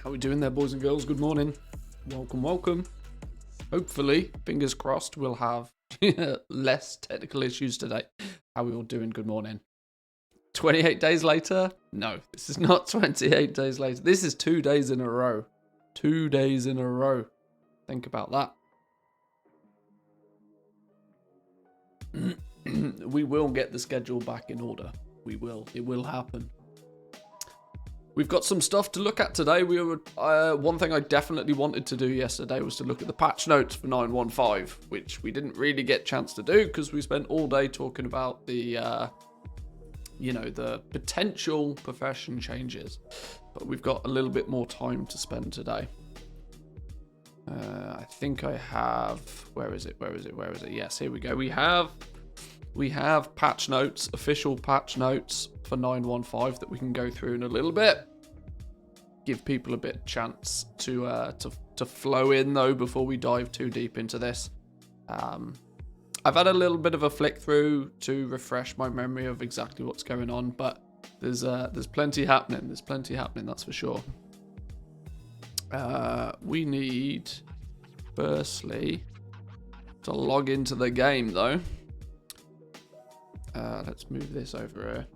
How we doing there, boys and girls? Good morning. Welcome, welcome. Hopefully, fingers crossed, we'll have less technical issues today. How we all doing? Good morning. 28 days later? No, this is not 28 days later. This is 2 days in a row. 2 days in a row. Think about that. We will get the schedule back in order. We will. It will happen. We've got some stuff to look at today. One thing I definitely wanted to do yesterday was to look at the patch notes for 9.15, which we didn't really get a chance to do because we spent all day talking about the, the potential profession changes. But we've got a little bit more time to spend today. I think I have. Where is it? Yes, here we go. We have patch notes, official patch notes for 9.15 that we can go through in a little bit. Give people a bit of chance to flow in though before we dive too deep into this. I've had a little bit of a flick through to refresh my memory of exactly what's going on, but there's plenty happening. There's plenty happening, that's for sure. We need, firstly, to log into the game though. Let's move this over here.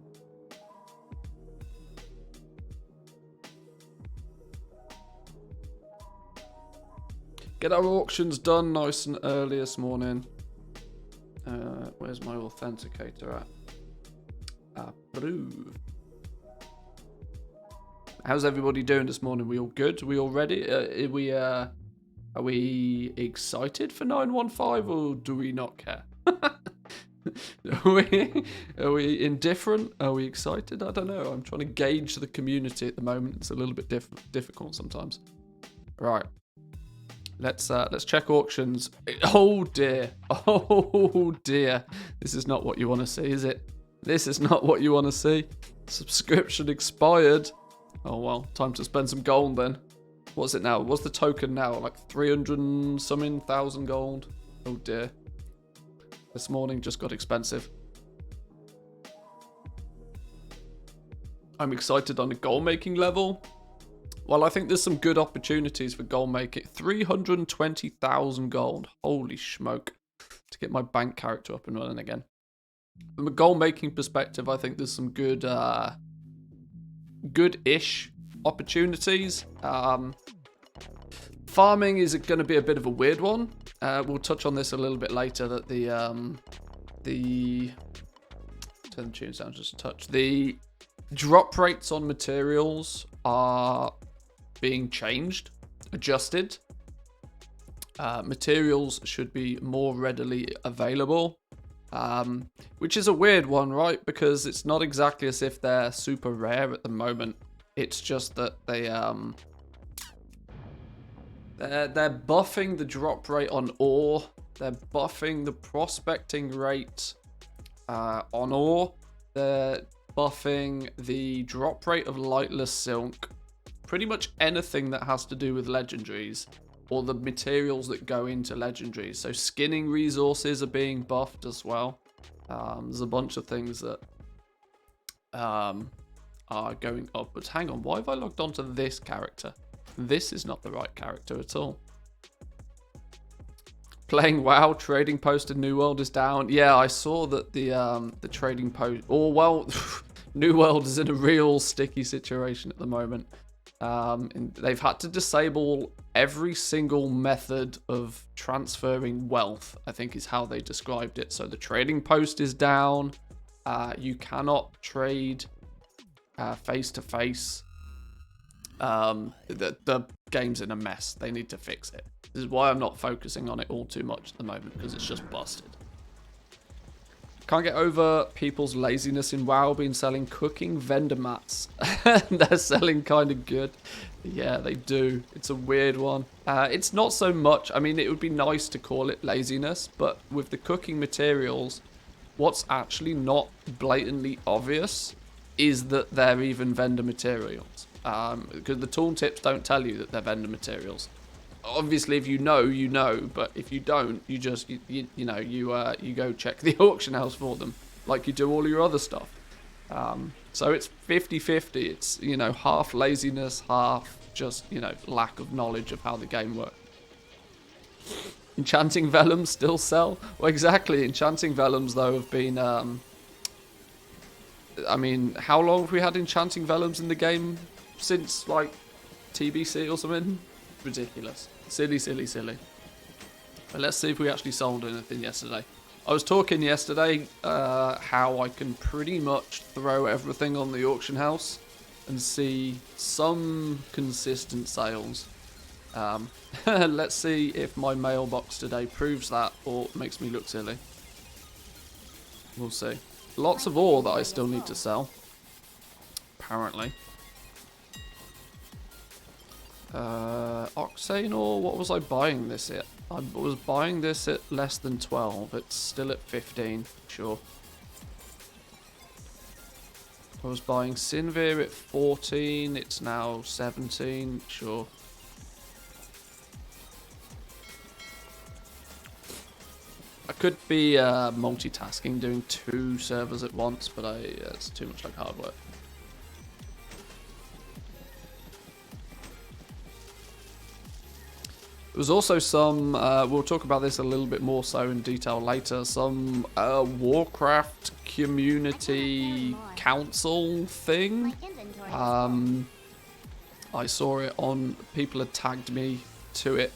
Get our auctions done nice and early this morning. Where's my authenticator at? Approve. How's everybody doing this morning? We all good? We all ready? Are we excited for 9.15 or do we not care? Are we indifferent? Are we excited? I don't know. I'm trying to gauge the community at the moment. It's a little bit difficult sometimes. Right. Let's check auctions. Oh dear. Oh dear. This is not what you want to see, is it? This is not what you want to see. Subscription expired. Oh well, time to spend some gold then. What's it now? What's the token now? Like 300 and something thousand gold. Oh dear. This morning just got expensive. I'm excited on a goal making level. Well, I think there's some good opportunities for goal making. 320,000 gold. Holy smoke. To get my bank character up and running again. From a goal making perspective, I think there's some good-ish opportunities. Farming is going to be a bit of a weird one. We'll touch on this a little bit later. That turn the tunes down just a touch. The drop rates on materials are being changed, adjusted. Materials should be more readily available, which is a weird one, right? Because it's not exactly as if they're super rare at the moment. It's just that they're buffing the drop rate on ore. They're buffing the prospecting rate on ore. They're buffing the drop rate of lightless silk. Pretty much anything that has to do with legendaries or the materials that go into legendaries. So skinning resources are being buffed as well. There's a bunch of things that are going upwards. Hang on, why have I logged onto this character? This is not the right character at all. Playing WoW, trading post in New World is down. Yeah, I saw that the trading post. Oh well, New World is in a real sticky situation at the moment. They've had to disable every single method of transferring wealth, I think is how they described it. So the trading post is down. You cannot trade face to face. The game's in a mess. They need to fix it. This is why I'm not focusing on it all too much at the moment, because it's just busted. Can't get over people's laziness in WoW being selling cooking vendor mats. They're selling kind of good. Yeah, they do. It's a weird one. It's not so much. I mean, it would be nice to call it laziness, but with the cooking materials, what's actually not blatantly obvious is that they're even vendor materials. Because the tooltips don't tell you that they're vendor materials. Obviously, if you know, you know. But if you don't, you just you go check the auction house for them, like you do all your other stuff. So it's 50-50. It's half laziness, half just, you know, lack of knowledge of how the game works. Enchanting Vellums still sell? Well, exactly. Enchanting Vellums, though, have been... I mean, how long have we had Enchanting Vellums in the game? Since, like, TBC or something? Ridiculous. Silly, silly, silly. But let's see if we actually sold anything yesterday. I was talking yesterday how I can pretty much throw everything on the auction house and see some consistent sales. Let's see if my mailbox today proves that or makes me look silly. We'll see. Lots of ore that I still need to sell, apparently. Oxane ore, what was I buying this at? I was buying this at less than 12. It's still at 15, sure. I was buying Sinvir at 14. It's now 17, sure. I could be multitasking, doing 2 servers at once, but it's too much like hard work. There was also some, we'll talk about this a little bit more so in detail later, some Warcraft community council thing. I saw it on, people had tagged me to it.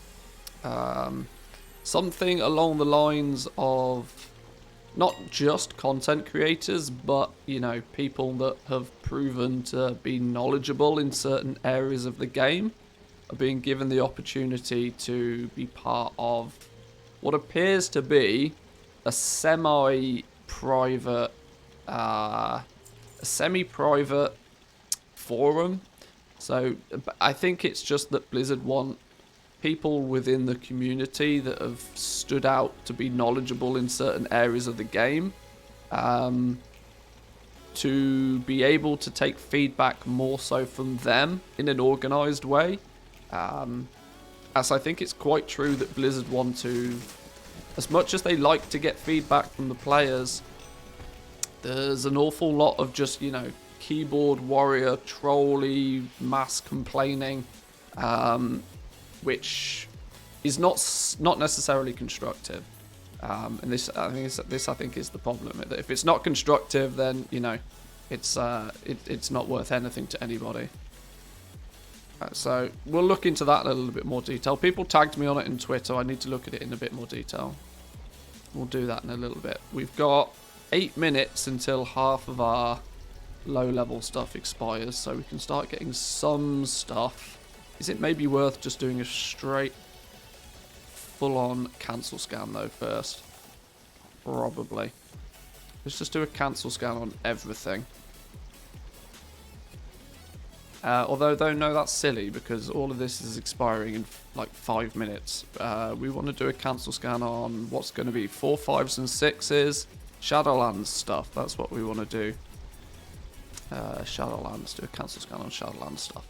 Something along the lines of not just content creators, but, you know, people that have proven to be knowledgeable in certain areas of the game are being given the opportunity to be part of what appears to be a semi-private forum. So I think it's just that Blizzard want people within the community that have stood out to be knowledgeable in certain areas of the game, to be able to take feedback more so from them in an organized way. As I think it's quite true that Blizzard want to, as much as they like to get feedback from the players, there's an awful lot of just, you know, keyboard warrior, trolly, mass complaining, which is not necessarily constructive. And this I think is the problem. If it's not constructive, then, you know, it's not worth anything to anybody. So we'll look into that in a little bit more detail. People tagged me on it in Twitter. I need to look at it in a bit more detail. We'll do that in a little bit. We've got 8 minutes until half of our low-level stuff expires, so we can start getting some stuff. Is it maybe worth just doing a straight full-on cancel scan, though, first? Probably. Let's just do a cancel scan on everything. Although, no, that's silly, because all of this is expiring in, like, 5 minutes. We want to do a cancel scan on what's going to be 4, 5s, and 6s. Shadowlands stuff, that's what we want to do. Shadowlands, do a cancel scan on Shadowlands stuff.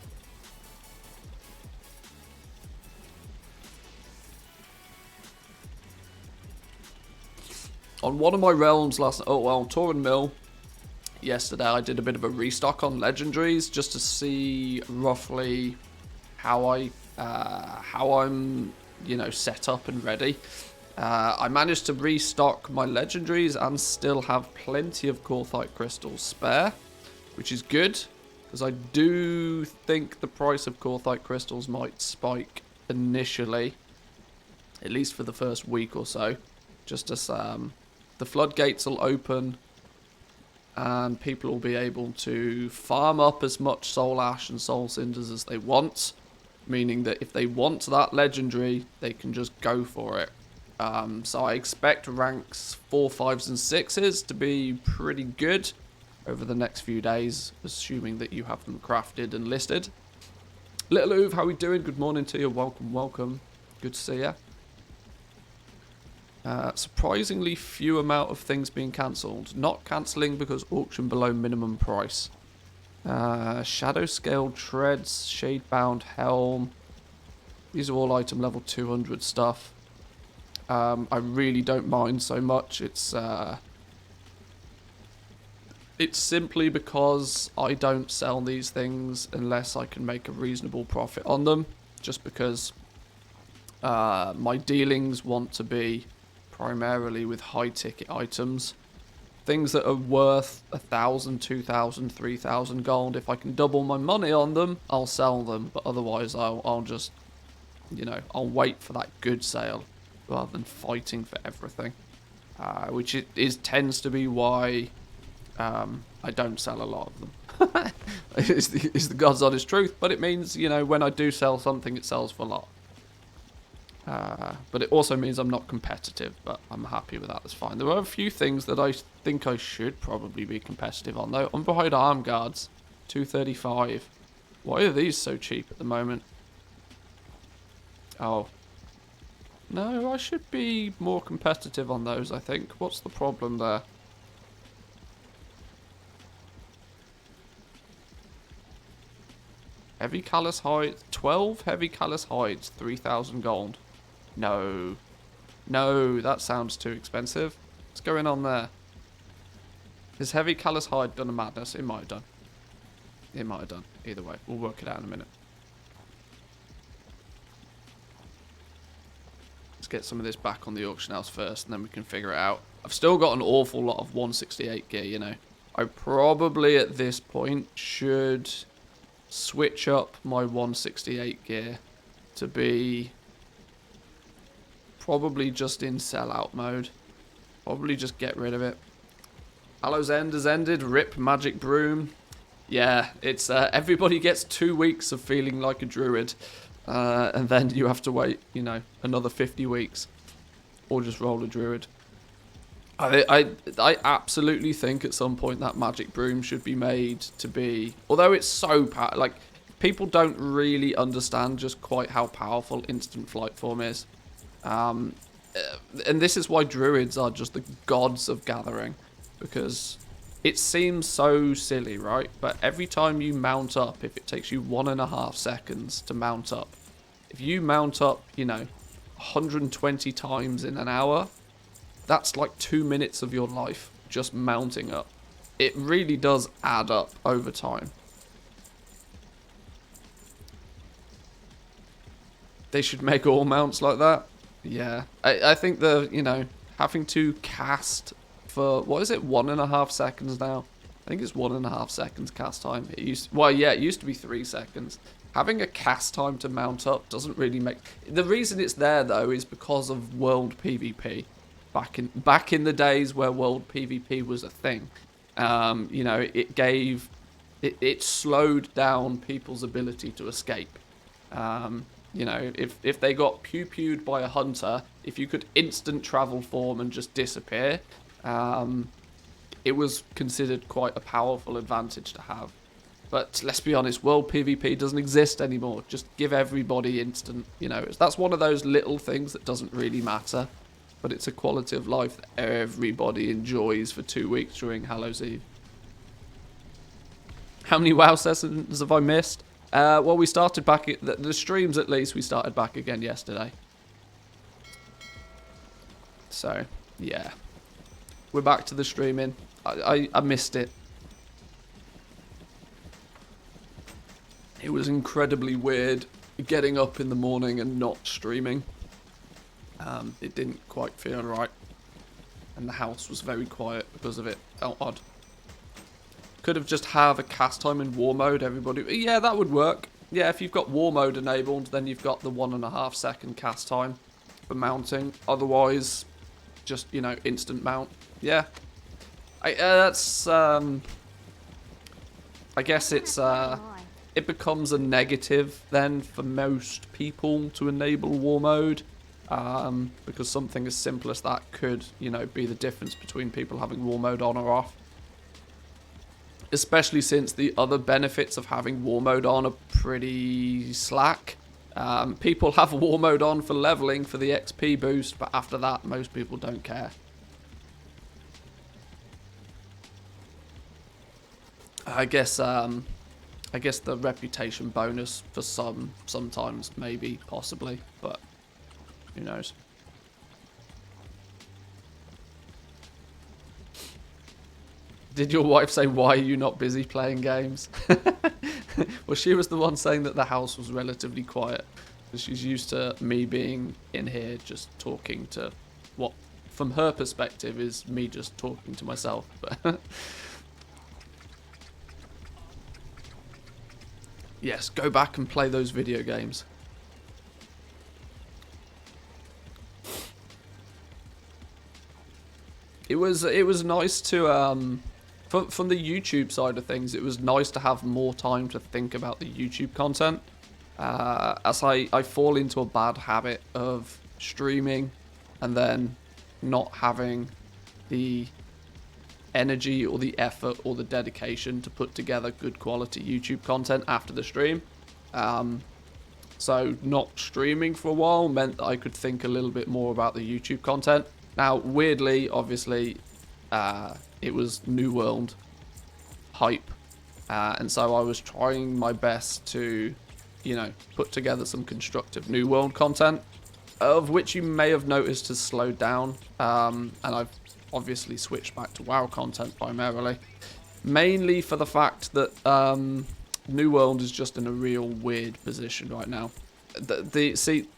On one of my realms on Torin Mill, yesterday I did a bit of a restock on legendaries just to see roughly how I'm, you know, set up and ready. I managed to restock my legendaries and still have plenty of Corthite crystals spare, which is good, because I do think the price of Corthite crystals might spike initially, at least for the first week or so, just as the floodgates will open and people will be able to farm up as much soul ash and soul cinders as they want, meaning that if they want that legendary, they can just go for it. So I expect ranks 4, 5s and 6s to be pretty good over the next few days, assuming that you have them crafted and listed. Little Uve, how we doing? Good morning to you. Welcome, welcome. Good to see you. Surprisingly few amount of things being cancelled. Not cancelling because auction below minimum price. Shadow Scaled Treads, Shadebound Helm. These are all item level 200 stuff. I really don't mind so much. It's It's simply because I don't sell these things unless I can make a reasonable profit on them. Just because my dealings want to be primarily with high ticket items. Things that are worth 1,000, 2,000, 3,000 gold. If I can double my money on them, I'll sell them. But otherwise, I'll just, you know, I'll wait for that good sale rather than fighting for everything. Which tends to be why I don't sell a lot of them. It's the God's honest truth. But it means, you know, when I do sell something, it sells for a lot. But it also means I'm not competitive, but I'm happy with that. That's fine. There are a few things that I think I should probably be competitive on, though. Unbehind arm guards, 235. Why are these so cheap at the moment? Oh. No, I should be more competitive on those, I think. What's the problem there? Heavy callous hide, 12 heavy callous hides, 3,000 gold. No. No, that sounds too expensive. What's going on there? Has heavy callous hide done a madness? It might have done. It might have done. Either way, we'll work it out in a minute. Let's get some of this back on the auction house first, and then we can figure it out. I've still got an awful lot of 168 gear, you know. I probably, at this point, should switch up my 168 gear to be probably just in sellout mode. Probably just get rid of it. Hallow's End has ended. Rip Magic Broom. Yeah, it's everybody gets 2 weeks of feeling like a druid. And then you have to wait, you know, another 50 weeks. Or just roll a druid. I absolutely think at some point that Magic Broom should be made to be... Although it's so powerful, like, people don't really understand just quite how powerful instant flight form is. And this is why druids are just the gods of gathering. Because it seems so silly, right? But every time you mount up, if it takes you 1.5 seconds to mount up, if you mount up, you know, 120 times in an hour, that's like 2 minutes of your life just mounting up. It really does add up over time. They should make all mounts like that. Yeah. I think you know, having to cast for, what is it, 1.5 seconds now? I think it's 1.5 seconds cast time. It used to be 3 seconds. Having a cast time to mount up doesn't really make... The reason it's there, though, is because of world PvP. Back in the days where world PvP was a thing, you know, it slowed down people's ability to escape. You know, if they got pew-pewed by a hunter, if you could instant travel form and just disappear, it was considered quite a powerful advantage to have. But let's be honest, world PvP doesn't exist anymore. Just give everybody instant, you know. That's one of those little things that doesn't really matter. But it's a quality of life that everybody enjoys for 2 weeks during Hallows Eve. How many WoW sessions have I missed? Well, we started back... The streams, at least, we started back again yesterday. So, yeah. We're back to the streaming. I missed it. It was incredibly weird getting up in the morning and not streaming. It didn't quite feel right. And the house was very quiet because of it. Oh, odd. Could have just have a cast time in war mode, everybody. Yeah, that would work. Yeah, if you've got war mode enabled, then you've got the 1.5 second cast time for mounting. Otherwise, just, you know, instant mount. Yeah. That's, I guess it's, it becomes a negative then for most people to enable war mode. Because something as simple as that could, you know, be the difference between people having war mode on or off. Especially since the other benefits of having war mode on are pretty slack. People have war mode on for leveling for the XP boost, but after that, most people don't care. I guess the reputation bonus for sometimes, maybe, possibly, but who knows. Did your wife say, why are you not busy playing games? Well, she was the one saying that the house was relatively quiet. Because she's used to me being in here just talking to what, from her perspective, is me just talking to myself. But yes, go back and play those video games. It was nice to from the YouTube side of things, it was nice to have more time to think about the YouTube content. As I fall into a bad habit of streaming and then not having the energy or the effort or the dedication to put together good quality YouTube content after the stream. So not streaming for a while meant that I could think a little bit more about the YouTube content. Now, weirdly, obviously, it was New World hype, and so I was trying my best to, you know, put together some constructive New World content, of which you may have noticed has slowed down, and I've obviously switched back to WoW content primarily, mainly for the fact that New World is just in a real weird position right now. See,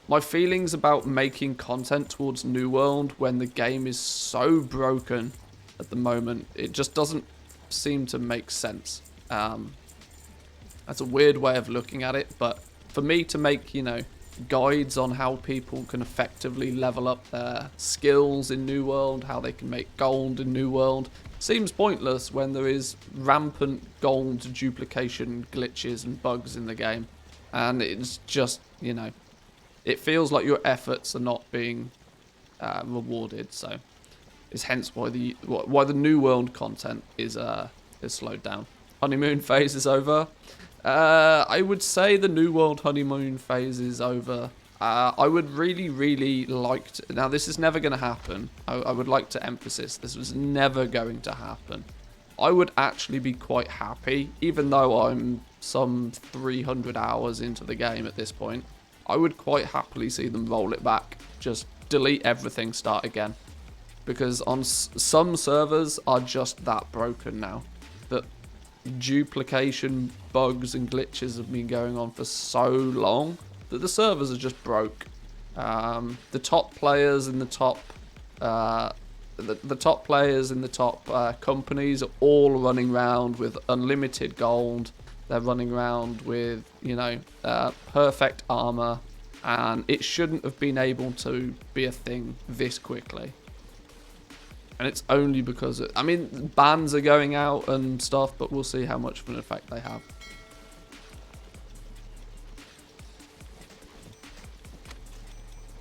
my feelings about making content towards New World when the game is so broken at the moment, it just doesn't seem to make sense. That's a weird way of looking at it, but for me to make, you know, guides on how people can effectively level up their skills in New World, how they can make gold in New World, seems pointless when there is rampant gold duplication glitches and bugs in the game. And it's just, you know, it feels like your efforts are not being rewarded. So it's hence why the New World content is slowed down. Honeymoon phase is over. I would say the New World honeymoon phase is over. I would really like to... Now, this is never going to happen. I would like to emphasize this was never going to happen. I would actually be quite happy, even though I'm some 300 hours into the game at this point. I would quite happily see them roll it back. Just delete everything, start again. Because on some servers are just that broken now. That duplication bugs and glitches have been going on for so long that the servers are just broke. The top players in the top top players in the top companies are all running around with unlimited gold. They're running around with, you know, perfect armor, and it shouldn't have been able to be a thing this quickly. And it's only because, I mean, bans are going out and stuff, but we'll see how much of an effect they have.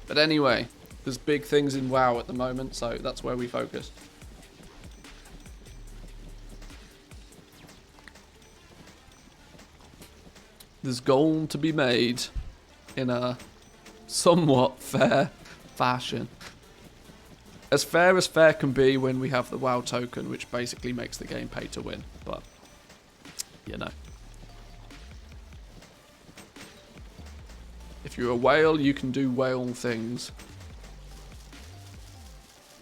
But anyway, there's big things in WoW at the moment, so that's where we focus. There's gold to be made in a somewhat fair fashion. As fair can be when we have the WoW token, which basically makes the game pay to win. But, you know. If you're a whale, you can do whale things.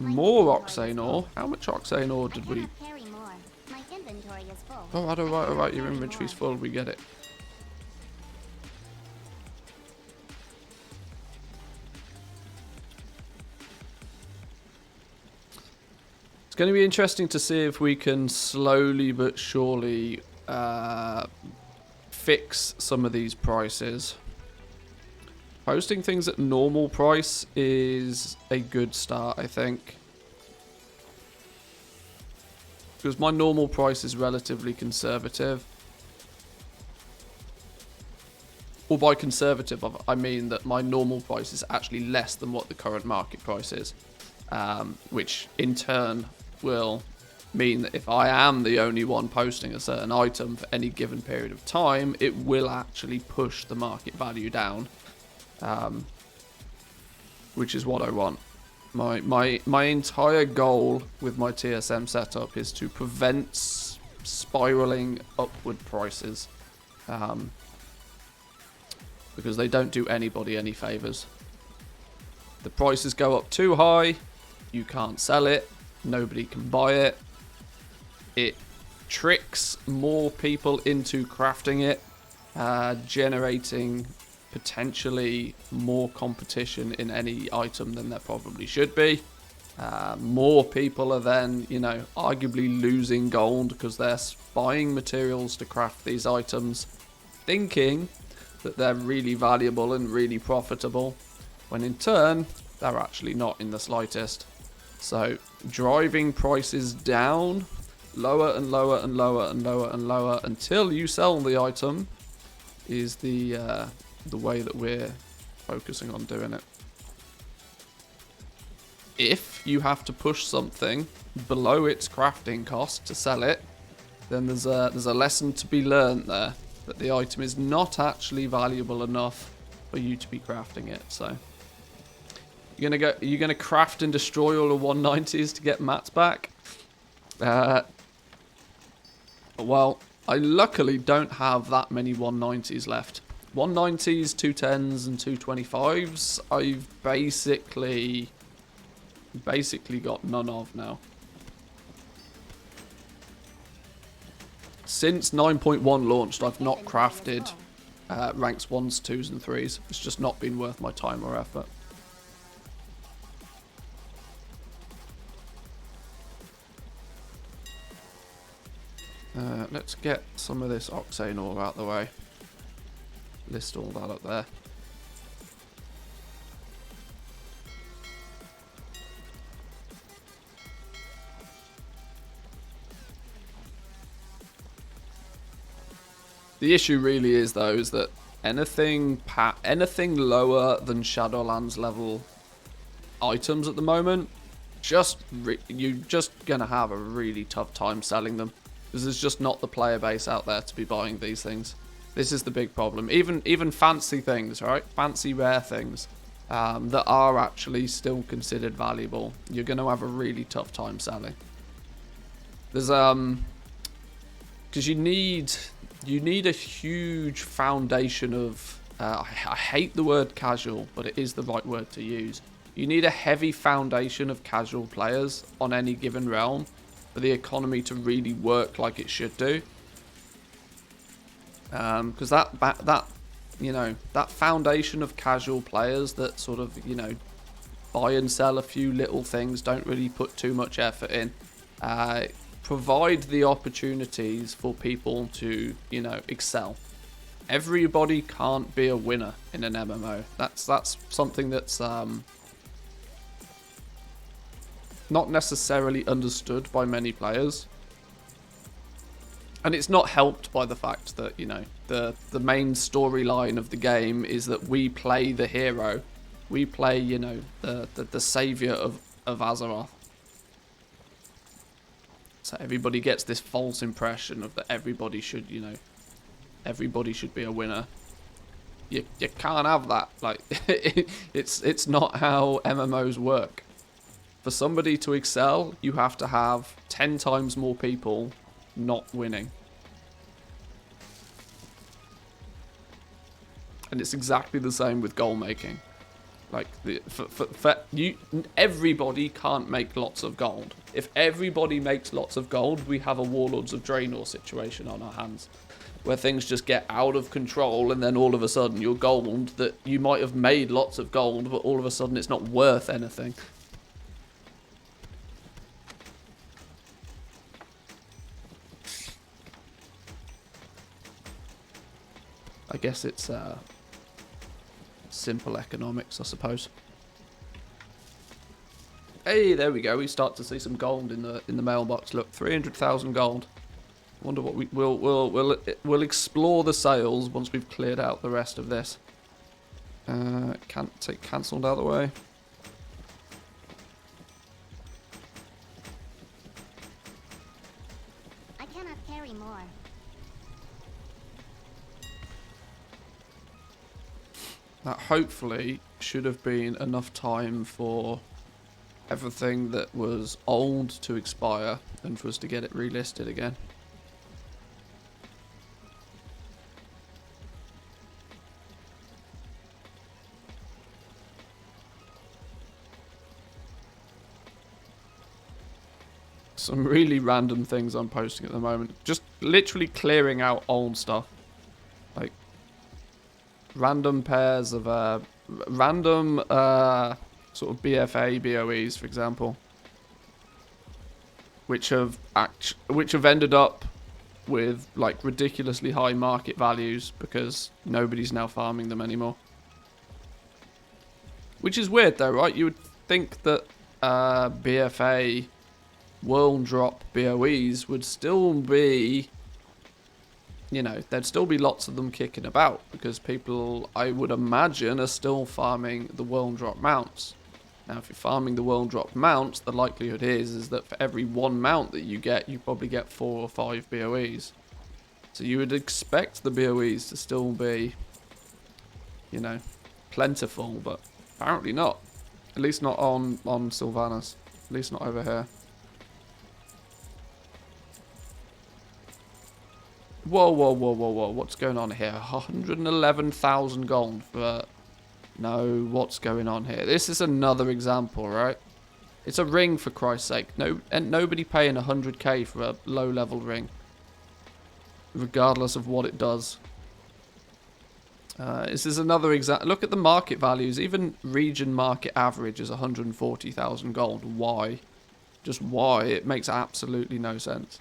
More Oxane ore? How much Oxane ore did we... Oh, alright, your inventory's full, we get it. It's going to be interesting to see if we can slowly but surely fix some of these prices. Posting things at normal price is a good start, I think. Because my normal price is relatively conservative. Or by conservative, I mean that my normal price is actually less than what the current market price is. Which in turn will mean that if I am the only one posting a certain item for any given period of time, it will actually push the market value down. Which is what I want. My entire goal with my TSM setup is to prevent spiraling upward prices. Because they don't do anybody any favors. The prices go up too high, you can't sell it, nobody can buy it. it tricks more people into crafting it, generating potentially more competition in any item than there probably should be. More people are then, you know, arguably losing gold because they're buying materials to craft these items, thinking that they're really valuable and really profitable, when in turn, they're actually not in the slightest. So, driving prices down, lower and lower and lower and lower and lower until you sell the item is the way that we're focusing on doing it. If you have to push something below its crafting cost to sell it, then there's a lesson to be learned there, that the item is not actually valuable enough for you to be crafting it. So you're gonna craft and destroy all the 190s to get mats back. Well, I luckily don't have that many 190s left. 190s, 210s, and 225s. I've basically got none of now. Since 9.1 launched, I've not crafted ranks 1s, 2s, and 3s. It's just not been worth my time or effort. Let's get some of this Oxane ore out the way. List all that up there. The issue really is, though, is that anything lower than Shadowlands level items at the moment, you're just gonna have a really tough time selling them, because there's just not the player base out there to be buying these things. This is the big problem. Even fancy things, right? Fancy rare things that are actually still considered valuable, you're gonna have a really tough time selling. There's because you need a huge foundation of, I hate the word casual, but it is the right word to use. You need a heavy foundation of casual players on any given realm for the economy to really work like it should do. Because that foundation of casual players that sort of, you know, buy and sell a few little things, don't really put too much effort in, provide the opportunities for people to, you know, excel. Everybody can't be a winner in an MMO. That's something that's not necessarily understood by many players. And it's not helped by the fact that, you know, the main storyline of the game is that we play the hero. We play, you know, the savior of Azeroth. So everybody gets this false impression of that everybody should, you know, everybody should be a winner. You can't have that. Like, it's not how MMOs work. For somebody to excel, you have to have 10 times more people not winning. And it's exactly the same with goal making. Like, everybody can't make lots of gold. If everybody makes lots of gold, we have a Warlords of Draenor situation on our hands, where things just get out of control, and then all of a sudden your gold that you might have made lots of gold, but all of a sudden it's not worth anything. I guess it's simple economics, I suppose. Hey, there we go. We start to see some gold in the mailbox. Look, 300,000 gold. Wonder what we'll explore the sales once we've cleared out the rest of this. Can't take cancelled out of the way. I cannot carry more. That hopefully should have been enough time for everything that was old to expire and for us to get it relisted again. some really random things I'm posting at the moment. Just literally clearing out old stuff. Like, random pairs of, random, sort of BFA, BOEs, for example. Which have ended up with, like, ridiculously high market values because nobody's now farming them anymore. Which is weird, though, right? You would think that BFA world drop BOEs would still be, you know, there'd still be lots of them kicking about because people, I would imagine, are still farming the world drop mounts. Now, if you're farming the world drop mounts, the likelihood is that for every one mount that you probably get 4 or 5 BOEs. So you would expect the BOEs to still be, you know, plentiful, but apparently not. At least not on Sylvanas. At least not over here. Whoa, whoa, whoa, whoa, whoa. What's going on here? 111,000 gold for... No, what's going on here? This is another example, right? It's a ring, for Christ's sake. No, and nobody paying 100k for a low-level ring. Regardless of what it does. This is another example. Look at the market values. Even region market average is 140,000 gold. Why? Just why? It makes absolutely no sense.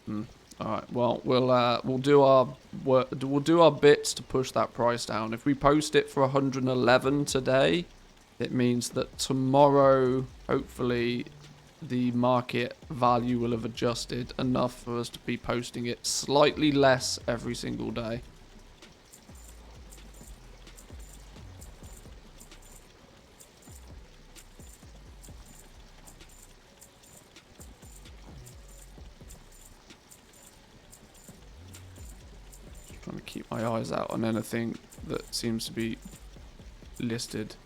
All right. Well, we'll do our work. We'll do our bits to push that price down. If we post it for 111 today, it means that tomorrow, hopefully, the market value will have adjusted enough for us to be posting it slightly less every single day. Trying to keep my eyes out on anything that seems to be listed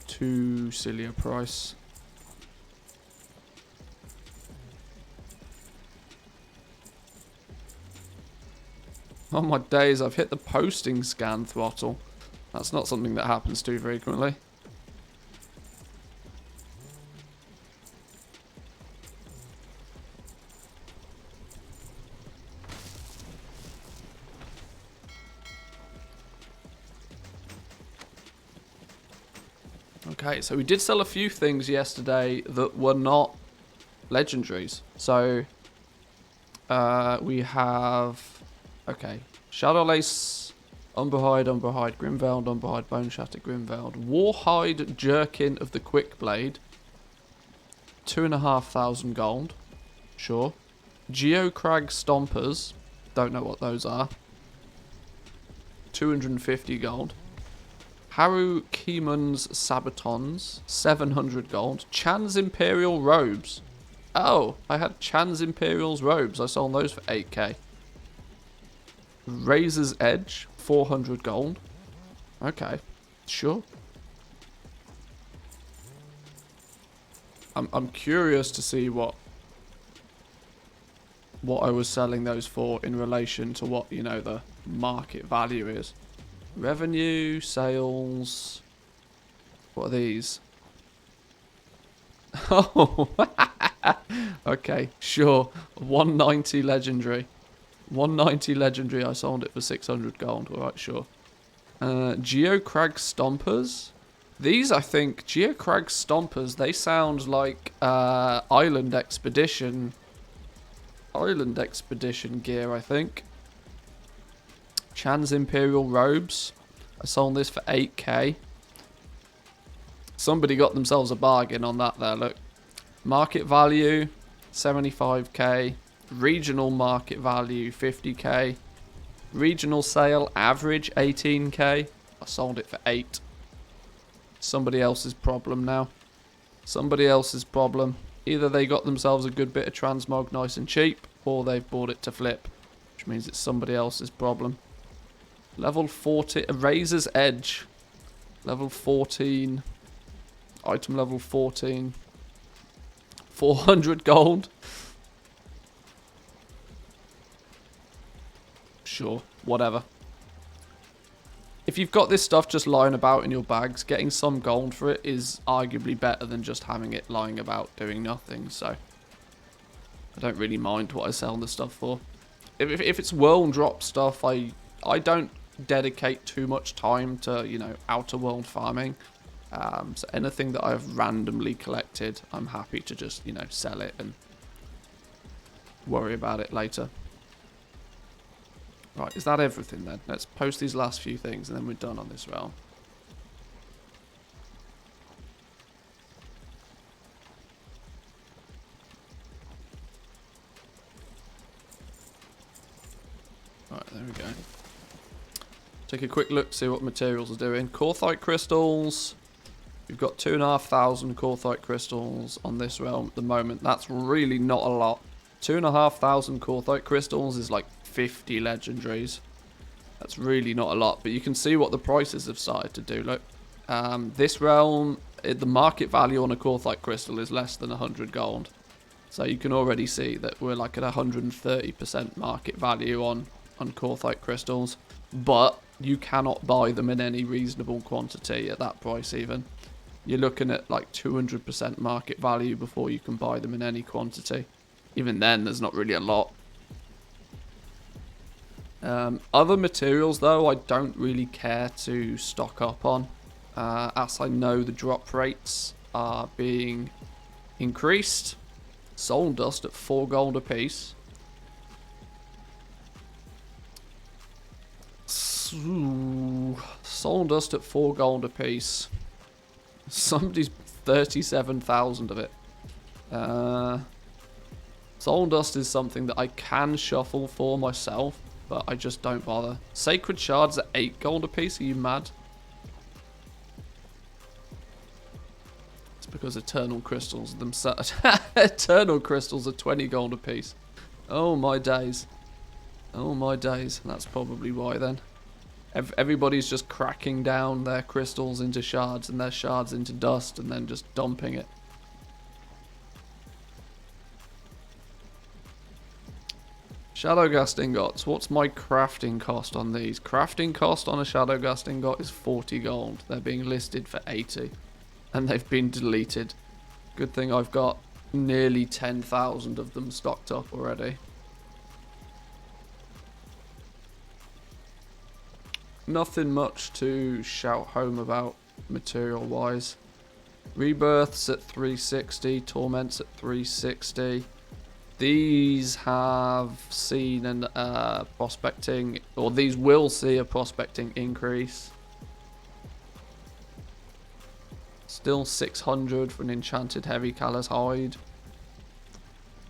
too silly a price. Oh my days, I've hit the posting scan throttle. That's not something that happens too frequently. Okay, so we did sell a few things yesterday that were not legendaries. So, we have... Okay, Shadowlace, Umberhide, Grimveld, Umberhide, Bone Shatter, Grimveld, Warhide, Jerkin of the Quickblade, 2,500 gold, sure. Geocrag Stompers, don't know what those are, 250 gold. Haru Keeman's Sabatons, 700 gold. Chan's Imperial Robes. Oh, I had Chan's Imperial's Robes. I sold those for 8k. Razor's Edge, 400 gold. Okay, sure. I'm curious to see what I was selling those for in relation to what, you know, the market value is. Revenue, sales. What are these? Oh, okay, sure. 190 legendary. 190 legendary, I sold it for 600 gold. Alright, sure. Geocrag Stompers. These, I think, Geocrag Stompers, they sound like Island Expedition gear, I think. Chan's Imperial Robes. I sold this for 8k. Somebody got themselves a bargain on that there, look. Market value, 75k. Regional market value, 50k. Regional sale, average, 18k. I sold it for 8. Somebody else's problem now. Somebody else's problem. Either they got themselves a good bit of transmog nice and cheap, or they've bought it to flip. Which means it's somebody else's problem. Level 40, Razor's Edge. Level 14. Item level 14. 400 gold. Sure, whatever. If if you've got this stuff just lying about in your bags, getting some gold for it is arguably better than just having it lying about doing nothing. So I don't really mind what I sell the stuff for. If it's world drop stuff, I don't dedicate too much time to, you know, outer world farming. So anything that I've randomly collected, I'm happy to just, you know, sell it and worry about it later. Right, is that everything then? Let's post these last few things and then we're done on this realm. Right, there we go. Take a quick look to see what materials are doing. Corthite crystals. We've got 2,500 Corthite crystals on this realm at the moment. That's really not a lot. 2,500 Corthite crystals is like 50 legendaries. That's really not a lot, but you can see what the prices have started to do. Look, this realm, the market value on a Corthite crystal is less than 100 gold. So you can already see that we're like at 130% market value on Corthite crystals. But you cannot buy them in any reasonable quantity at that price even. You're looking at like 200% market value before you can buy them in any quantity. Even then, there's not really a lot. Other materials, though, I don't really care to stock up on. As I know the drop rates are being increased. Soul dust at 4 gold a piece. Soul dust at 4 gold a piece. Somebody's 37,000 of it. Soul dust is something that I can shuffle for myself, but I just don't bother. Sacred shards at 8 gold a piece? Are you mad? It's because eternal crystals themselves. Eternal crystals are 20 gold a piece. Oh my days. Oh my days. That's probably why then. Everybody's just cracking down their crystals into shards and their shards into dust and then just dumping it. Shadowghast ingots. What's my crafting cost on these? Crafting cost on a Shadowghast ingot is 40 gold. They're being listed for 80. And they've been deleted. Good thing I've got nearly 10,000 of them stocked up already. Nothing much to shout home about material-wise. Rebirths at 360. Torments at 360. These have seen an prospecting, or these will see a prospecting increase. Still 600 for an enchanted heavy callous hide.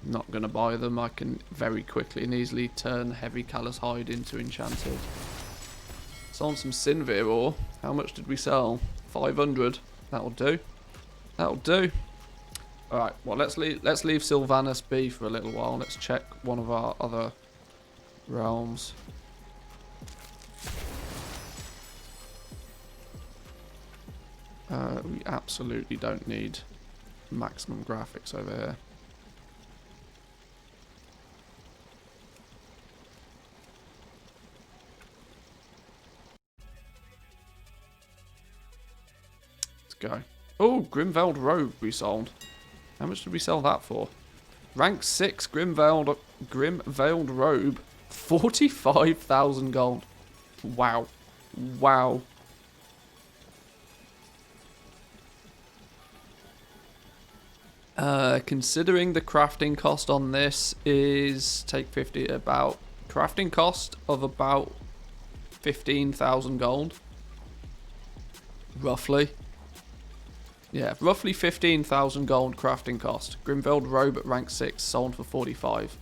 Not going to buy them. I can very quickly and easily turn heavy callous hide into enchanted. Sold some Sinvir ore. How much did we sell? 500. That'll do. That'll do. Alright, well let's leave Sylvanas be for a little while. Let's check one of our other realms. We absolutely don't need maximum graphics over here. Let's go. Oh, Grimveiled Robe we sold. How much did we sell that for? Rank 6 Grimveiled Robe. 45,000 gold. Wow. Wow. Considering the crafting cost on this is, take 50, about, crafting cost of about 15,000 gold. Roughly. Yeah, roughly 15,000 gold crafting cost. Grimveiled Robe at rank 6 sold for 45.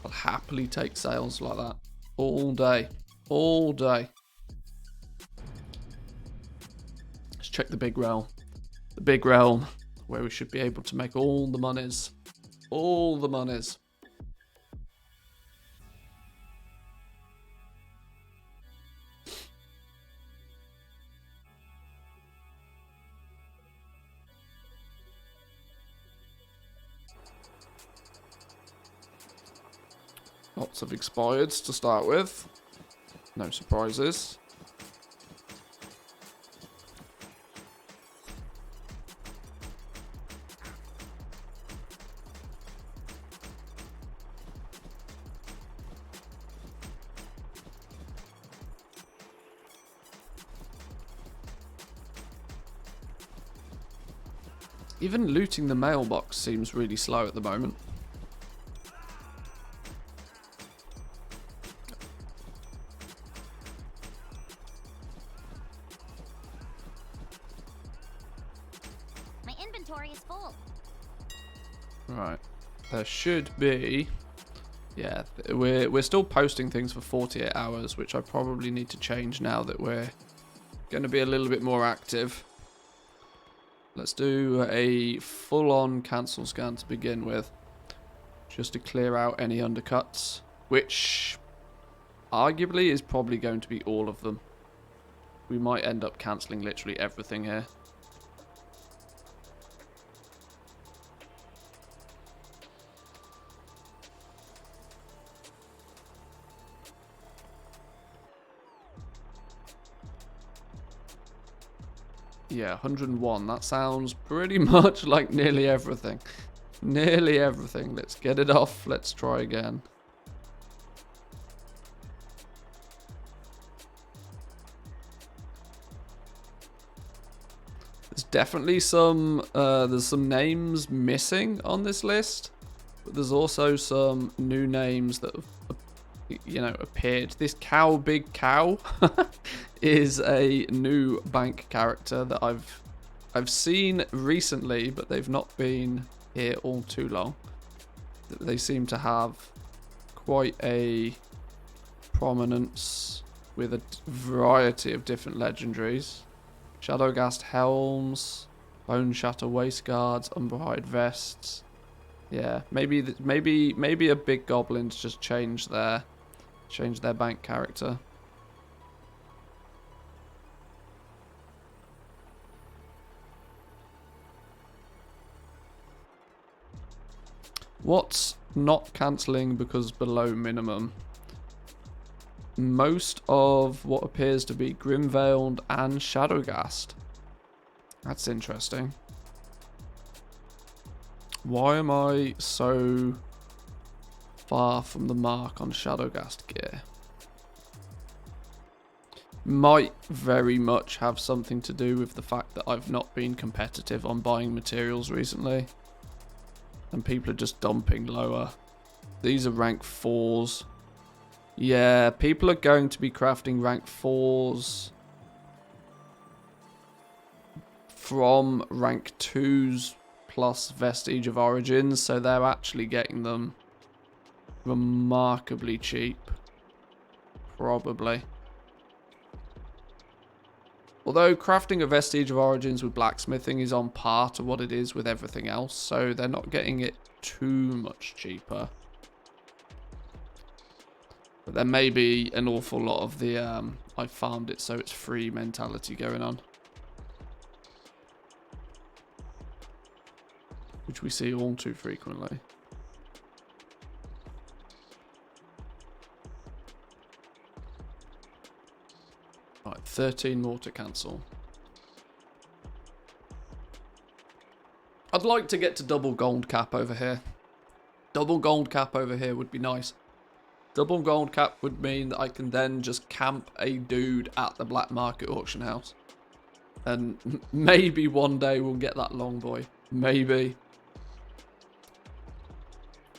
I'll happily take sales like that. All day. All day. Let's check the big realm. The big realm, where we should be able to make all the monies. All the monies. Lots of expireds to start with. No surprises. Even looting the mailbox seems really slow at the moment. My inventory is full. Right. There should be... Yeah, we're still posting things for 48 hours, which I probably need to change now that we're going to be a little bit more active. Let's do a full-on cancel scan to begin with, just to clear out any undercuts, which arguably is probably going to be all of them. We might end up cancelling literally everything here. Yeah, 101. That sounds pretty much like nearly everything. Nearly everything. Let's get it off. Let's try again. There's definitely some names missing on this list, but there's also some new names that have, appeared. This Big Cow is a new bank character that I've seen recently, but they've not been here all too long. They seem to have quite a prominence with a variety of different legendaries. Shadowghast helms, Bone Shatter waistguards, Umberhide vests. Yeah, maybe a big goblin's just changed their bank character. What's not cancelling because below minimum? Most of what appears to be Grimveiled and Shadowghast. That's interesting. Why am I so far from the mark on Shadowghast gear? Might very much have something to do with the fact that I've not been competitive on buying materials recently. And people are just dumping lower. These are rank 4s. Yeah, people are going to be crafting rank 4s from rank 2s plus Vestige of Origins, so they're actually getting them remarkably cheap. Probably. Although crafting a Vestige of Origins with blacksmithing is on par to what it is with everything else, so they're not getting it too much cheaper. But there may be an awful lot of the I farmed it so it's free mentality going on. Which we see all too frequently. Right, 13 more to cancel. I'd like to get to double gold cap over here. Double gold cap over here would be nice. Double gold cap would mean that I can then just camp a dude at the black market auction house. And maybe one day we'll get that long boy. Maybe.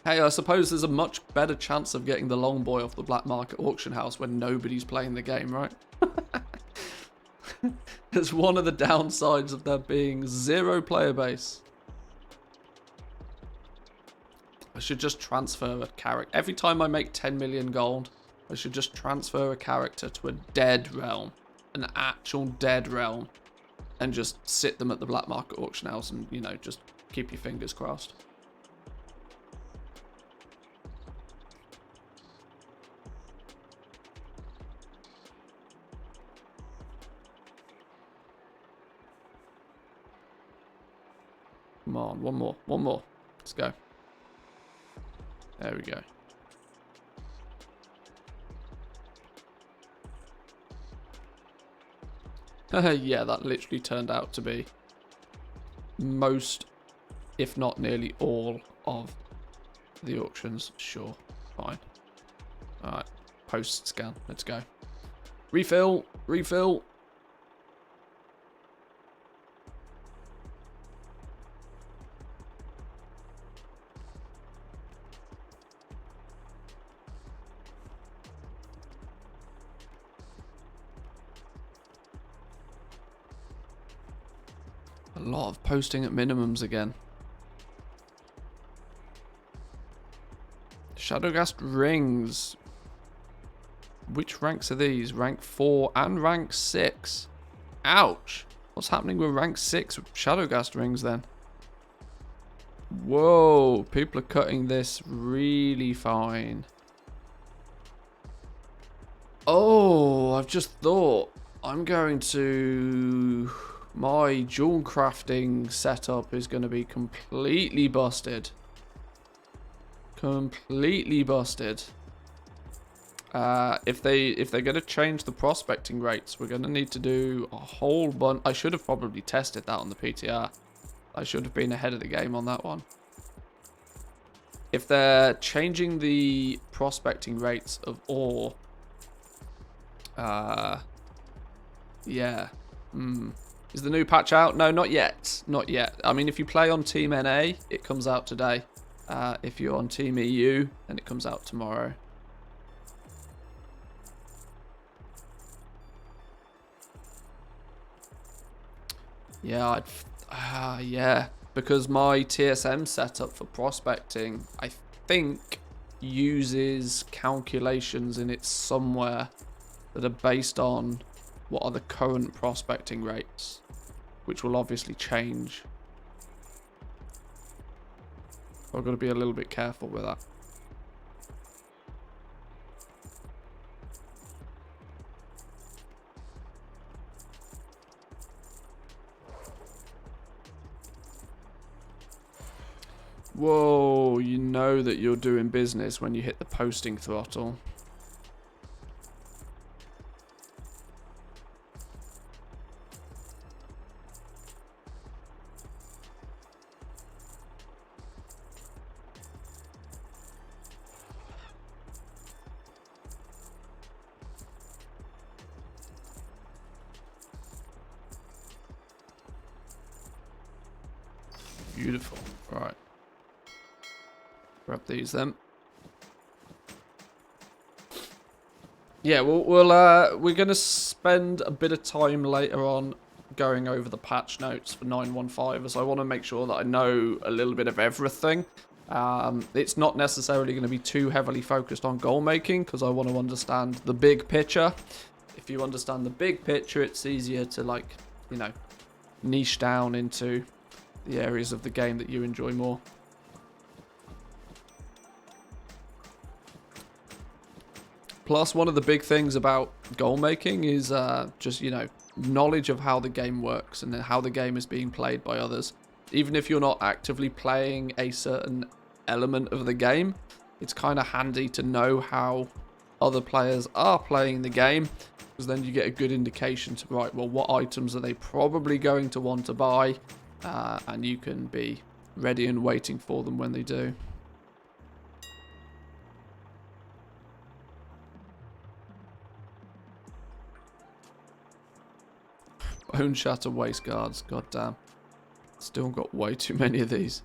Hey, I suppose there's a much better chance of getting the long boy off the black market auction house when nobody's playing the game, right? It's one of the downsides of there being 0 player base. I should just transfer a character. Every time I make 10 million gold, I should just transfer a character to a dead realm. An actual dead realm. And just sit them at the black market auction house and, you know, just keep your fingers crossed. Come on, one more. Let's go. There we go. Yeah, that literally turned out to be most, if not nearly all, of the auctions. Sure, fine. Alright, post scan. Let's go. Refill. lot of posting at minimums again. Shadowgast rings. Which ranks are these? Rank 4 and rank 6. Ouch. What's happening with rank 6 Shadowgast rings then? Whoa. People are cutting this really fine. Oh, I've just thought. I'm going to... My jewel crafting setup is going to be completely busted. Completely busted. If they're going to change the prospecting rates, we're going to need to do a whole bunch. I should have probably tested that on the PTR. I should have been ahead of the game on that one. If they're changing the prospecting rates of ore, yeah. Is the new patch out? No, not yet. Not yet. I mean, if you play on Team NA, it comes out today. If you're on Team EU, then it comes out tomorrow. Yeah, yeah, because my TSM setup for prospecting, I think, uses calculations in it somewhere that are based on what are the current prospecting rates, which will obviously change. I've got to be a little bit careful with that. Whoa, you know that you're doing business when you hit the posting throttle. Beautiful. Right. Grab these then. Yeah, we're gonna spend a bit of time later on going over the patch notes for 9.15, as I want to make sure that I know a little bit of everything. It's not necessarily going to be too heavily focused on goal making, because I want to understand the big picture. If you understand the big picture, it's easier to, like, you know, niche down into the areas of the game that you enjoy more. Plus, one of the big things about goal making is just, you know, knowledge of how the game works and how the game is being played by others. Even if you're not actively playing a certain element of the game, it's kind of handy to know how other players are playing the game, because then you get a good indication to, right, well, what items are they probably going to want to buy, and you can be ready and waiting for them when they do. Bone Shatter Waist Guards, goddamn. Still got way too many of these.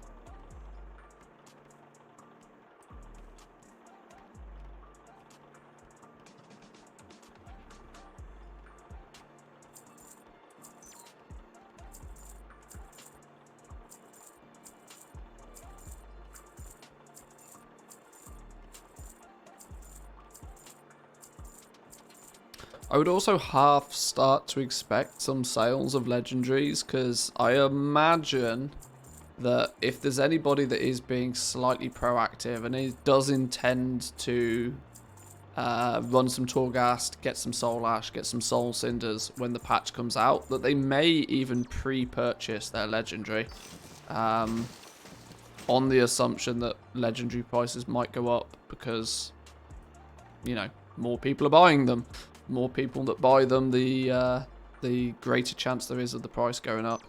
I would also half start to expect some sales of legendaries, because I imagine that if there's anybody that is being slightly proactive and it does intend to run some Torghast, get some Soul Ash, get some Soul Cinders when the patch comes out, that they may even pre-purchase their legendary, on the assumption that legendary prices might go up because, you know, more people are buying them. More people that buy them, the greater chance there is of the price going up.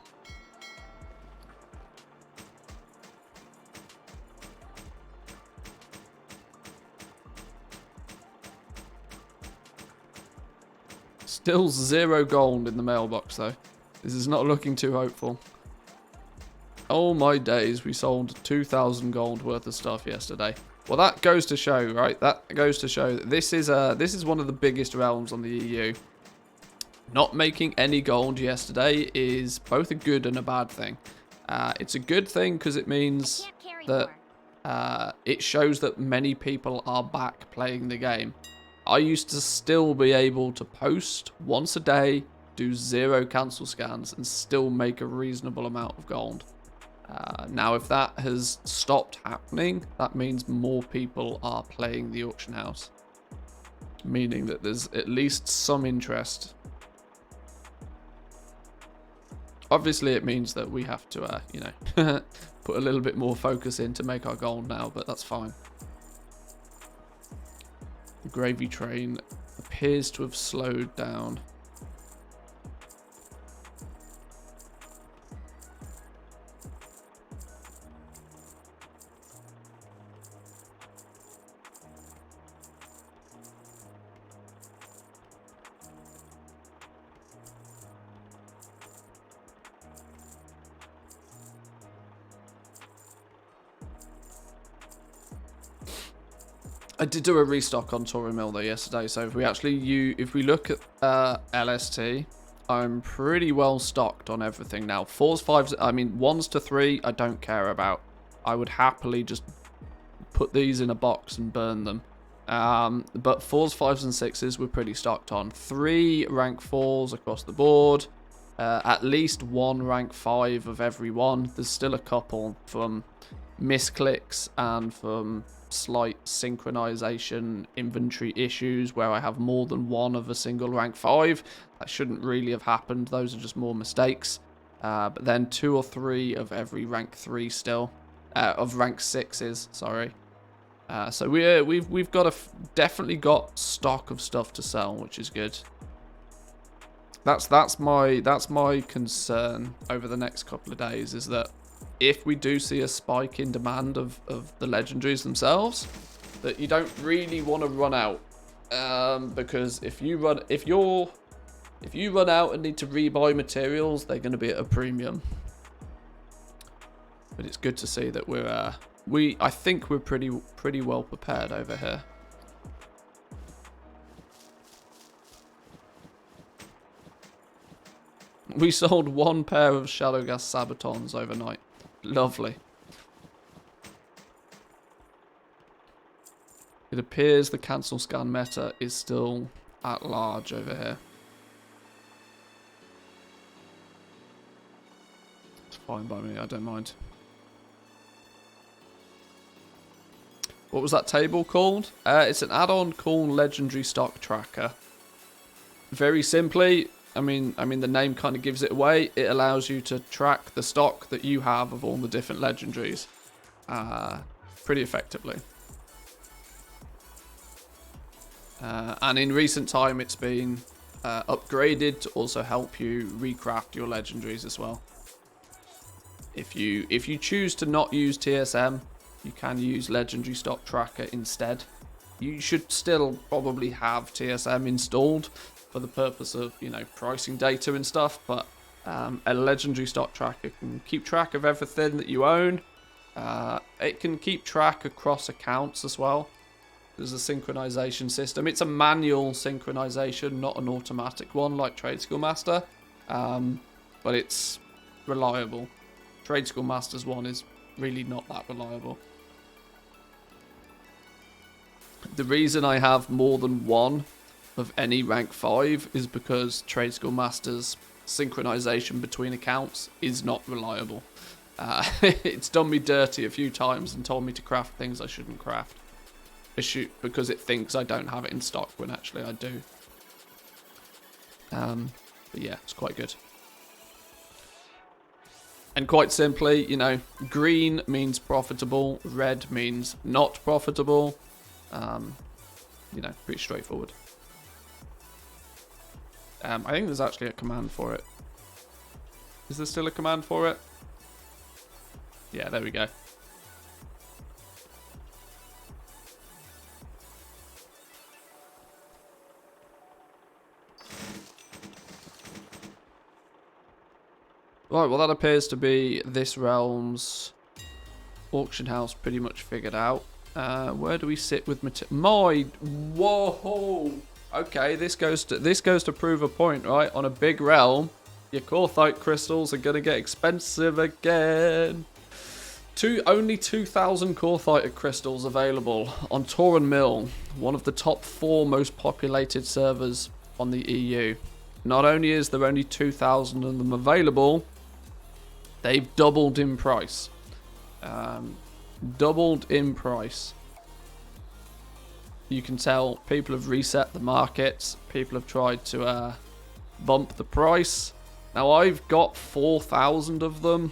Still 0 gold in the mailbox though. This is not looking too hopeful. Oh my days, we sold 2,000 gold worth of stuff yesterday. Well, that goes to show, right? That goes to show that this is one of the biggest realms on the EU. Not making any gold yesterday is both a good and a bad thing. It's a good thing because it means that it shows that many people are back playing the game. I used to still be able to post once a day, do 0 cancel scans, and still make a reasonable amount of gold. Now, if that has stopped happening, that means more people are playing the auction house, meaning that there's at least some interest. Obviously, it means that we have to, you know, put a little bit more focus in to make our gold now, but that's fine. The gravy train appears to have slowed down. I did do a restock on Tori Mill though yesterday, so if we look at LST, I'm pretty well stocked on everything now. 4s, 5s, I mean 1s to 3 I don't care about. I would happily just put these in a box and burn them. But 4s, 5s and 6s we're pretty stocked on. 3 rank 4s across the board. At least 1 rank 5 of every one. There's still a couple from misclicks and from slight synchronization inventory issues where I have more than 1 of a single rank 5. That shouldn't really have happened. Those are just more mistakes. But then 2 or 3 of every rank 3 still. Of rank 6s, sorry. So we've got definitely got stock of stuff to sell, which is good. That's my concern over the next couple of days, is that if we do see a spike in demand of the legendaries themselves, that you don't really want to run out, because if you run out and need to rebuy materials, they're going to be at a premium. But it's good to see that I think we're pretty well prepared over here. We sold 1 pair of Shadowgas Sabatons overnight. Lovely. It appears the cancel scan meta is still at large over here. It's fine by me, I don't mind. What was that table called? It's an add-on called Legendary Stock Tracker. Very simply, I mean, the name kind of gives it away. It allows you to track the stock that you have of all the different legendaries pretty effectively. And in recent time, it's been upgraded to also help you recraft your legendaries as well. If you choose to not use TSM, you can use Legendary Stock Tracker instead. You should still probably have TSM installed for the purpose of, you know, pricing data and stuff, but a Legendary Stock Tracker can keep track of everything that you own. It can keep track across accounts as well. There's a synchronization system. It's a manual synchronization, not an automatic one like Trade School Master, but it's reliable. Trade School Master's one is really not that reliable. The reason I have more than 1 of any rank 5 is because Trade School Master's synchronization between accounts is not reliable. It's done me dirty a few times and told me to craft things I shouldn't craft. Because it thinks I don't have it in stock when actually I do. But yeah, it's quite good. And quite simply, you know, green means profitable, red means not profitable. You know, pretty straightforward. I think there's actually a command for it. Is there still a command for it? Yeah, there we go. Right, well that appears to be this realm's auction house pretty much figured out. Where do we sit with whoa! Okay, this goes to prove a point, right? On a big realm, your Corthite crystals are gonna get expensive again. Only 2,000 Corthite crystals available on Toran Mill, one of the top 4 most populated servers on the EU. Not only is there only 2,000 of them available, they've doubled in price. Doubled in price. You can tell people have reset the markets. People have tried to bump the price. Now I've got 4,000 of them,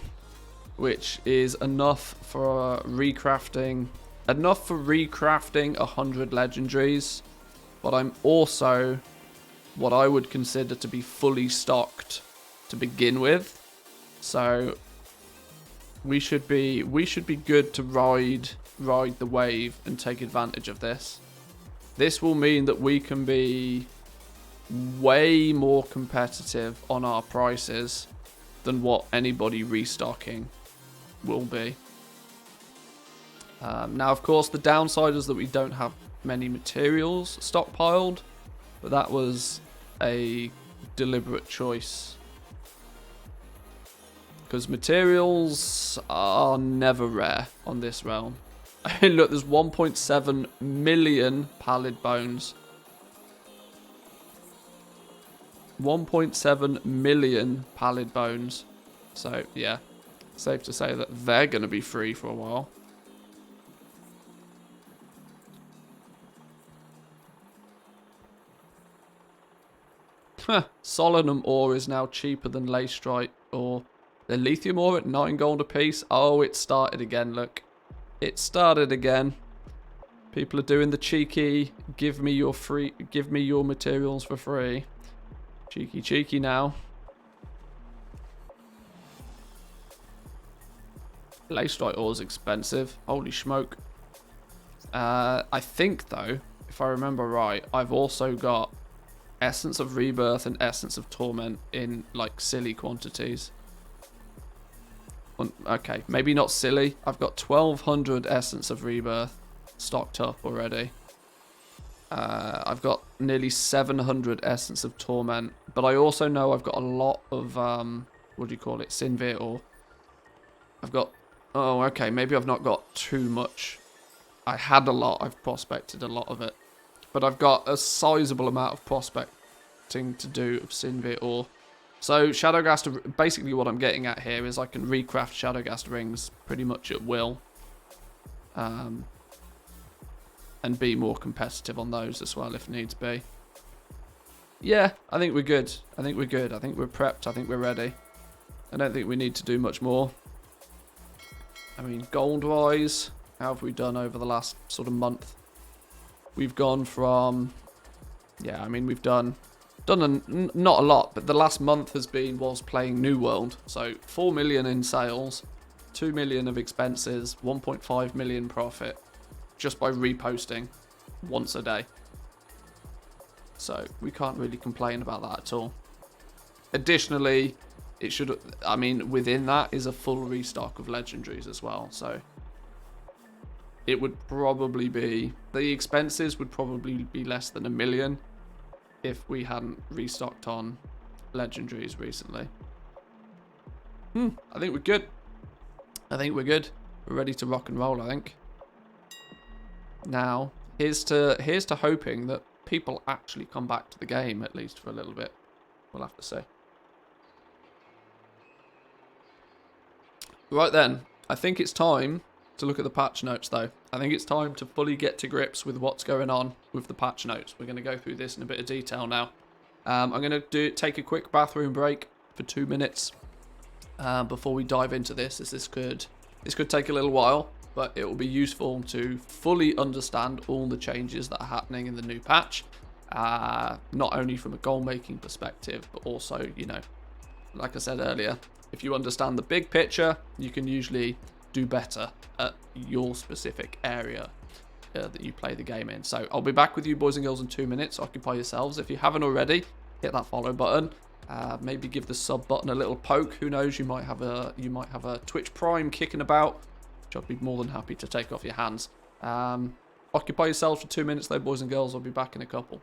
which is enough for recrafting. Enough for recrafting 100 legendaries. But I'm also what I would consider to be fully stocked to begin with. So we should be good to ride the wave and take advantage of this. This will mean that we can be way more competitive on our prices than what anybody restocking will be. Now, of course, the downside is that we don't have many materials stockpiled, but that was a deliberate choice. Because materials are never rare on this realm. Look, there's 1.7 million pallid bones. 1.7 million pallid bones. So, yeah. Safe to say that they're going to be free for a while. Solanum ore is now cheaper than Leystrite ore. The lithium ore at 9 gold a piece. Oh, it started again, look. It started again. People are doing the cheeky, give me your materials for free. Cheeky now. Leystrite ore is expensive. Holy smoke. I think, though, if I remember right, I've also got Essence of Rebirth and Essence of Torment in, like, silly quantities. Okay, maybe not silly. I've got 1,200 Essence of Rebirth stocked up already. I've got nearly 700 Essence of Torment. But I also know I've got a lot of, what do you call it? Sinvir ore. I've got... Oh, okay, maybe I've not got too much. I had a lot. I've prospected a lot of it. But I've got a sizable amount of prospecting to do of Sinvir ore. So, Shadowghast, basically what I'm getting at here is I can recraft Shadowghast rings pretty much at will. And be more competitive on those as well if needs be. Yeah, I think we're good. I think we're good. I think we're prepped. I think we're ready. I don't think we need to do much more. I mean, gold-wise, how have we done over the last sort of month? We've gone from... Yeah, I mean, we've done not a lot, but the last month was playing New World. So 4 million in sales, 2 million of expenses, 1.5 million profit just by reposting once a day. So we can't really complain about that at all. Additionally, within that is a full restock of legendaries as well. So it would probably be, the expenses would probably be less than 1 million if we hadn't restocked on legendaries recently. I think we're good. We're ready to rock and roll, I think. Now, here's to hoping that people actually come back to the game, at least for a little bit. We'll have to see. Right then, I think it's time to look at the patch notes, though. I think it's time to fully get to grips with what's going on with the patch notes. We're going to go through this in a bit of detail now. I'm going to take a quick bathroom break for 2 minutes before we dive into this, as this could take a little while, but it will be useful to fully understand all the changes that are happening in the new patch, not only from a goal-making perspective, but also, you know, like I said earlier, if you understand the big picture, you can usually do better at your specific area that you play the game in. So I'll be back with you, boys and girls, in 2 minutes. Occupy yourselves. If you haven't already, hit that follow button. Maybe give the sub button a little poke. Who knows? You might have a Twitch Prime kicking about, which I'd be more than happy to take off your hands. Occupy yourselves for 2 minutes, though, boys and girls. I'll be back in a couple.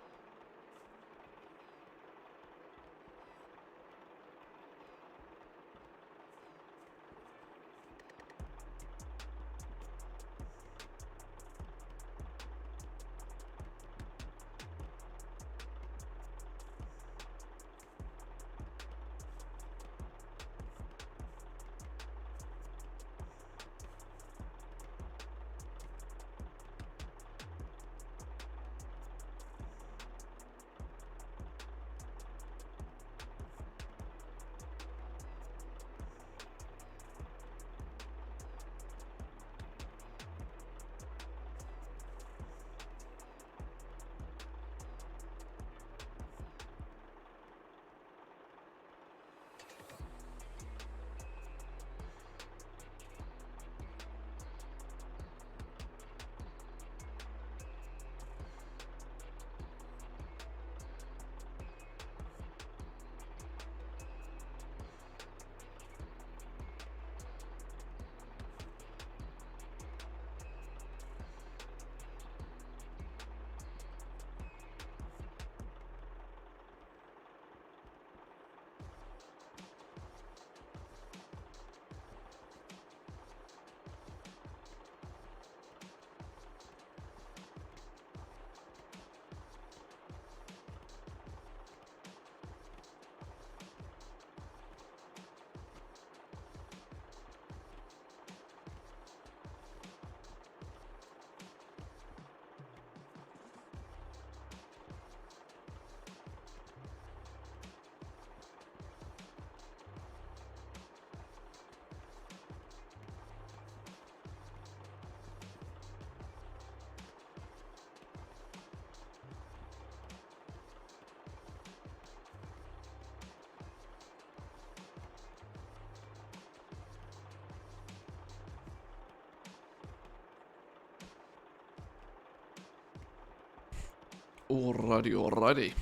Alrighty.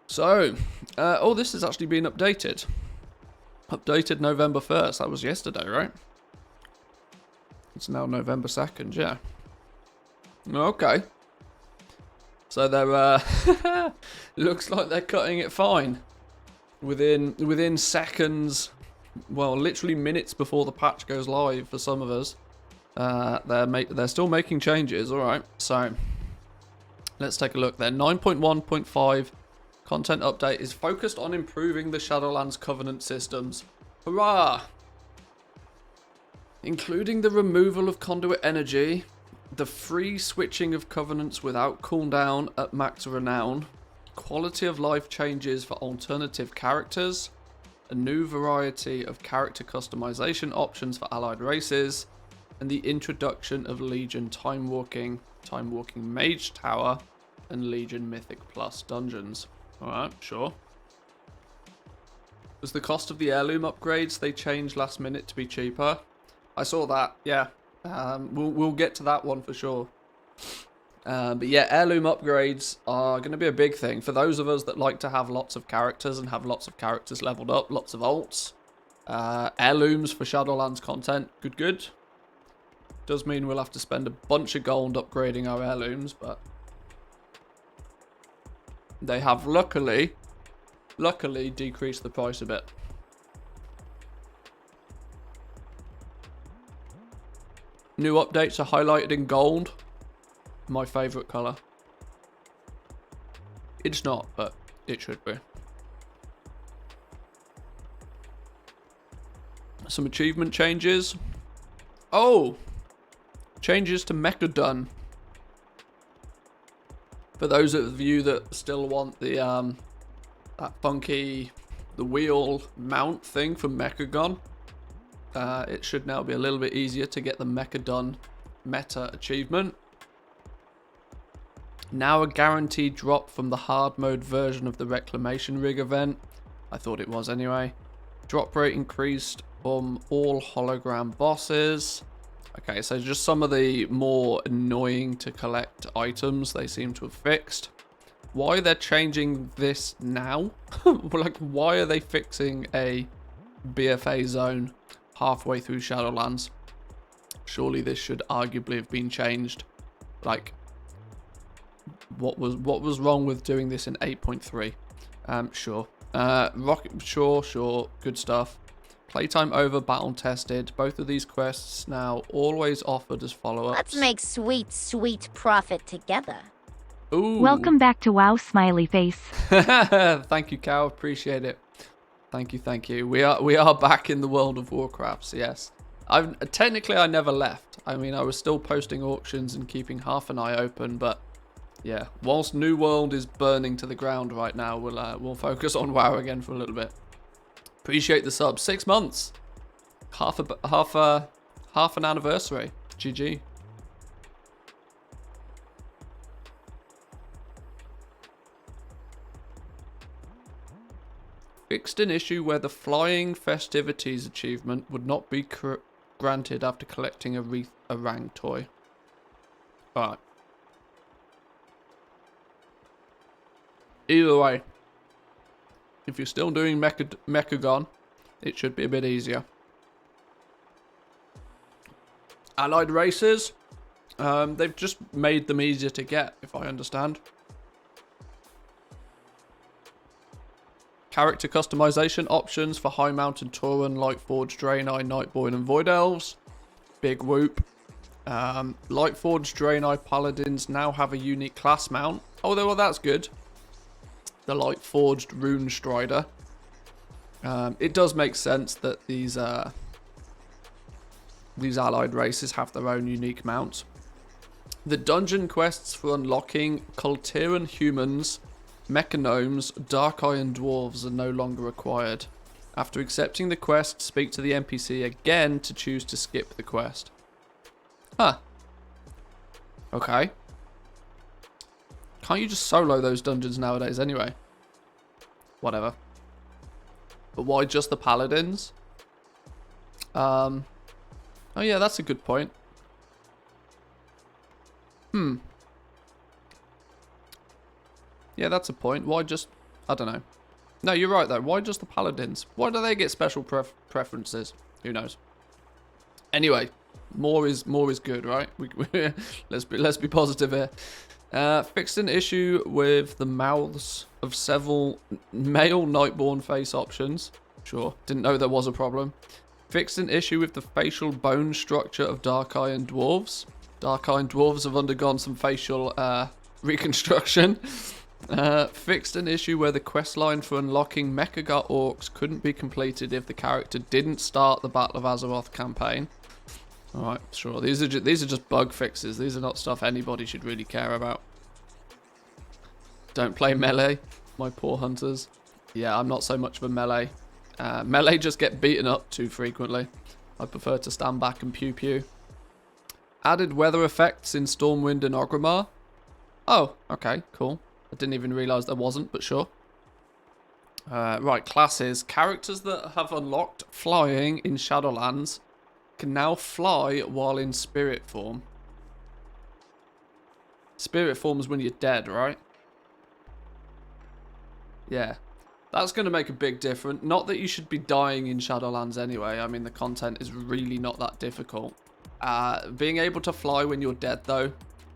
So, oh, this has actually been updated. Updated November 1st. That was yesterday, right? It's now November 2nd, yeah. Okay. So they're, looks like they're cutting it fine. Within seconds, well, literally minutes before the patch goes live for some of us. They're still making changes, alright. So, let's take a look then. 9.1.5 content update is focused on improving the Shadowlands Covenant systems. Hurrah! Including the removal of conduit energy, the free switching of covenants without cooldown at max renown, quality of life changes for alternative characters, a new variety of character customization options for allied races, and the introduction of Legion Time Walking Mage Tower, and Legion Mythic Plus dungeons. Alright, sure. Was the cost of the heirloom upgrades they changed last minute to be cheaper? I saw that, yeah. We'll get to that one for sure. But yeah, heirloom upgrades are going to be a big thing. For those of us that like to have lots of characters and have lots of characters leveled up, lots of alts. Heirlooms for Shadowlands content, good. Does mean we'll have to spend a bunch of gold upgrading our heirlooms, but they have luckily decreased the price a bit. New updates are highlighted in gold. My favourite colour. It's not, but it should be. Some achievement changes. Oh! Changes to Mechadon. For those of you that still want the that funky the wheel mount thing from Mechagon, it should now be a little bit easier to get the Mechadon meta achievement. Now a guaranteed drop from the hard mode version of the Reclamation Rig event. I thought it was anyway. Drop rate increased from all hologram bosses. Okay, so just some of the more annoying to collect items they seem to have fixed. Why they're changing this now? Like, why are they fixing a BFA zone halfway through Shadowlands? Surely this should arguably have been changed. Like, what was wrong with doing this in 8.3? Sure. Sure. Good stuff. Playtime over, battle tested. Both of these quests now always offered as follow-ups. Let's make sweet profit together. Ooh. Welcome back to WoW, smiley face. Thank you, Cow. Appreciate it. Thank you. We are back in the world of Warcraft. So yes, technically I never left. I mean, I was still posting auctions and keeping half an eye open, but yeah, whilst New World is burning to the ground right now, we'll focus on WoW again for a little bit. Appreciate the sub. 6 months. Half an anniversary. GG. Fixed an issue where the Flying Festivities achievement would not be granted after collecting a Wreath Orang toy. Alright. Either way, if you're still doing Mechagon, it should be a bit easier. Allied races, they've just made them easier to get, if I understand. Character customization options for High Mountain Tauren, Lightforged Draenor, Nightborn and Void Elves. Big whoop. Lightforged Draenor Paladins now have a unique class mount. Oh, well, that's good. The Lightforged Rune Strider. It does make sense that these allied races have their own unique mounts. The dungeon quests for unlocking Kultiran humans, Mechanomes, Dark Iron Dwarves are no longer required. After accepting the quest, speak to the NPC again to choose to skip the quest. Huh. Okay. Can't you just solo those dungeons nowadays anyway? Whatever. But why just the paladins? Oh yeah, that's a good point. Yeah, that's a point. Why just... I don't know. No, you're right, though. Why just the paladins? Why do they get special preferences? Who knows? Anyway, more is good, right? Let's be positive here. Fixed an issue with the mouths of several male Nightborn face options. Sure, didn't know there was a problem. Fixed an issue with the facial bone structure of Dark-Iron Dwarves. Dark-Iron Dwarves have undergone some facial reconstruction. Fixed an issue where the questline for unlocking Mechagut Orcs couldn't be completed if the character didn't start the Battle of Azeroth campaign. Alright, sure. These are just bug fixes. These are not stuff anybody should really care about. Don't play melee, my poor hunters. Yeah, I'm not so much of a melee. Melee just get beaten up too frequently. I prefer to stand back and pew pew. Added weather effects in Stormwind and Orgrimmar. Oh, okay, cool. I didn't even realise there wasn't, but sure. Right, classes. Characters that have unlocked flying in Shadowlands can now fly while in spirit form. Spirit form is when you're dead, right? Yeah. That's going to make a big difference. Not that you should be dying in Shadowlands anyway. I mean, the content is really not that difficult. Being able to fly when you're dead, though,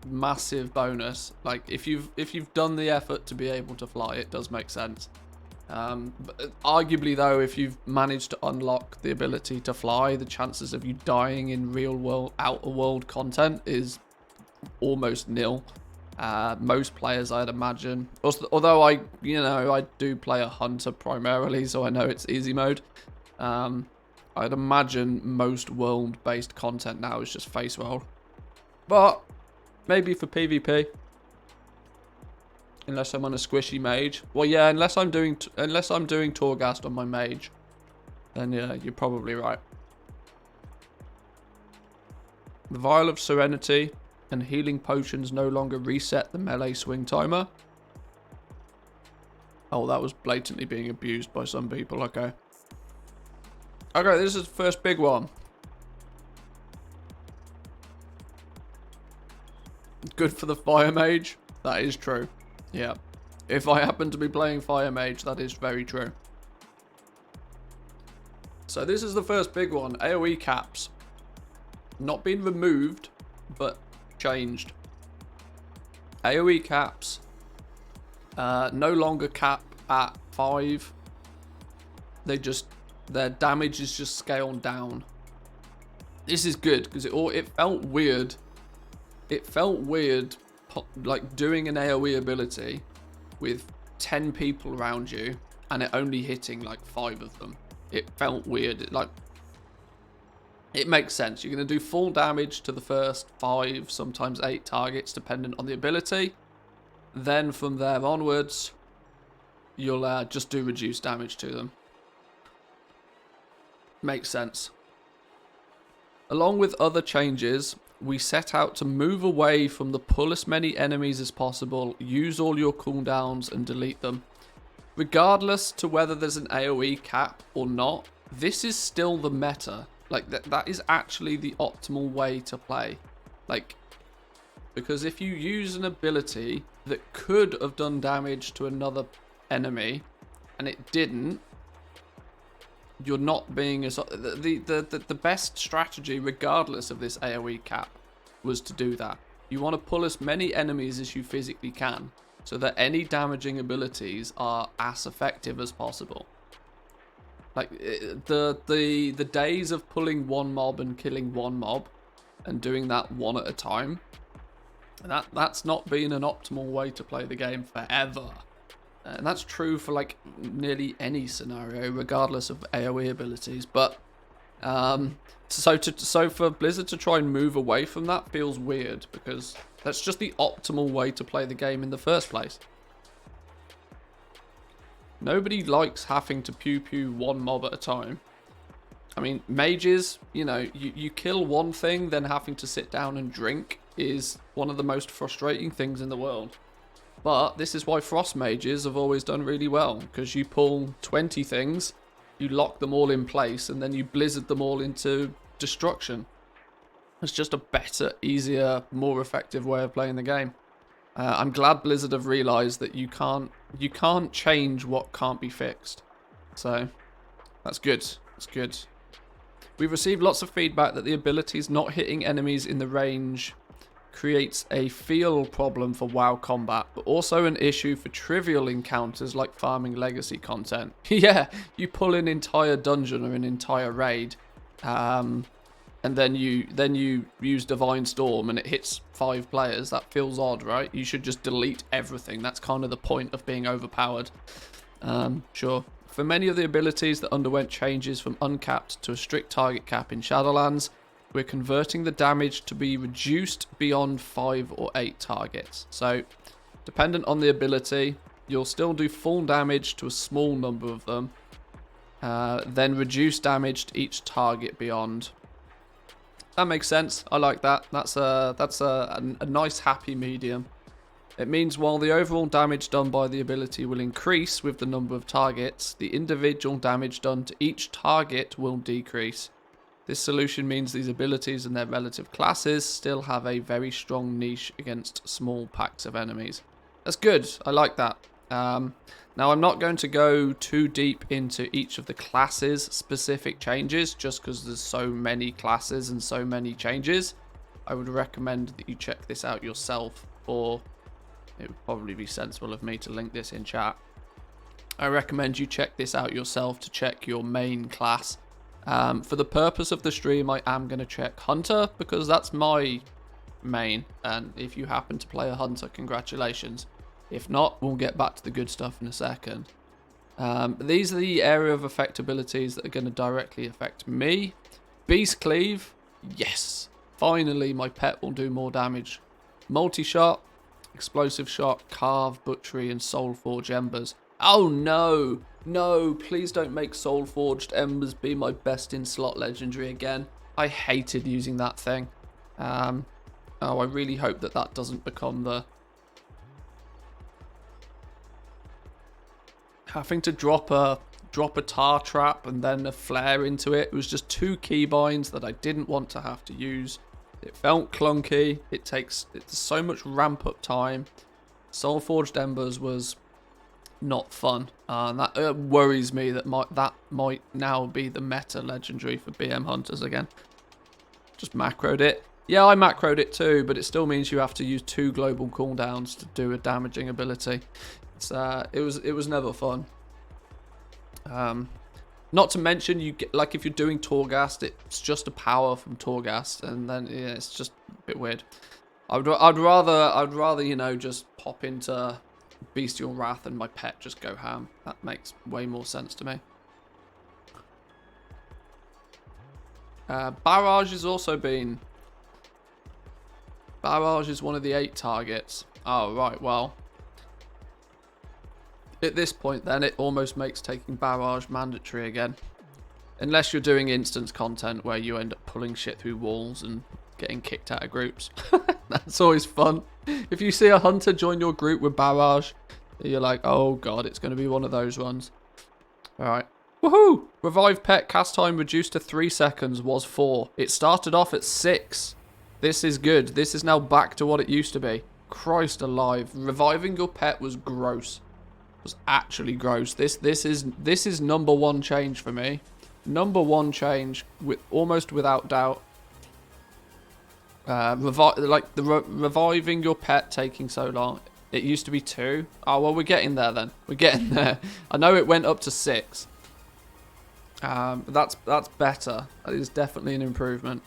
massive bonus. Like, if you've done the effort to be able to fly, it does make sense. But arguably, though, if you've managed to unlock the ability to fly, the chances of you dying in real world, outer world content is almost nil. Most players, I'd imagine, although I do play a hunter primarily, so I know it's easy mode. I'd imagine most world-based content now is just face roll, but maybe for PvP, unless I'm on a squishy mage. Well, yeah, unless I'm doing Torghast on my mage, then yeah, you're probably right. The Vial of Serenity and healing potions no longer reset the melee swing timer. Oh, that was blatantly being abused by some people. Okay. Okay, this is the first big one. Good for the Fire Mage. That is true. Yeah. If I happen to be playing Fire Mage, that is very true. So this is the first big one. AoE caps. Not been removed, but changed. AoE caps no longer cap at 5. Their damage is just scaled down. This is good because it felt weird. It felt weird, like doing an AoE ability with 10 people around you and it only hitting like 5 of them. It felt weird. It makes sense. You're going to do full damage to the first 5, sometimes 8 targets, dependent on the ability. Then from there onwards, you'll just do reduced damage to them. Makes sense. Along with other changes, we set out to move away from the pull as many enemies as possible, use all your cooldowns and delete them. Regardless to whether there's an AoE cap or not, this is still the meta. Like, that is actually the optimal way to play. Like, because if you use an ability that could have done damage to another enemy, and it didn't, you're not being as... The best strategy, regardless of this AoE cap, was to do that. You want to pull as many enemies as you physically can, so that any damaging abilities are as effective as possible. Like, the days of pulling one mob and killing one mob and doing that one at a time, that's not been an optimal way to play the game forever. And that's true for like nearly any scenario, regardless of AoE abilities. But so for Blizzard to try and move away from that feels weird, because that's just the optimal way to play the game in the first place. Nobody likes having to pew one mob at a time. I mean, mages, you kill one thing, then having to sit down and drink is one of the most frustrating things in the world. But this is why Frost Mages have always done really well, because you pull 20 things, you lock them all in place, and then you blizzard them all into destruction. It's just a better, easier, more effective way of playing the game. I'm glad Blizzard have realised that you can't change what can't be fixed. So that's good. That's good. We've received lots of feedback that the abilities not hitting enemies in the range creates a feel problem for WoW combat, but also an issue for trivial encounters like farming legacy content. Yeah, you pull an entire dungeon or an entire raid, and then you use Divine Storm and it hits 5 players. That feels odd, right? You should just delete everything. That's kind of the point of being overpowered. Sure. For many of the abilities that underwent changes from uncapped to a strict target cap in Shadowlands, we're converting the damage to be reduced beyond 5 or 8 targets. So, dependent on the ability, you'll still do full damage to a small number of them, then reduce damage to each target beyond. That makes sense. I like that. That's a nice happy medium. It means while the overall damage done by the ability will increase with the number of targets, the individual damage done to each target will decrease. This solution means these abilities and their relative classes still have a very strong niche against small packs of enemies. That's good. I like that. Now, I'm not going to go too deep into each of the classes' specific changes, just because there's so many classes and so many changes. I would recommend that you check this out yourself, or it would probably be sensible of me to link this in chat. I recommend you check this out yourself to check your main class. For the purpose of the stream, I am going to check Hunter, because that's my main, and if you happen to play a Hunter, congratulations. If not, we'll get back to the good stuff in a second. These are the area of effect abilities that are going to directly affect me. Beast Cleave, yes, finally my pet will do more damage. Multi-shot, explosive shot, carve, butchery, and soul-forged embers. Oh no! No, please don't make soul-forged embers be my best in slot legendary again. I hated using that thing. Oh, I really hope that that doesn't become the... Having to drop a tar trap and then a flare into it. It was just 2 keybinds that I didn't want to have to use. It felt clunky. It's so much ramp up time. Soulforged Embers was not fun. And that worries me that might now be the meta legendary for BM Hunters again. Just macroed it. Yeah, I macroed it too, but it still means you have to use 2 global cooldowns to do a damaging ability. It was never fun. Not to mention, you get, like, if you're doing Torghast, it's just a power from Torghast, and then yeah, it's just a bit weird. I'd rather you know, just pop into Bestial Wrath and my pet just go ham. That makes way more sense to me. Barrage has also been. Barrage is one of the 8 targets. Oh right, well. At this point then, it almost makes taking Barrage mandatory again. Unless you're doing instance content where you end up pulling shit through walls and getting kicked out of groups. That's always fun. If you see a Hunter join your group with Barrage, you're like, oh god, it's going to be one of those ones. Alright. Woohoo! Revive pet cast time reduced to 3 seconds was 4. It started off at 6. This is good. This is now back to what it used to be. Christ alive. Reviving your pet was gross. Was actually gross. This is number 1 change for me. Number 1 change with almost without doubt. Reviving your pet taking so long. It used to be 2. Oh well, we're getting there then. We're getting there. I know it went up to 6. But that's better. That is definitely an improvement.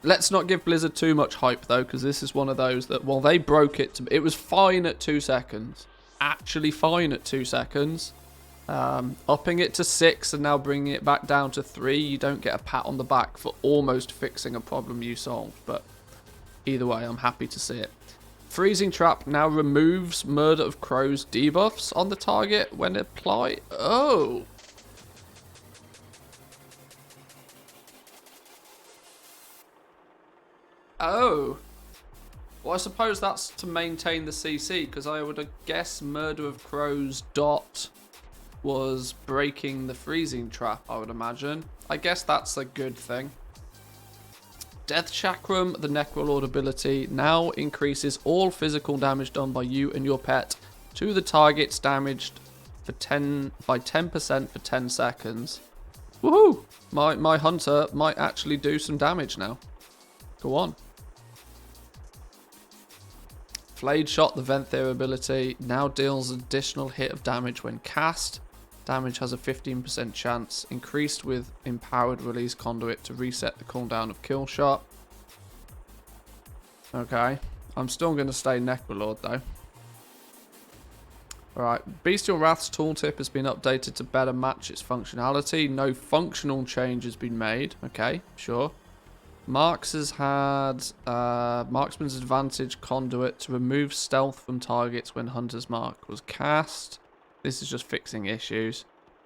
Let's not give Blizzard too much hype though, because this is one of those that while they broke it, it was fine at 2 seconds. Actually fine at 2 seconds. Upping it to 6 and now bringing it back down to 3, you don't get a pat on the back for almost fixing a problem you solved, but either way, I'm happy to see it. Freezing Trap now removes Murder of Crows debuffs on the target when applied. Oh! Oh! Well, I suppose that's to maintain the CC, because I would guess Murder of Crows dot was breaking the freezing trap, I would imagine. I guess that's a good thing. Death Chakram, the Necrolord ability, now increases all physical damage done by you and your pet to the targets damaged for 10% for 10 seconds. Woohoo! My hunter might actually do some damage now. Go on. Flayed Shot, the Venthyr ability, now deals an additional hit of damage when cast. Damage has a 15% chance, increased with Empowered Release Conduit to reset the cooldown of Kill Shot. Okay, I'm still going to stay Necrolord though. Alright, Bestial Wrath's tooltip has been updated to better match its functionality. No functional change has been made. Okay, sure. Marks has had Marksman's Advantage Conduit to remove stealth from targets when Hunter's Mark was cast. This is just fixing issues.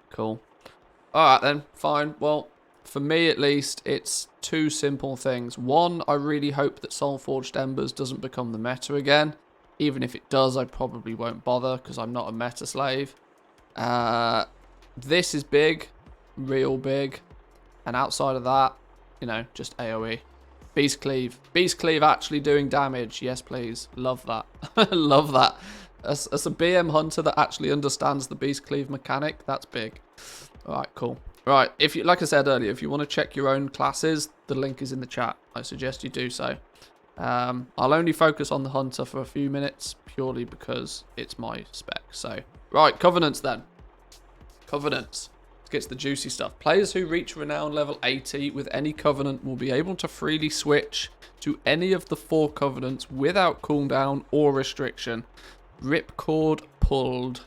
Cool. Alright then, fine. Well, for me at least, it's two simple things. One, I really hope that Soulforged Embers doesn't become the meta again. Even if it does, I probably won't bother because I'm not a meta slave. This is big. Real big. And outside of that, you know, just AoE. Beast Cleave. Beast Cleave actually doing damage. Yes, please. Love that. Love that. As a BM hunter that actually understands the Beast Cleave mechanic, that's big. Alright, cool. Right, if you, like I said earlier, if you want to check your own classes, the link is in the chat. I suggest you do so. I'll only focus on the hunter for a few minutes, purely because it's my spec. So, right, Covenants then. Covenants. Let's get to the juicy stuff. Players who reach Renown level 80 with any Covenant will be able to freely switch to any of the 4 Covenants without cooldown or restriction. Ripcord pulled.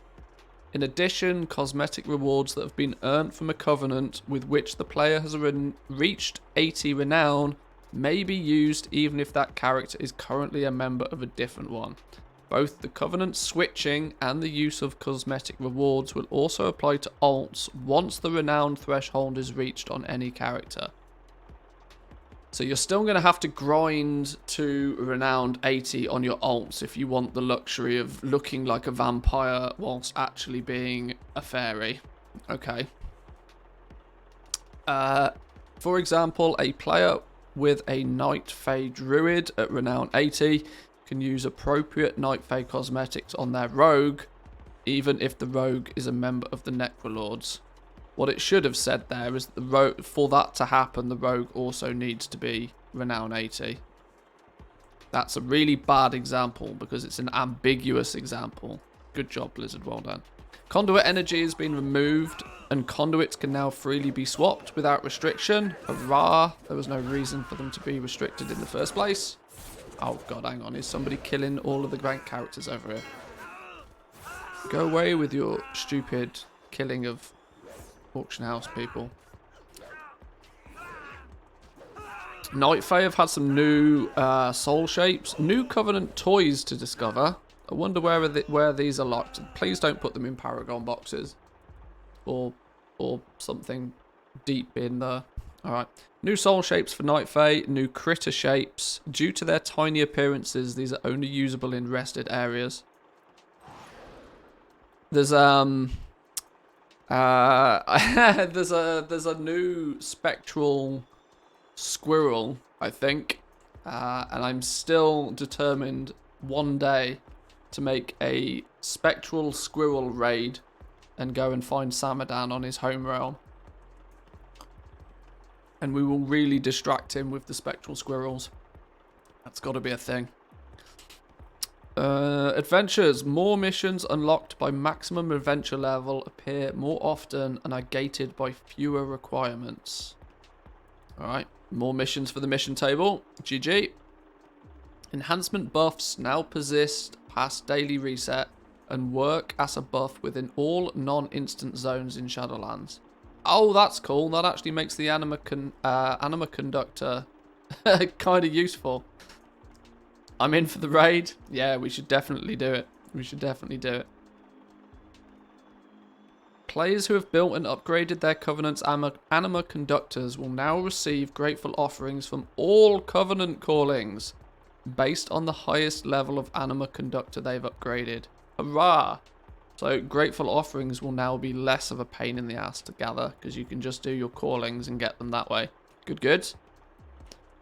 In addition, cosmetic rewards that have been earned from a Covenant with which the player has reached 80 Renown may be used even if that character is currently a member of a different one. Both the Covenant switching and the use of cosmetic rewards will also apply to alts once the Renown threshold is reached on any character. So you're still going to have to grind to Renowned 80 on your alts if you want the luxury of looking like a vampire whilst actually being a fairy. Okay. For example, a player with a Night Fae Druid at Renown 80 can use appropriate Night Fae cosmetics on their rogue, even if the rogue is a member of the Necrolords. What it should have said there is that for that to happen, the rogue also needs to be Renown 80. That's a really bad example because it's an ambiguous example. Good job, Blizzard. Well done. Conduit energy has been removed and conduits can now freely be swapped without restriction. Hurrah! There was no reason for them to be restricted in the first place. Oh god, hang on. Is somebody killing all of the rank characters over here? Go away with your stupid killing of auction house people. Night Fae have had some new soul shapes, new Covenant toys to discover. I wonder where these are locked. Please don't put them in Paragon boxes or something deep in there. Alright. New soul shapes for Night Fae, new critter shapes. Due to their tiny appearances, these are only usable in rested areas. There's there's a new spectral squirrel, I think, and I'm still determined one day to make a spectral squirrel raid and go and find Samadan on his home realm, and we will really distract him with the spectral squirrels. That's got to be a thing. Adventures. More missions unlocked by maximum adventure level appear more often and are gated by fewer requirements. Alright, more missions for the mission table. GG. Enhancement buffs now persist past daily reset and work as a buff within all non-instant zones in Shadowlands. Oh, that's cool. That actually makes the Anima Conductor kind of useful. I'm in for the raid. Yeah, we should definitely do it. We should definitely do it. Players who have built and upgraded their Covenant's Anima Conductors will now receive grateful offerings from all Covenant callings based on the highest level of Anima Conductor they've upgraded. Hurrah! So grateful offerings will now be less of a pain in the ass to gather because you can just do your callings and get them that way. Good, good.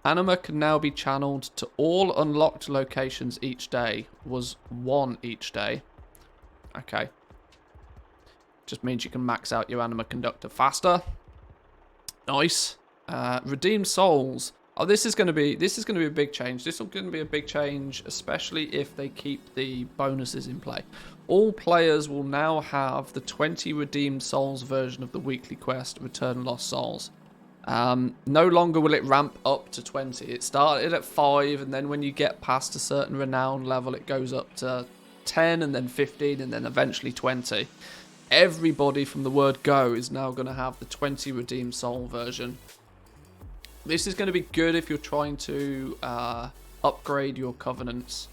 Anima can now be channeled to all unlocked locations each day. Was 1 each day. Okay. Just means you can max out your Anima Conductor faster. Nice. Redeemed souls. Oh, this is going to be a big change. This is going to be a big change, especially if they keep the bonuses in play. All players will now have the 20 redeemed souls version of the weekly quest, Return Lost Souls. No longer will it ramp up to 20. It started at 5, and then when you get past a certain renown level, it goes up to 10, and then 15, and then eventually 20. Everybody from the word go is now going to have the 20 redeemed soul version. This is going to be good if you're trying to upgrade your covenants,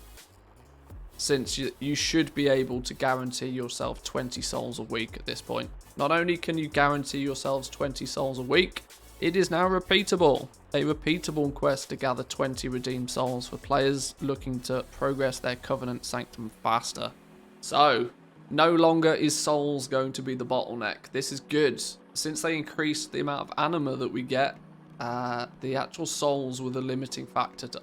since you should be able to guarantee yourself 20 souls a week at this point. Not only can you guarantee yourselves 20 souls a week, it is now repeatable. A repeatable quest to gather 20 redeemed souls for players looking to progress their covenant sanctum faster. So, no longer is souls going to be the bottleneck. This is good. Since they increased the amount of anima that we get, the actual souls were the limiting factor to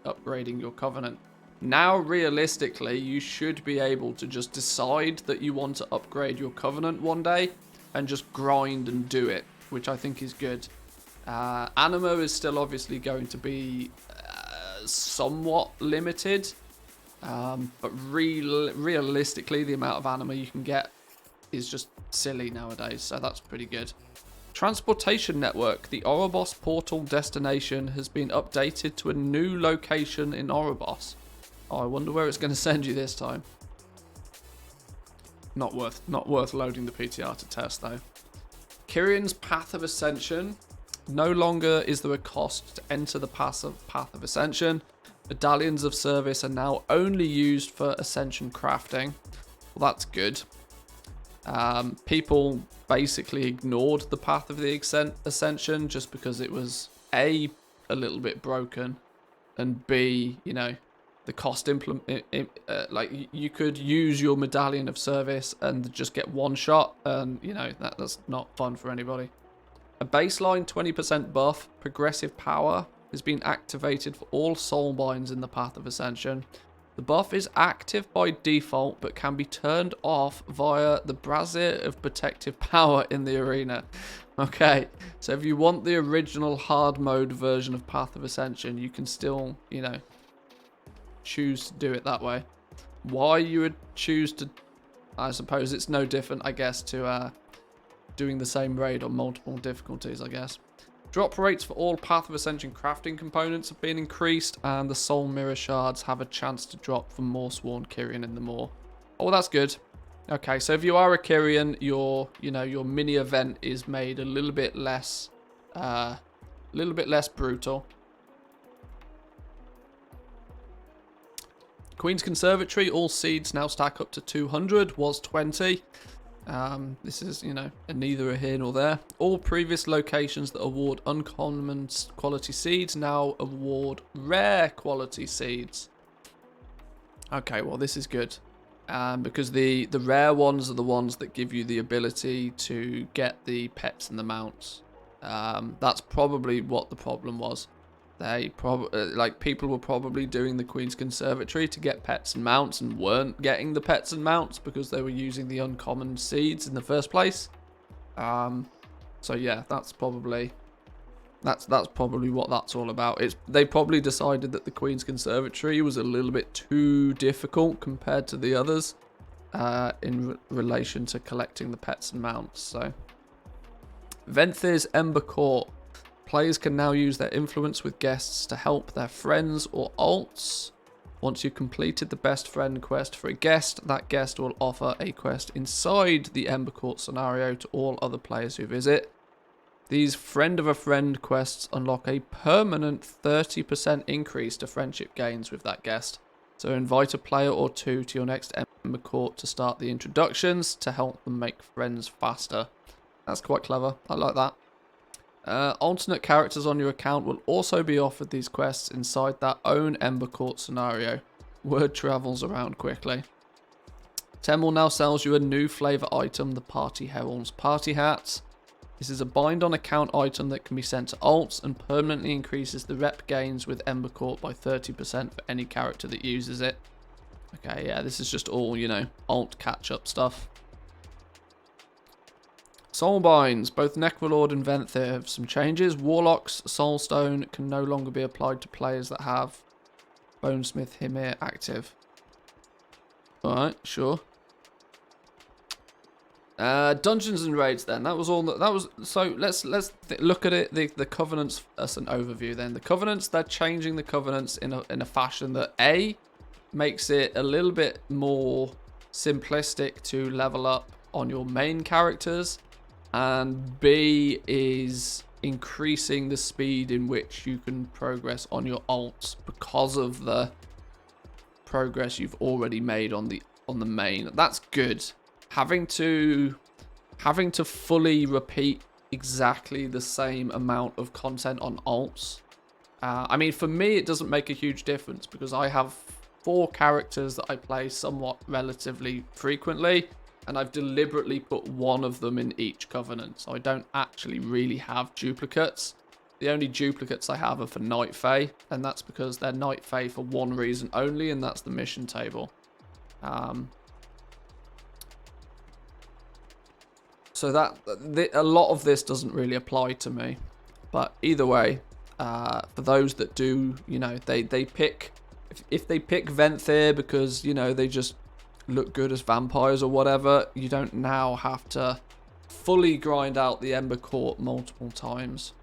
upgrading your covenant. Now, realistically, you should be able to just decide that you want to upgrade your covenant one day and just grind and do it, which I think is good. Anima is still obviously going to be somewhat limited, but realistically, the amount of anima you can get is just silly nowadays, so that's pretty good. Transportation network. The Oribos portal destination has been updated to a new location in Oribos. Oh, I wonder where it's going to send you this time. Not worth loading the PTR to test though. Kirian's Path of Ascension. No longer is there a cost to enter the Path of Ascension. Medallions of Service are now only used for Ascension crafting. Well, that's good. People basically ignored the Path of the Ascension just because it was A, a little bit broken, and B, you know, the cost like you could use your Medallion of Service and just get one shot, and you know that's not fun for anybody. A baseline 20% buff, progressive power, has been activated for all soulbinds in the Path of Ascension. The buff is active by default, but can be turned off via the brazier of protective power in the arena. Okay, so if you want the original hard mode version of Path of Ascension, you can still, you know, choose to do it that way. Why you would choose to, I suppose it's no different, I guess, to doing the same raid on multiple difficulties, I guess. Drop rates for all Path of Ascension crafting components have been increased, and the Soul Mirror Shards have a chance to drop from more Sworn Kyrian in the Maw. Oh, that's good. Okay, so if you are a Kyrian, your mini event is made a little bit less brutal. Queen's Conservatory, all seeds now stack up to 200, was 20. This is, you know, neither a here nor there. All previous locations that award uncommon quality seeds now award rare quality seeds. Okay, well this is good. Because the rare ones are the ones that give you the ability to get the pets and the mounts. That's probably what the problem was. They people were probably doing the Queen's Conservatory to get pets and mounts and weren't getting the pets and mounts because they were using the uncommon seeds in the first place. So yeah, that's probably what that's all about. They probably decided that the Queen's Conservatory was a little bit too difficult compared to the others in relation to collecting the pets and mounts. So Venthir's Ember Court. Players can now use their influence with guests to help their friends or alts. Once you've completed the best friend quest for a guest, that guest will offer a quest inside the Ember Court scenario to all other players who visit. These friend of a friend quests unlock a permanent 30% increase to friendship gains with that guest. So invite a player or two to your next Ember Court to start the introductions to help them make friends faster. That's quite clever. I like that. Alternate characters on your account will also be offered these quests inside their own Ember Court scenario. Word travels around quickly. Temple now sells you a new flavour item, the Party Herald's Party Hats. This is a bind on account item that can be sent to alts and permanently increases the rep gains with Ember Court by 30% for any character that uses it. Okay, yeah, this is just all, you know, alt catch-up stuff. Soulbinds. Both Necrolord and Venthyr have some changes. Warlock's Soulstone can no longer be applied to players that have Bonesmith Hymir active. Alright, sure. Dungeons and raids then. That was all that was. So let's look at it. The covenants as an overview then. The covenants, they're changing the covenants in a fashion that A, makes it a little bit more simplistic to level up on your main characters, and B is increasing the speed in which you can progress on your alts because of the progress you've already made on the main. That's good. Having to fully repeat exactly the same amount of content on alts. I mean, for me, it doesn't make a huge difference because I have 4 characters that I play somewhat relatively frequently, and I've deliberately put one of them in each covenant, so I don't actually really have duplicates. The only duplicates I have are for Night Fae, and that's because they're Night Fae for one reason only, and that's the mission table. So a lot of this doesn't really apply to me. But either way, for those that do, you know, they pick... If they pick Venthyr because, you know, they just look good as vampires or whatever, you don't now have to fully grind out the Ember Court multiple times.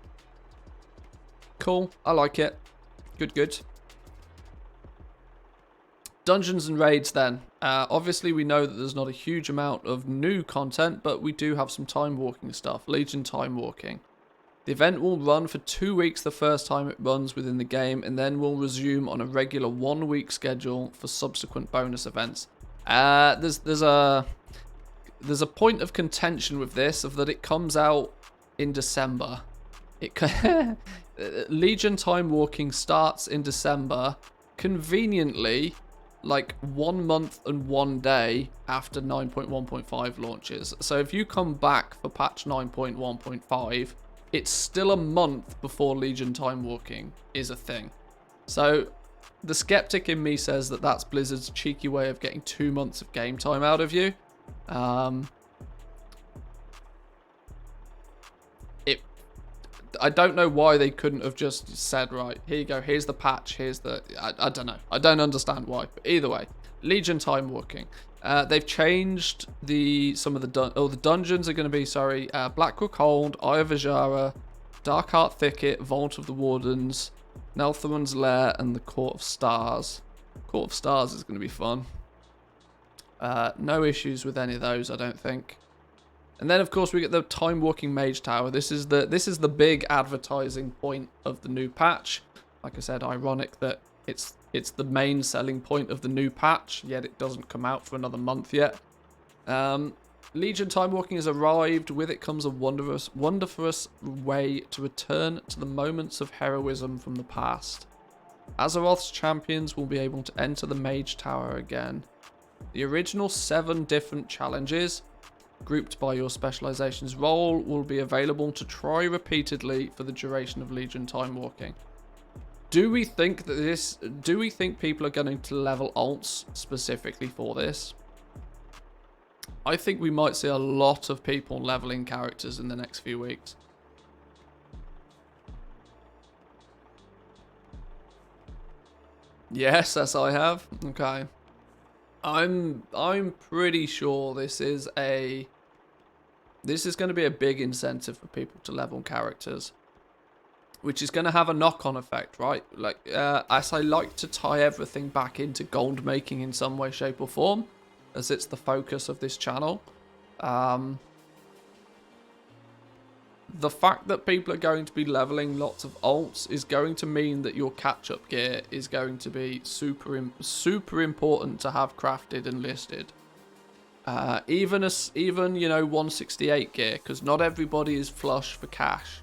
Cool. I like it. Good. Dungeons and raids then. Obviously we know that there's not a huge amount of new content, but we do have some time walking stuff. Legion time walking. The event will run for 2 weeks the first time it runs within the game, and then will resume on a regular 1-week schedule for subsequent bonus events. There's a point of contention with this, of that it comes out in December. Legion time walking starts in December, conveniently, like 1 month and 1 day after 9.1.5 launches. So if you come back for patch 9.1.5, it's still a month before Legion time walking is a thing. So the skeptic in me says that that's Blizzard's cheeky way of getting 2 months of game time out of you. I don't know why they couldn't have just said, right, here you go, here's the patch, here's the... I don't know. I don't understand why. But either way, Legion time walking. They've changed some of the dungeons are going to be, Blackrook Hold, Eye of Ajara, Darkheart Thicket, Vault of the Wardens, Nelthorun's Lair, and the Court of Stars. Court of Stars is going to be fun. No issues with any of those, I don't think. And then, of course, we get the Time Walking Mage Tower. This is the big advertising point of the new patch. Like I said, ironic that it's the main selling point of the new patch, yet it doesn't come out for another month yet. Legion Time Walking has arrived. With it comes a wondrous way to return to the moments of heroism from the past. Azeroth's champions will be able to enter the Mage Tower again. The original 7 different challenges, grouped by your specialization's role, will be available to try repeatedly for the duration of Legion time walking. Do we think people are going to level alts specifically for this? I think we might see a lot of people leveling characters in the next few weeks. Yes, as I have. Okay. I'm pretty sure this is going to be a big incentive for people to level characters, which is going to have a knock-on effect, right? Like, as I like to tie everything back into gold making in some way, shape, or form, as it's the focus of this channel. The fact that people are going to be leveling lots of alts is going to mean that your catch-up gear is going to be super important to have crafted and listed. Even 168 gear, because not everybody is flush for cash.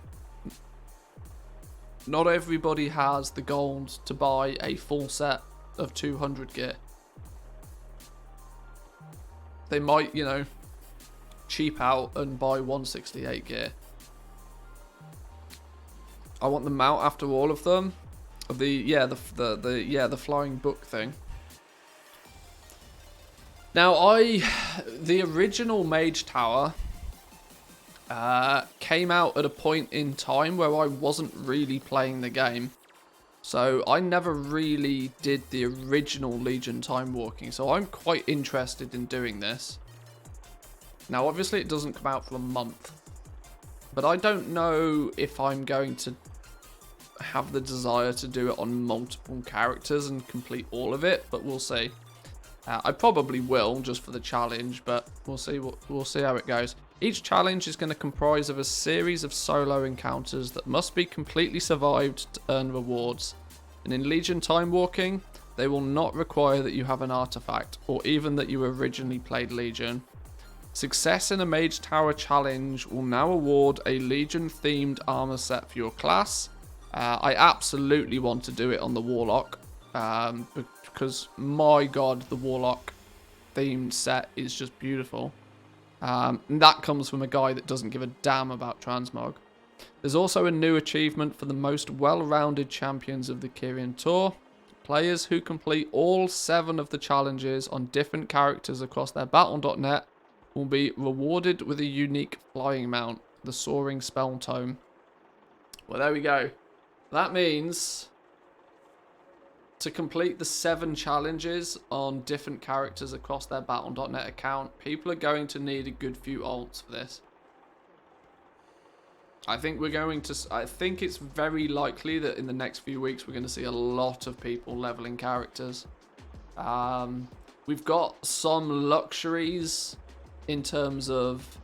Not everybody has the gold to buy a full set of 200 gear. They might, cheap out and buy 168 gear. I want the mount after all of them. The flying book thing. Now, the original Mage Tower came out at a point in time where I wasn't really playing the game. So I never really did the original Legion time walking. So I'm quite interested in doing this. Now, obviously, it doesn't come out for a month. But I don't know if I'm going to have the desire to do it on multiple characters and complete all of it. But we'll see. I probably will, just for the challenge, but we'll see how it goes. Each challenge is going to comprise of a series of solo encounters that must be completely survived to earn rewards. And in Legion time walking, they will not require that you have an artifact, or even that you originally played Legion. Success in a Mage Tower challenge will now award a Legion-themed armor set for your class. I absolutely want to do it on the Warlock. Because my god, the Warlock themed set is just beautiful. And that comes from a guy that doesn't give a damn about transmog. There's also a new achievement for the most well-rounded champions of the Kyrian Tour. Players who complete all 7 of the challenges on different characters across their Battle.net will be rewarded with a unique flying mount, the Soaring Spell Tome. Well, there we go. That means to complete the 7 challenges on different characters across their Battle.net account, people are going to need a good few alts for this. I think it's very likely that in the next few weeks we're going to see a lot of people leveling characters. We've got some luxuries in terms of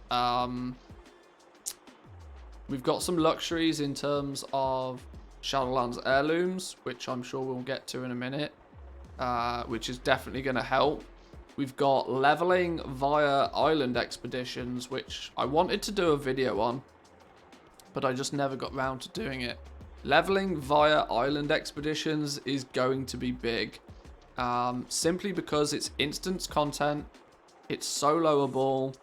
Shadowlands heirlooms, which I'm sure we'll get to in a minute, which is definitely going to help. We've got leveling via island expeditions, which I wanted to do a video on, but I just never got round to doing it. Leveling via island expeditions is going to be big, simply because it's instance content, it's soloable.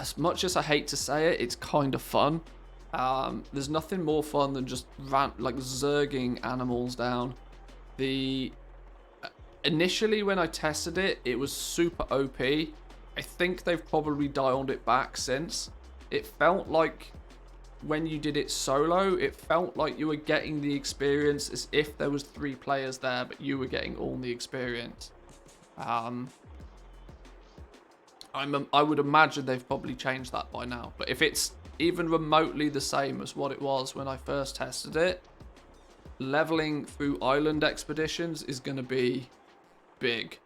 As much as I hate to say it, it's kind of fun. There's nothing more fun than just zerging animals down. Initially when I tested it, it was super OP. I think they've probably dialed it back since. It felt like when you did it solo, it felt like you were getting the experience as if there was 3 players there, but you were getting all the experience. I would imagine they've probably changed that by now. But if it's even remotely the same as what it was when I first tested it, leveling through island expeditions is going to be big.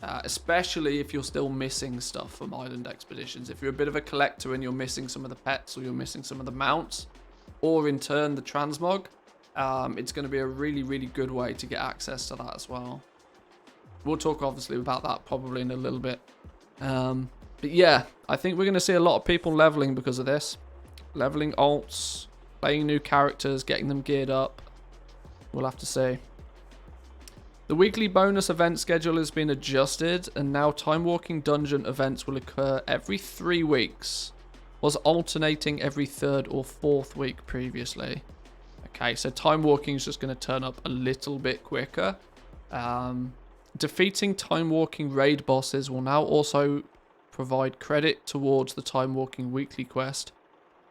Especially if you're still missing stuff from island expeditions. If you're a bit of a collector and you're missing some of the pets or you're missing some of the mounts, or in turn the transmog, it's going to be a really, really good way to get access to that as well. We'll talk obviously about that probably in a little bit. But yeah, I think we're going to see a lot of people leveling because of this. Leveling alts, playing new characters, getting them geared up. We'll have to see. The weekly bonus event schedule has been adjusted, and now time walking dungeon events will occur every 3 weeks. Was alternating every 3rd or 4th week previously. Okay, so time walking is just going to turn up a little bit quicker. Defeating time walking raid bosses will now also provide credit towards the time walking weekly quest,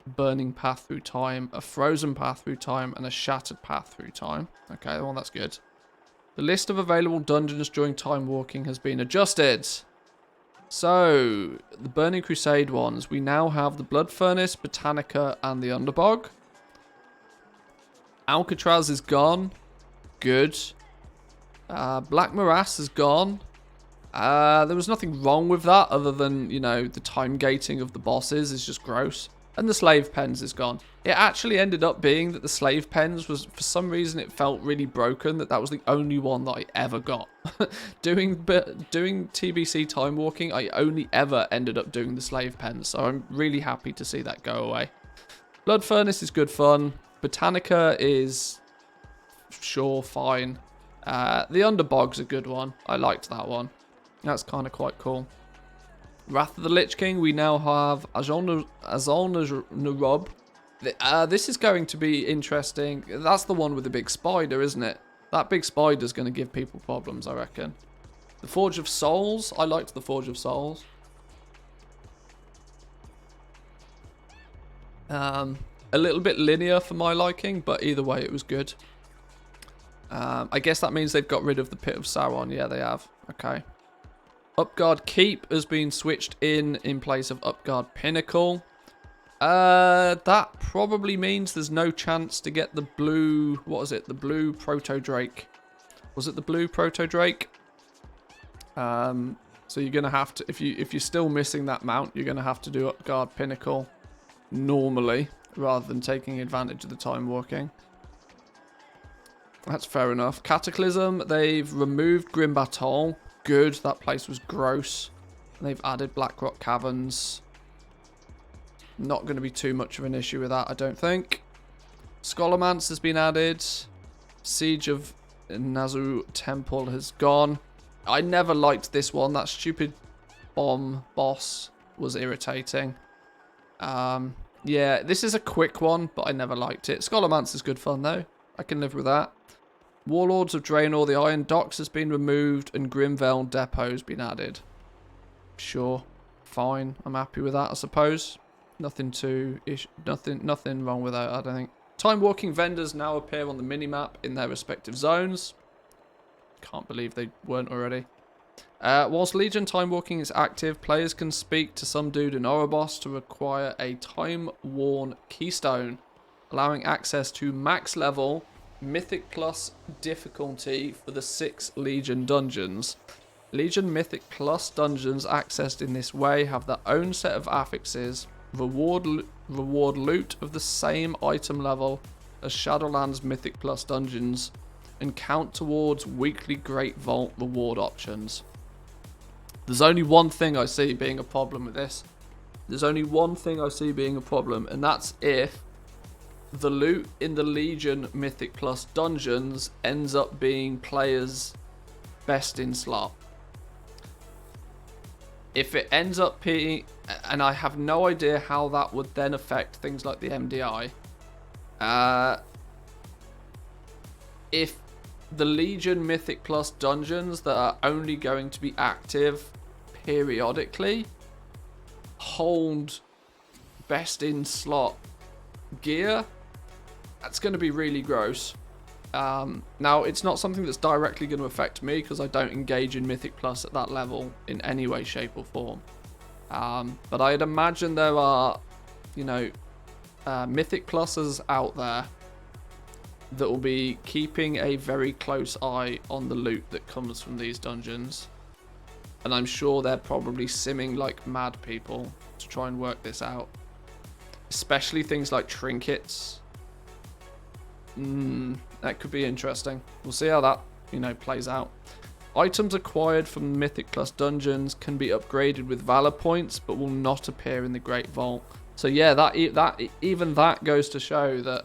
burning path through time, a frozen path through time, and a shattered path through time. Okay, well, that's good. The list of available dungeons during time walking has been adjusted. So, the Burning Crusade ones, we now have the Blood Furnace, Botanica, and the Underbog. Alcatraz is gone. Good. Black Morass is gone. There was nothing wrong with that other than, you know, the time gating of the bosses is just gross. And the Slave Pens is gone. It actually ended up being that the Slave Pens was, for some reason, it felt really broken that was the only one that I ever got. doing TBC time walking, I only ever ended up doing the Slave Pens. So I'm really happy to see that go away. Blood Furnace is good fun. Botanica is, sure, fine. The Underbog's a good one. I liked that one. That's kind of quite cool. Wrath of the Lich King, we now have Azal Narub. This is going to be interesting. That's the one with the big spider, isn't it? That big spider's going to give people problems, I reckon. The Forge of Souls. I liked the Forge of Souls. A little bit linear for my liking, but either way it was good. I guess that means they've got rid of the Pit of Sauron. Yeah, they have. Okay. Upguard Keep has been switched in place of Upguard Pinnacle. That probably means there's no chance to get the blue... What was it? The blue Proto Drake. Was it the blue Proto Drake? So you're gonna have to... If you're still missing that mount, you're gonna have to do Upguard Pinnacle normally, rather than taking advantage of the time walking. That's fair enough. Cataclysm, they've removed Grim Batol. Good, that place was gross. And they've added Blackrock Caverns. Not going to be too much of an issue with that, I don't think. Scholomance has been added. Siege of Nazu Temple has gone. I never liked this one. That stupid bomb boss was irritating. Yeah, this is a quick one, but I never liked it. Scholomance is good fun, though. I can live with that. Warlords of Draenor, the Iron Docks has been removed, and Grimvale Depot has been added. Sure, fine. I'm happy with that, I suppose. Nothing wrong with that, I don't think. Time walking vendors now appear on the minimap in their respective zones. Can't believe they weren't already. Whilst Legion time walking is active, players can speak to some dude in Oribos to acquire a time-worn keystone, allowing access to max level Mythic Plus difficulty for the 6 Legion dungeons. Legion Mythic Plus dungeons accessed in this way have their own set of affixes, reward loot of the same item level as Shadowlands Mythic Plus dungeons, and count towards weekly Great Vault reward options. There's only one thing I see being a problem with this. There's only one thing I see being a problem, and that's if the loot in the Legion Mythic Plus dungeons ends up being players' best in slot. If it ends up being, and I have no idea how that would then affect things like the MDI. If the Legion Mythic Plus dungeons that are only going to be active periodically hold best in slot gear, that's going to be really gross. Now, it's not something that's directly going to affect me because I don't engage in Mythic Plus at that level in any way, shape or form. But I'd imagine there are, Mythic Pluses out there that will be keeping a very close eye on the loot that comes from these dungeons. And I'm sure they're probably simming like mad people to try and work this out. Especially things like trinkets. That could be interesting. We'll see how that, plays out. Items acquired from Mythic Plus dungeons can be upgraded with Valor points, but will not appear in the Great Vault. So yeah, even that goes to show that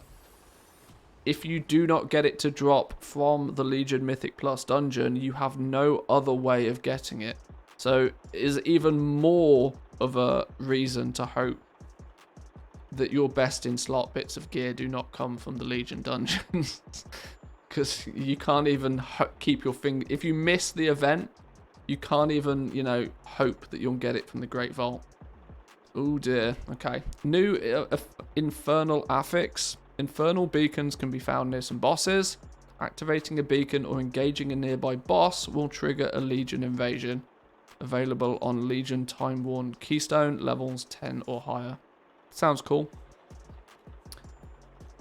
if you do not get it to drop from the Legion Mythic Plus dungeon, you have no other way of getting it. So it is even more of a reason to hope that your best in slot bits of gear do not come from the Legion dungeons. Because you can't even keep your finger... If you miss the event, you can't even, hope that you'll get it from the Great Vault. Oh dear. Okay. New Infernal Affix. Infernal beacons can be found near some bosses. Activating a beacon or engaging a nearby boss will trigger a Legion invasion. Available on Legion Time Worn Keystone levels 10 or higher. Sounds cool.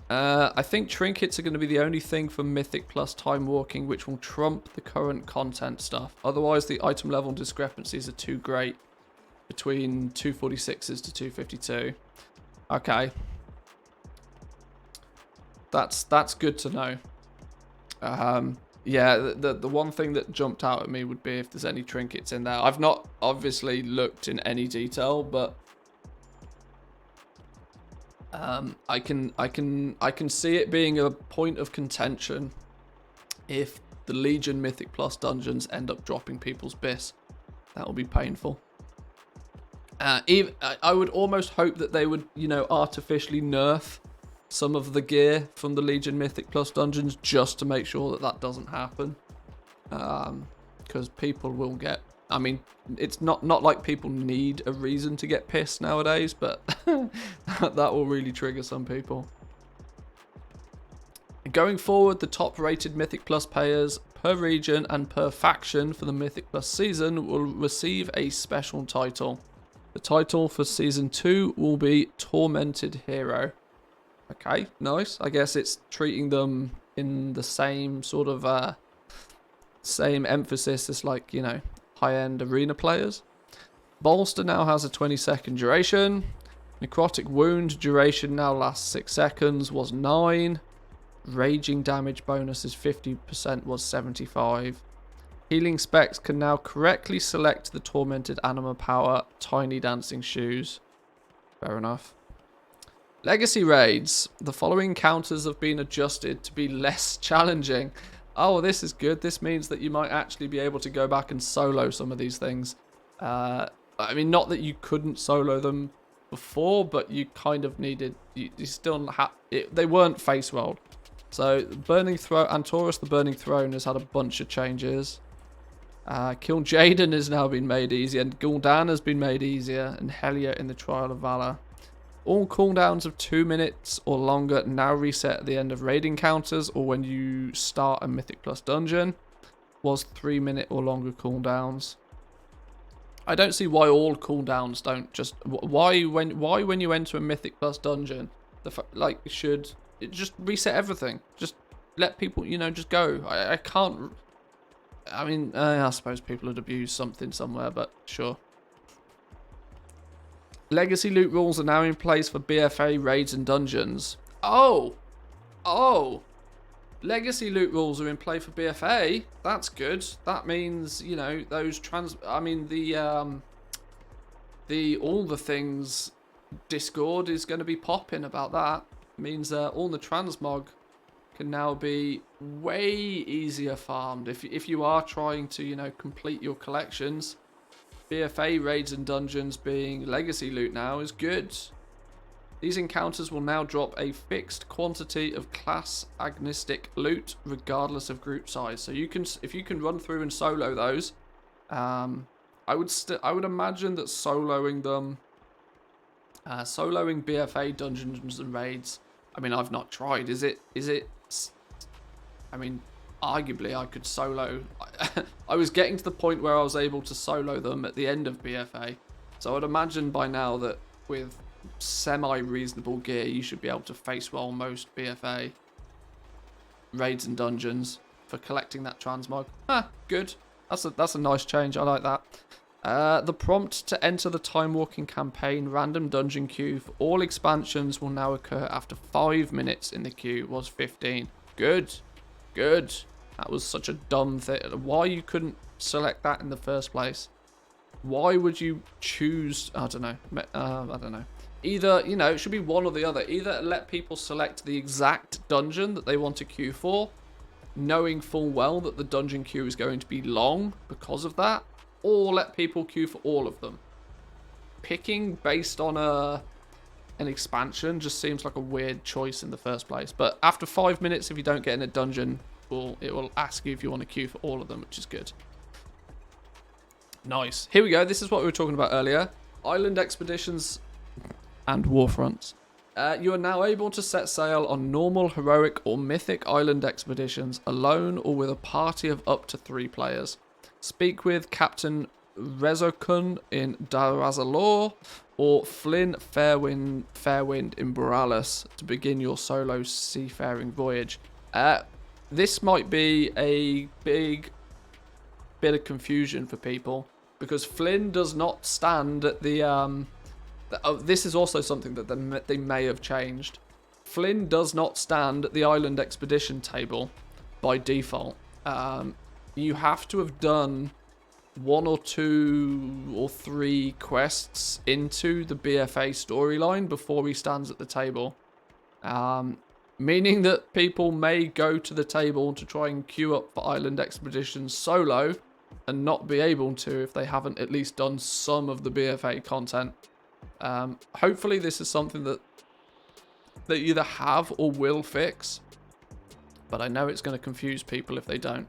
I think trinkets are going to be the only thing for Mythic Plus Time Walking which will trump the current content stuff. Otherwise, the item level discrepancies are too great between 246s to 252. Okay. That's good to know. Yeah, the one thing that jumped out at me would be if there's any trinkets in there. I've not obviously looked in any detail, but I can see it being a point of contention if the Legion Mythic Plus dungeons end up dropping people's bis. That will be painful. I would almost hope that they would, you know, artificially nerf some of the gear from the Legion Mythic Plus dungeons just to make sure that that doesn't happen. Because people will get... I mean, it's not like people need a reason to get pissed nowadays, but that will really trigger some people. Going forward, the top-rated Mythic Plus players per region and per faction for the Mythic Plus season will receive a special title. The title for Season 2 will be Tormented Hero. Okay, nice. I guess it's treating them in the same sort of... same emphasis as, like, you know, high-end arena players. Bolster now has a 20-second duration. Necrotic Wound duration now lasts 6 seconds, was 9. Raging damage bonus is 50%, was 75. Healing specs can now correctly select the Tormented Anima Power Tiny Dancing Shoes. Fair enough. Legacy Raids. The following counters have been adjusted to be less challenging. Oh, this is good. This means that you might actually be able to go back and solo some of these things. I mean, not that you couldn't solo them before, but you kind of needed... You still have... They weren't face rolled. So, Burning Throne... Antorus the Burning Throne has had a bunch of changes. Kill Jaden has now been made easier, and Gul'dan has been made easier, and Helia in the Trial of Valor. All cooldowns of 2 minutes or longer now reset at the end of raid encounters or when you start a Mythic Plus dungeon. Was 3-minute or longer cooldowns. I don't see why all cooldowns don't just... Why when you enter a Mythic Plus dungeon, should it just reset everything? Just let people, you know, just go. I can't... I mean, I suppose people would abuse something somewhere, but sure. Legacy loot rules are now in place for BFA raids and dungeons. Oh! Legacy loot rules are in play for BFA. That's good. That means, you know, those all the things Discord is going to be popping about that. It means all the transmog can now be way easier farmed. If you are trying to, you know, complete your collections, BFA raids and dungeons being legacy loot now is good. These encounters will now drop a fixed quantity of class agnostic loot regardless of group size. So you can, if you can run through and solo those, I would imagine that soloing them, soloing BFA dungeons and raids. I mean, I've not tried. Is it? I mean, arguably I could solo. I was getting to the point where I was able to solo them at the end of BFA. So I'd imagine by now that with semi-reasonable gear, you should be able to face roll most BFA raids and dungeons for collecting that transmog. Good. That's a nice change. I like that. The prompt to enter the Time Walking campaign random dungeon queue for all expansions will now occur after 5 minutes in the queue. Was 15. Good. That was such a dumb thing. Why you couldn't select that in the first place? Why would you choose? I don't know. I don't know. Either, you know, it should be one or the other. Either let people select the exact dungeon that they want to queue for, knowing full well that the dungeon queue is going to be long because of that, or let people queue for all of them. Picking based on an expansion just seems like a weird choice in the first place. But after 5 minutes, if you don't get in a dungeon, it will ask you if you want to queue for all of them, which is good. Nice. Here we go. This is what we were talking about earlier. Island expeditions and warfronts. You are now able to set sail on normal, heroic, or mythic island expeditions alone or with a party of up to 3 players. Speak with Captain Rezokun in Darazalor or Flynn Fairwind in Borealis to begin your solo seafaring voyage. This might be a big bit of confusion for people because Flynn does not stand at the... this is also something that they may have changed. Flynn does not stand at the island expedition table by default. You have to have done 1 or 2 or 3 quests into the BFA storyline before he stands at the table. Meaning that people may go to the table to try and queue up for island expeditions solo, and not be able to if they haven't at least done some of the BFA content. Hopefully this is something that they either have or will fix, but I know it's going to confuse people if they don't.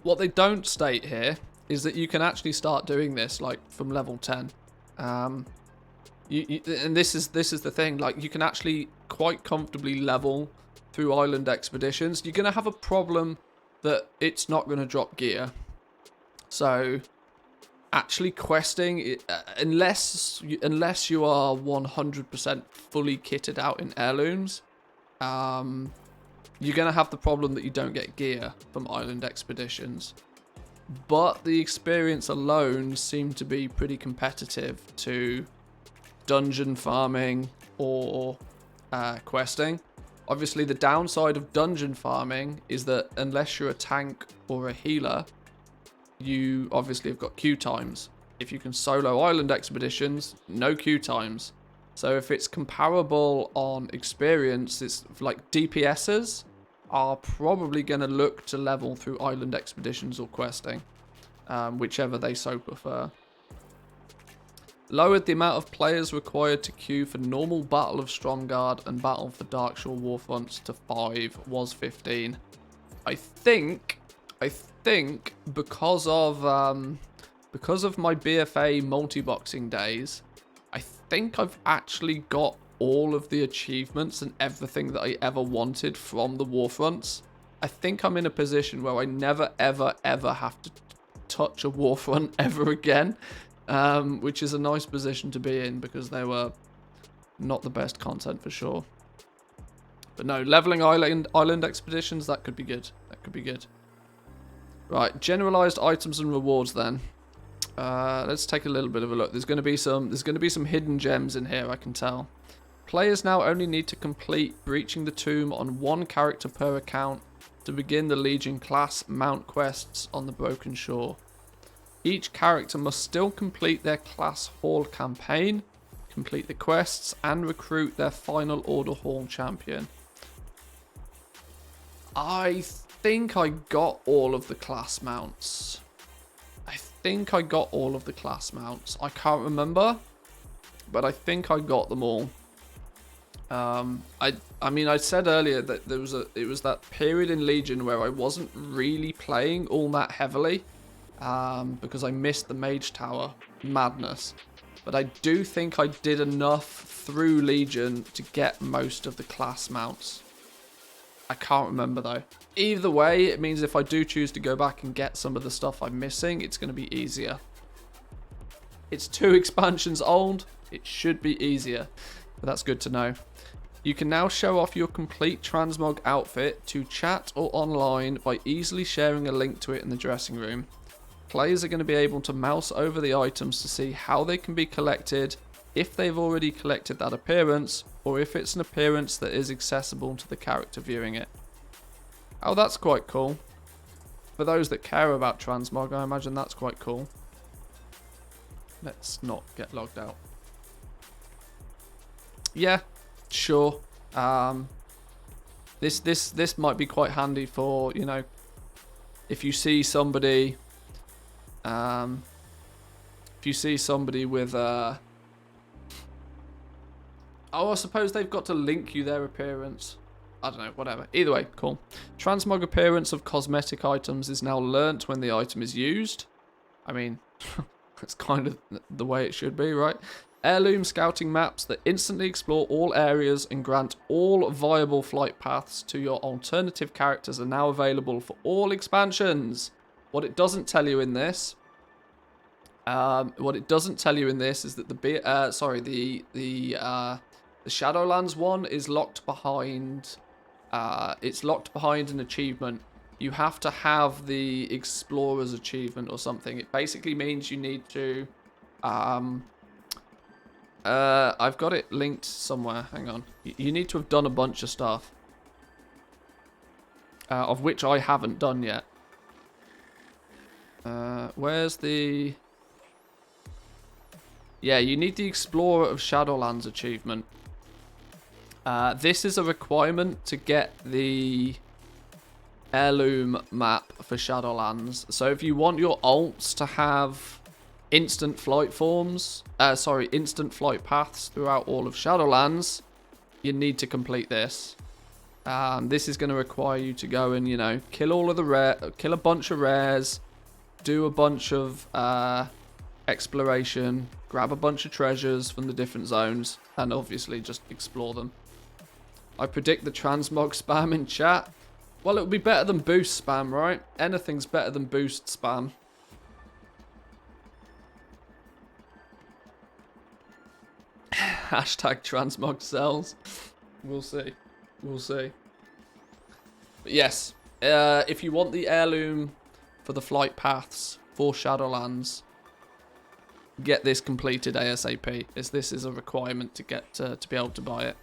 What they don't state here is that you can actually start doing this like from level 10. And this is the thing, like you can actually quite comfortably level through island expeditions. You're going to have a problem that it's not going to drop gear. So actually questing, unless you are 100% fully kitted out in heirlooms, you're going to have the problem that you don't get gear from island expeditions. But the experience alone seemed to be pretty competitive to dungeon farming or questing. Obviously, the downside of dungeon farming is that unless you're a tank or a healer, you obviously have got queue times. If you can solo island expeditions, no queue times. So if it's comparable on experience, it's like DPSs are probably going to look to level through island expeditions or questing, whichever they so prefer. Lowered the amount of players required to queue for normal Battle of Stromgarde and Battle for Darkshore Warfronts to 5, was 15. I think because of my BFA multi-boxing days, I think I've actually got all of the achievements and everything that I ever wanted from the Warfronts. I think I'm in a position where I never ever have to touch a Warfront ever again, which is a nice position to be in because they were not the best content for sure. But no, leveling island expeditions, that could be good. That could be good. Right, generalized items and rewards then. Let's take a little bit of a look. There's going to be some hidden gems in here, I can tell. Players now only need to complete Breaching the Tomb on one character per account to begin the Legion class mount quests on the Broken Shore. Each character must still complete their class hall campaign, complete the quests, and recruit their final Order Hall champion. I think I got all of the class mounts. I can't remember, but I think I got them all. I mean, I said earlier that it was that period in Legion where I wasn't really playing all that heavily, because I missed the Mage Tower madness. But I do think I did enough through Legion to get most of the class mounts. I can't remember though. Either way, it means if I do choose to go back and get some of the stuff I'm missing, it's going to be easier. It's 2 expansions old. It should be easier. But that's good to know. You can now show off your complete transmog outfit to chat or online by easily sharing a link to it in the dressing room. Players are going to be able to mouse over the items to see how they can be collected, if they've already collected that appearance, or if it's an appearance that is accessible to the character viewing it. Oh, that's quite cool. For those that care about transmog, I imagine that's quite cool. Let's not get logged out. Yeah, sure. This might be quite handy for, you know, if you see somebody with oh, I suppose they've got to link you their appearance. I don't know, whatever. Either way, cool. Transmog appearance of cosmetic items is now learnt when the item is used. I mean, that's kind of the way it should be, right? Heirloom Scouting maps that instantly explore all areas and grant all viable flight paths to your alternative characters are now available for all expansions. What it doesn't tell you in this, is that the Shadowlands one is locked behind. It's locked behind an achievement. You have to have the Explorer's achievement or something. It basically means you need to. I've got it linked somewhere. Hang on. You need to have done a bunch of stuff, of which I haven't done yet. Where's the? Yeah, you need the Explorer of Shadowlands achievement. This is a requirement to get the Heirloom map for Shadowlands. So if you want your alts to have instant flight instant flight paths throughout all of Shadowlands, you need to complete this. This is going to require you to go and, you know, kill a bunch of rares, do a bunch of exploration, grab a bunch of treasures from the different zones, and obviously just explore them. I predict the transmog spam in chat. Well, it would be better than boost spam, right? Anything's better than boost spam. Hashtag transmog sells. We'll see. We'll see. But yes, if you want the heirloom for the flight paths for Shadowlands, get this completed ASAP, as this is a requirement to get to be able to buy it.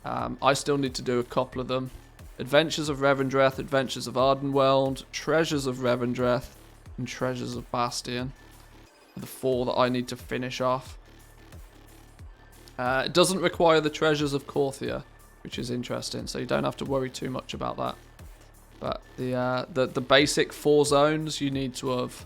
I still need to do a couple of them. Adventures of Revendreth, Adventures of Ardenweld, Treasures of Revendreth, and Treasures of Bastion. The 4 that I need to finish off. It doesn't require the Treasures of Corthia, which is interesting, so you don't have to worry too much about that. But the basic 4 zones, you need to have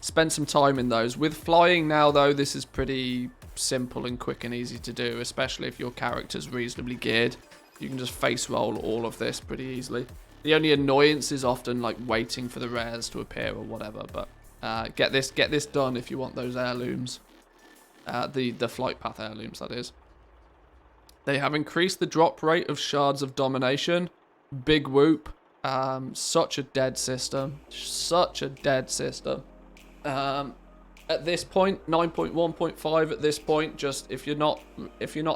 spent some time in those. With flying now, though, this is pretty simple and quick and easy to do, especially if your character's reasonably geared. You can just face roll all of this pretty easily. The only annoyance is often like waiting for the rares to appear or whatever, but get this done if you want those heirlooms. The flight path heirlooms, that is. They have increased the drop rate of Shards of Domination. Big whoop. Such a dead system. Such a dead system. At this point, 9.1.5 at this point, just if you're not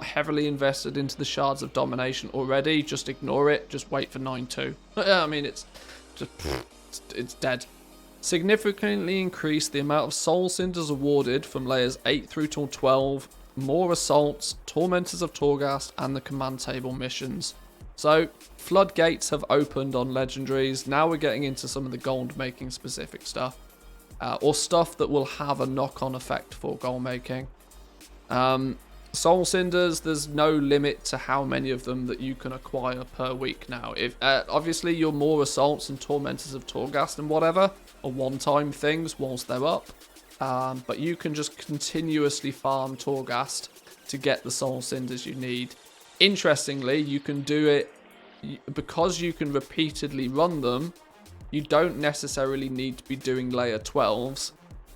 heavily invested into the Shards of Domination already, just ignore it. Just wait for 9.2. I mean, it's dead. Significantly increased the amount of Soul Cinders awarded from layers 8 through till 12, more assaults, Tormentors of Torghast, and the command table missions. So, floodgates have opened on legendaries. Now we're getting into some of the gold making specific stuff. Or stuff that will have a knock-on effect for gold making. Soul Cinders, there's no limit to how many of them that you can acquire per week now. If obviously your more assaults and Tormentors of Torghast and whatever are one-time things whilst they're up. But you can just continuously farm Torghast to get the Soul Cinders you need. Interestingly, you can do it because you can repeatedly run them. You don't necessarily need to be doing layer 12s.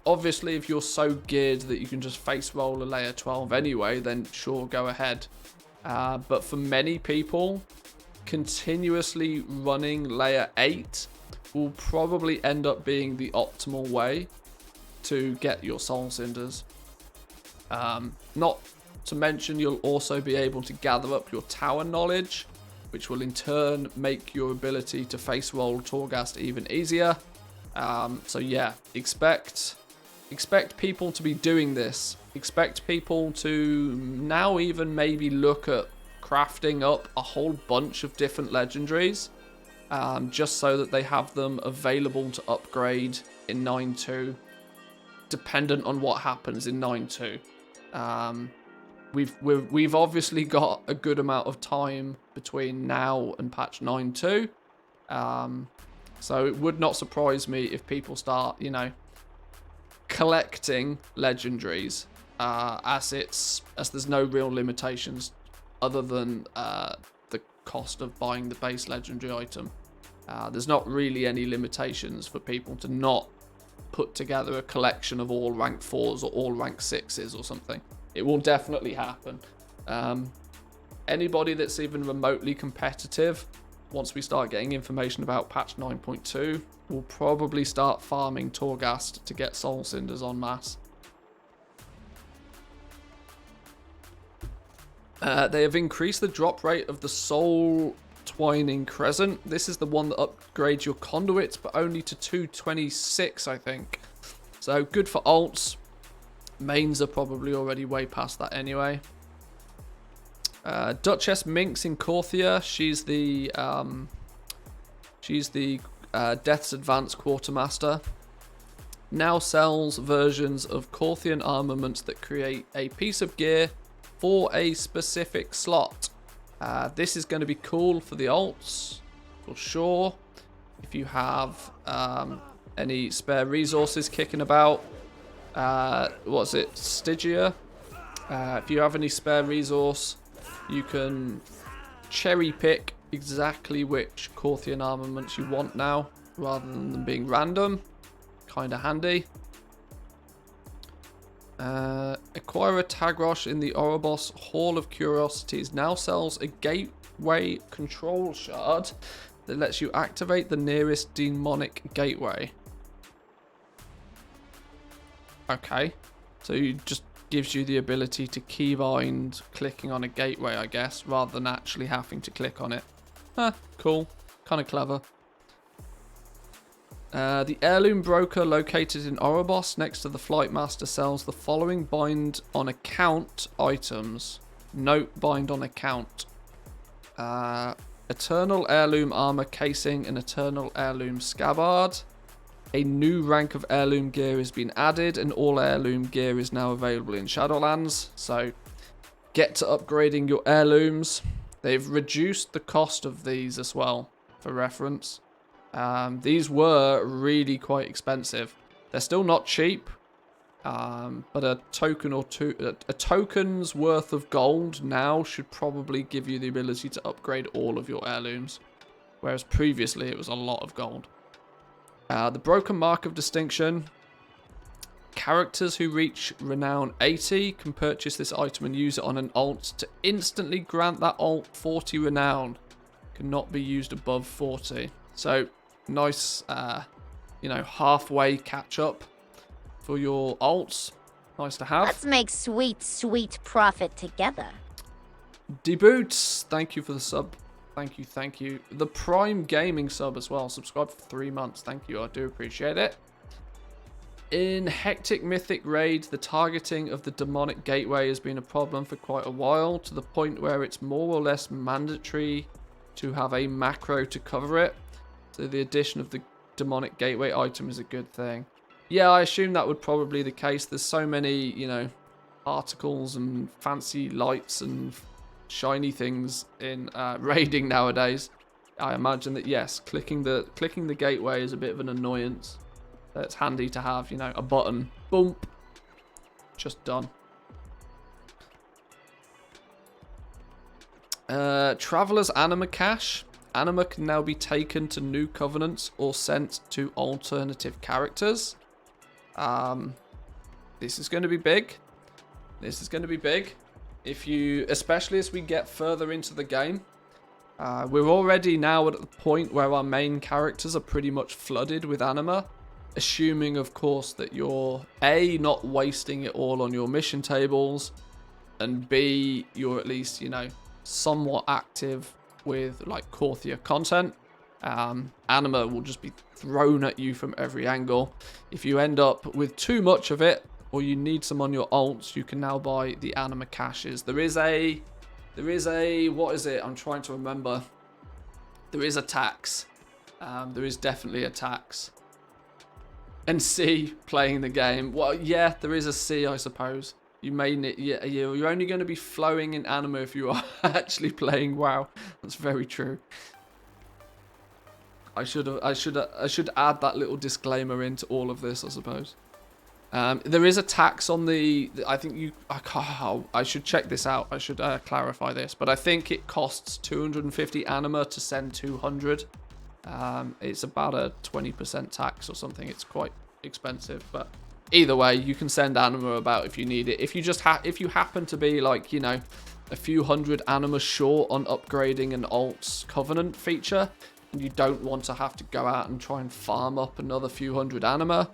Obviously, if you're so geared that you can just face roll a layer 12 anyway, then sure, go ahead. But for many people, continuously running layer 8 will probably end up being the optimal way to get your Soul Cinders. Not to mention, you'll also be able to gather up your tower knowledge, which will in turn make your ability to face roll Torghast even easier. So yeah, expect people to be doing this. Expect people to now even maybe look at crafting up a whole bunch of different legendaries, just so that they have them available to upgrade in 9.2, dependent on what happens in 9.2. We've obviously got a good amount of time between now and patch 9.2, so it would not surprise me if people start, you know, collecting legendaries, as there's no real limitations other than the cost of buying the base legendary item. There's not really any limitations for people to not put together a collection of all rank 4s or all rank 6s or something. It will definitely happen. Anybody that's even remotely competitive, once we start getting information about patch 9.2, will probably start farming Torghast to get Soul Cinders en masse. They have increased the drop rate of the Soul Twining Crescent. This is the one that upgrades your conduits, but only to 226, I think. So good for alts. Mains are probably already way past that anyway. Duchess Minx in Corthia. She's the Death's Advance Quartermaster. Now sells versions of Corthian armaments that create a piece of gear for a specific slot. This is going to be cool for the alts, for sure. If you have any spare resources kicking about, what's it, Stygia? If you have any spare resource, you can cherry pick exactly which Corthian armaments you want now, rather than them being random. Kind of handy. Acquire a Tagrosh in the Ouroboros Hall of Curiosities. Now sells a gateway control shard that lets you activate the nearest demonic gateway. Okay, so it just gives you the ability to keybind clicking on a gateway, I guess, rather than actually having to click on it. Cool. Kind of clever. The Heirloom Broker, located in Ouroboros next to the Flight Master, sells the following bind on account items. Note: bind on account. Eternal Heirloom Armor Casing and Eternal Heirloom Scabbard. A new rank of heirloom gear has been added, and all heirloom gear is now available in Shadowlands. So get to upgrading your heirlooms. They've reduced the cost of these as well, for reference. These were really quite expensive. They're still not cheap, but a token or two, a token's worth of gold now should probably give you the ability to upgrade all of your heirlooms, whereas previously it was a lot of gold. The Broken Mark of Distinction. Characters who reach Renown 80 can purchase this item and use it on an alt to instantly grant that alt 40 Renown. Cannot be used above 40. So, nice, halfway catch up for your alts. Nice to have. Let's make sweet, sweet profit together. D-Boots, thank you for the sub. Thank you, thank you. The Prime Gaming sub as well. Subscribe for 3 months. Thank you, I do appreciate it. In Hectic Mythic Raid, the targeting of the demonic gateway has been a problem for quite a while, to the point where it's more or less mandatory to have a macro to cover it. So the addition of the demonic gateway item is a good thing. Yeah, I assume that would probably be the case. There's so many, articles and fancy lights and shiny things in raiding nowadays. I imagine that, yes, clicking the gateway is a bit of an annoyance. So it's handy to have, a button. Boom. Just done. Traveler's Anima Cache. Anima can now be taken to new covenants or sent to alternative characters. This is going to be big. This is going to be big. Especially as we get further into the game. We're already now at the point where our main characters are pretty much flooded with anima. Assuming, of course, that you're A, not wasting it all on your mission tables, and B, you're at least, somewhat active with like Corthia content. Anima will just be thrown at you from every angle. If you end up with too much of it, or you need some on your alts, you can now buy the anima caches. There is a, what is it? I'm trying to remember. There is a tax. There is definitely a tax. And C, playing the game. Well, yeah, there is a C, I suppose. You may need, yeah, you're only going to be flowing in anima if you are actually playing WoW. That's very true. I should add that little disclaimer into all of this, I suppose. There is a tax on the. I should check this out. I should clarify this, but I think it costs 250 anima to send 200. It's about a 20% tax or something. It's quite expensive, but either way, you can send anima about if you need it. If you happen to be like, a few hundred anima short on upgrading an alt's covenant feature, and you don't want to have to go out and try and farm up another few hundred anima,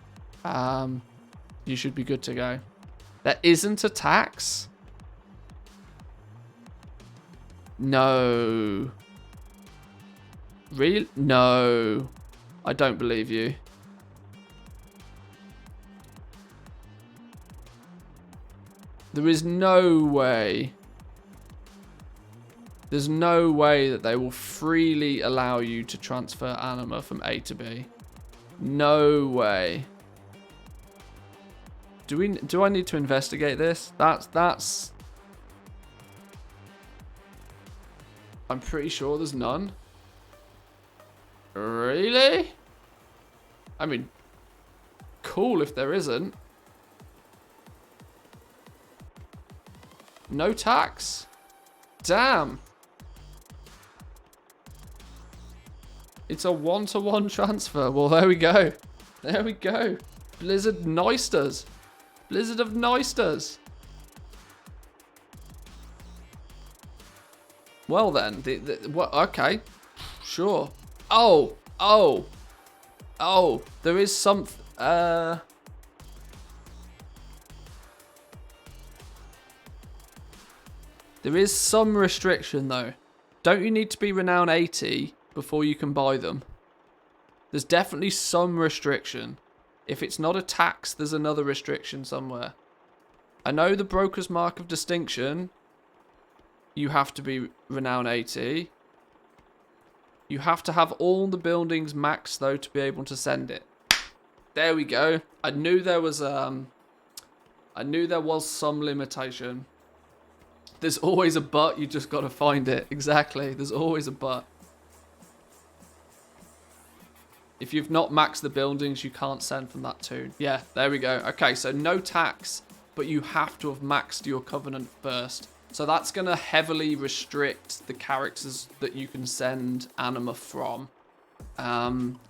you should be good to go. There isn't a tax? No. Really? No. I don't believe you. There is no way. There's no way that they will freely allow you to transfer anima from A to B. No way. Do I need to investigate this? That's I'm pretty sure there's none. Really? I mean, cool if there isn't. No tax? Damn. It's a 1-to-1 transfer. Well, there we go. There we go. Blizzard Neusters. Blizzard of Neusters. Well then, what? Okay, sure. Oh, there is some. There is some restriction though. Don't you need to be renown 80 before you can buy them? There's definitely some restriction. If it's not a tax, there's another restriction somewhere. I know the Broker's Mark of Distinction. You have to be renown 80. You have to have all the buildings maxed though to be able to send it. There we go. I knew there was some limitation. There's always a but, you just got to find it. Exactly. There's always a but. If you've not maxed the buildings, you can't send from that tune. Yeah, there we go. Okay, so no tax, but you have to have maxed your covenant first. So that's going to heavily restrict the characters that you can send anima from.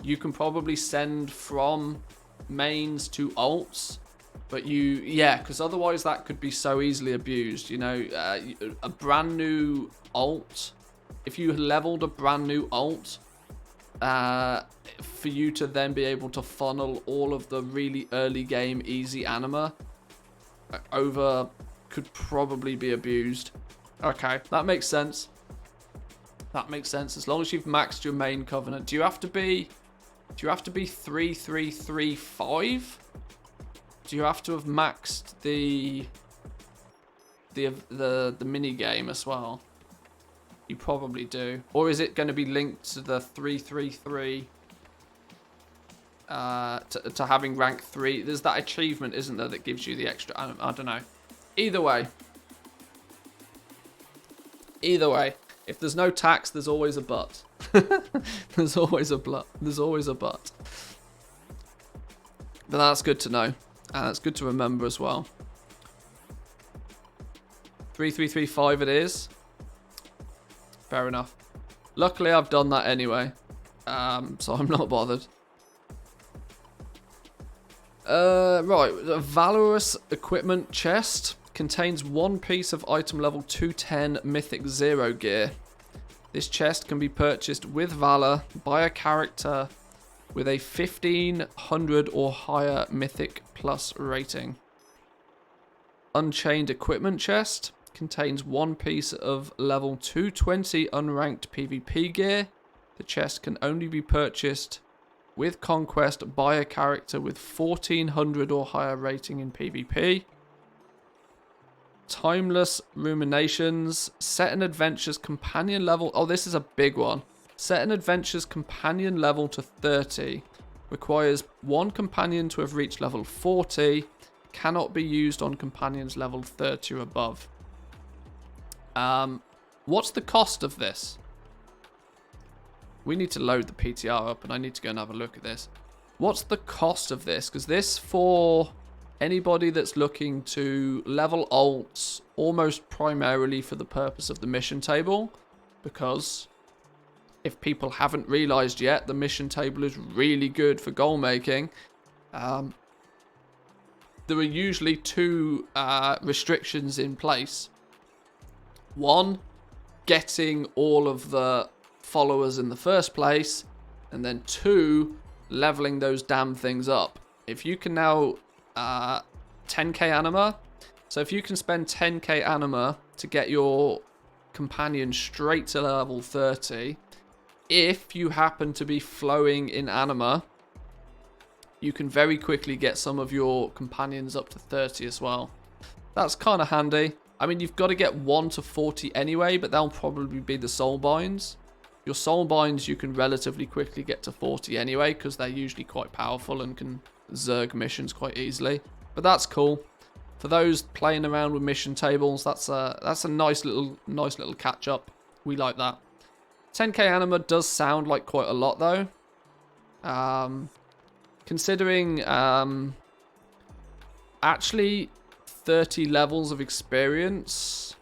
You can probably send from mains to alts, but because otherwise that could be so easily abused. You know, a brand new alt, if you leveled a brand new alt, for you to then be able to funnel all of the really early game easy anima over could probably be abused. Okay, that makes sense. That makes sense. As long as you've maxed your main covenant. Do you have to be 3335? Do you have to have maxed the mini game as well? You probably do. Or is it going to be linked to the 333 to having rank 3? There's that achievement, isn't there, that gives you the extra, I don't know. Either way, if there's no tax, there's always a but. There's always a but. But that's good to know. And it's good to remember as well. 3335 it is. Fair enough. Luckily, I've done that anyway. So I'm not bothered. Right, the Valorous equipment chest contains one piece of item level 210 Mythic 0 gear. This chest can be purchased with Valor by a character with a 1500 or higher Mythic Plus rating. Unchained equipment chest contains one piece of level 220 unranked PvP gear. The chest can only be purchased with Conquest by a character with 1400 or higher rating in PvP. Timeless Ruminations. Set an adventure's companion level. Oh, this is a big one. Set an adventure's companion level to 30. Requires one companion to have reached level 40. Cannot be used on companions level 30 or above. What's the cost of this? We need to load the PTR up and I need to go and have a look at this. What's the cost of this? Because this, for anybody that's looking to level alts almost primarily for the purpose of the mission table, because if people haven't realized yet, the mission table is really good for goal making. There are usually two restrictions in place. One, getting all of the followers in the first place, and then two, leveling those damn things up. If you can now 10k anima, so if you can spend 10k anima to get your companion straight to level 30, if you happen to be flowing in anima, you can very quickly get some of your companions up to 30 as well. That's kind of handy. I mean, you've got to get 1 to 40 anyway, but that'll probably be the soul binds. Your soul binds you can relatively quickly get to 40 anyway, because they're usually quite powerful and can zerg missions quite easily. But that's cool. For those playing around with mission tables, that's a nice little catch up. We like that. 10k anima does sound like quite a lot, though. Considering actually 30 levels of experience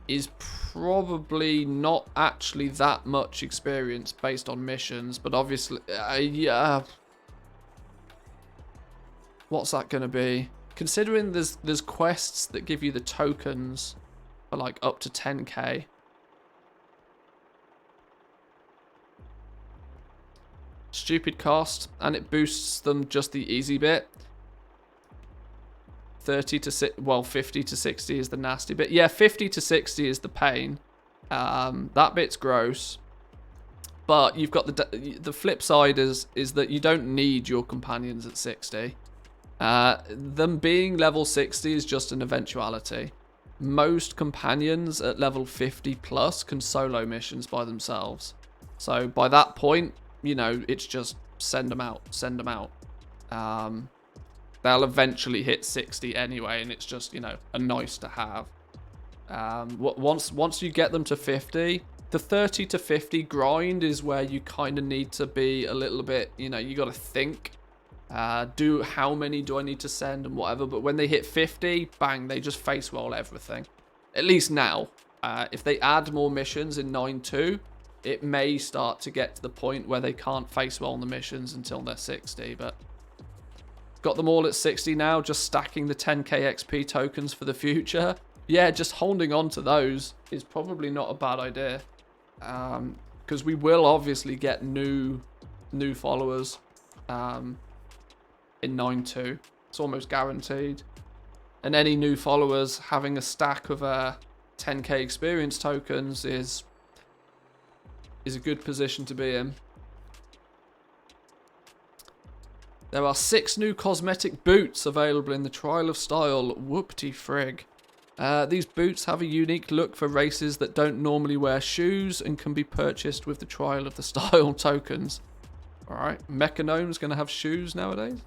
is probably not actually that much experience based on missions, but obviously, yeah. What's that going to be? Considering there's quests that give you the tokens for like up to 10k. Stupid cost, and it boosts them just the easy bit. 50 to 60 is the nasty bit. Yeah, 50 to 60 is the pain. That bit's gross. But you've got the flip side is that you don't need your companions at 60. Them being level 60 is just an eventuality. Most companions at level 50 plus can solo missions by themselves. So by that point, you know, it's just send them out. They'll eventually hit 60 anyway, and it's just, you know, a nice to have. Once you get them to 50, the 30 to 50 grind is where you kind of need to be a little bit, you know, you got to think. How many do I need to send and whatever, but when they hit 50, bang, they just face roll everything. At least now. If they add more missions in 9.2, it may start to get to the point where they can't face roll the missions until they're 60, but got them all at 60 now, just stacking the 10k XP tokens for the future. Yeah, just holding on to those is probably not a bad idea, because we will obviously get new followers in 9.2. It's almost guaranteed, and any new followers having a stack of 10k experience tokens is a good position to be in. There are 6 new cosmetic boots available in the Trial of Style. Whoopty frig. These boots have a unique look for races that don't normally wear shoes and can be purchased with the Trial of the Style tokens. Alright, Mechanome's going to have shoes nowadays.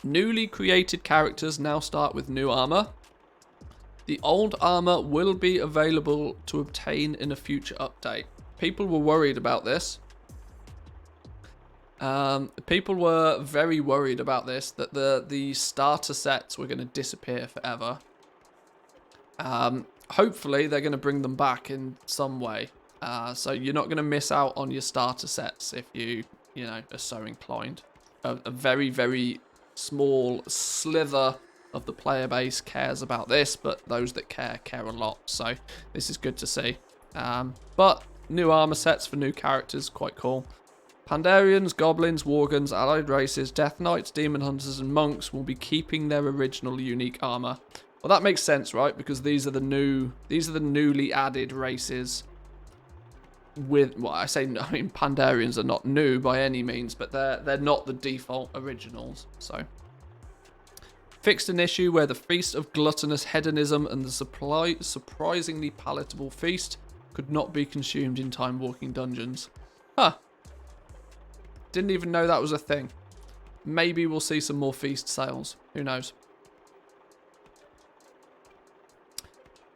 Newly created characters now start with new armor. The old armor will be available to obtain in a future update. People were worried about this. People were very worried about this, that the starter sets were going to disappear forever. Hopefully they're going to bring them back in some way. So you're not going to miss out on your starter sets if you know, are so inclined. A very, very small slither of the player base cares about this, but those that care a lot. So this is good to see. But new armor sets for new characters, quite cool. Pandarians, Goblins, Worgens, allied races, Death Knights, Demon Hunters, and Monks will be keeping their original unique armor. Well, that makes sense, right? Because these are the newly added races. With, well, I mean, Pandarians are not new by any means, but they're not the default originals. So, fixed an issue where the Feast of Gluttonous Hedonism and the surprisingly palatable feast could not be consumed in time walking dungeons. Huh. Didn't even know that was a thing. Maybe we'll see some more feast sales. Who knows?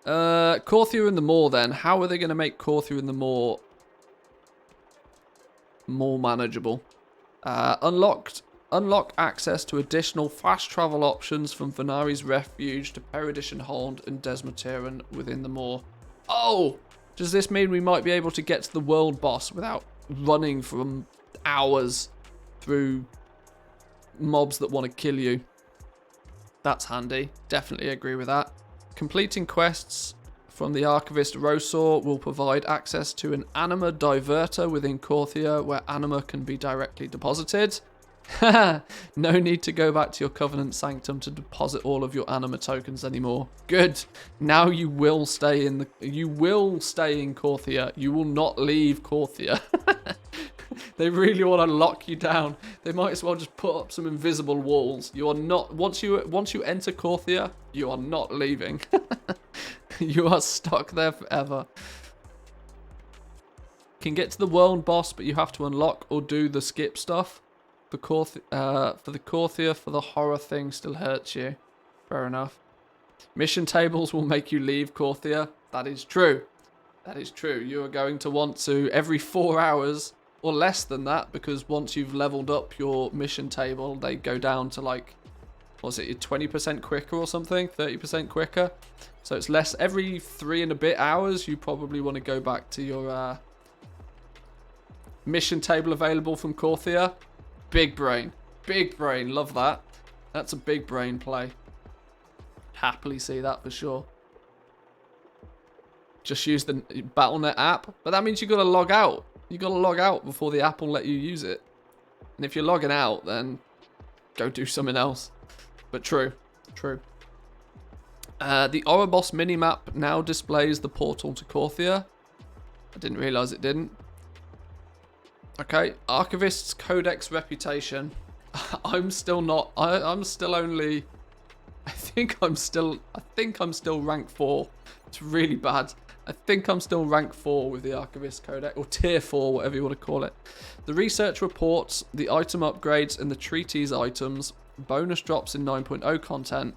Corthia and the Maw then. How are they going to make Corthia and the Maw more manageable? Unlock access to additional fast travel options from Venari's Refuge to Peridician Hold and Desmoteran within the Maw. Oh! Does this mean we might be able to get to the world boss without running from hours through mobs that want to kill you? That's handy. Definitely agree with that. Completing quests from the Archivist Rosor will provide access to an anima diverter within Corthia where anima can be directly deposited. No need to go back to your Covenant Sanctum to deposit all of your anima tokens anymore. Good. Now you will stay in Corthia. You will not leave Corthia. They really want to lock you down. They might as well just put up some invisible walls. You are not, once you enter Corthia, you are not leaving. You are stuck there forever. You can get to the world boss, but you have to unlock or do the skip stuff. For the Corthia, for the horror thing still hurts you. Fair enough. Mission tables will make you leave Corthia. That is true. That is true. You are going to want to every 4 hours or less than that, because once you've leveled up your mission table, they go down to like, what's it, 20% quicker or something, 30% quicker. So it's less. Every 3 and a bit hours, you probably want to go back to your mission table available from Corthia. Big brain. Big brain. Love that. That's a big brain play. Happily see that for sure. Just use the Battle.net app. But that means you got to log out. You got to log out before the app will let you use it. And if you're logging out, then go do something else. But true. True. The Oribos minimap now displays the portal to Corthia. I didn't realise it didn't. Okay. Archivist's Codex reputation. I'm still not. I'm still only... I think I'm still rank 4. It's really bad. I think I'm still rank 4 with the Archivist Codex, or tier 4, whatever you want to call it. The research reports, the item upgrades, and the treaties items, bonus drops in 9.0 content,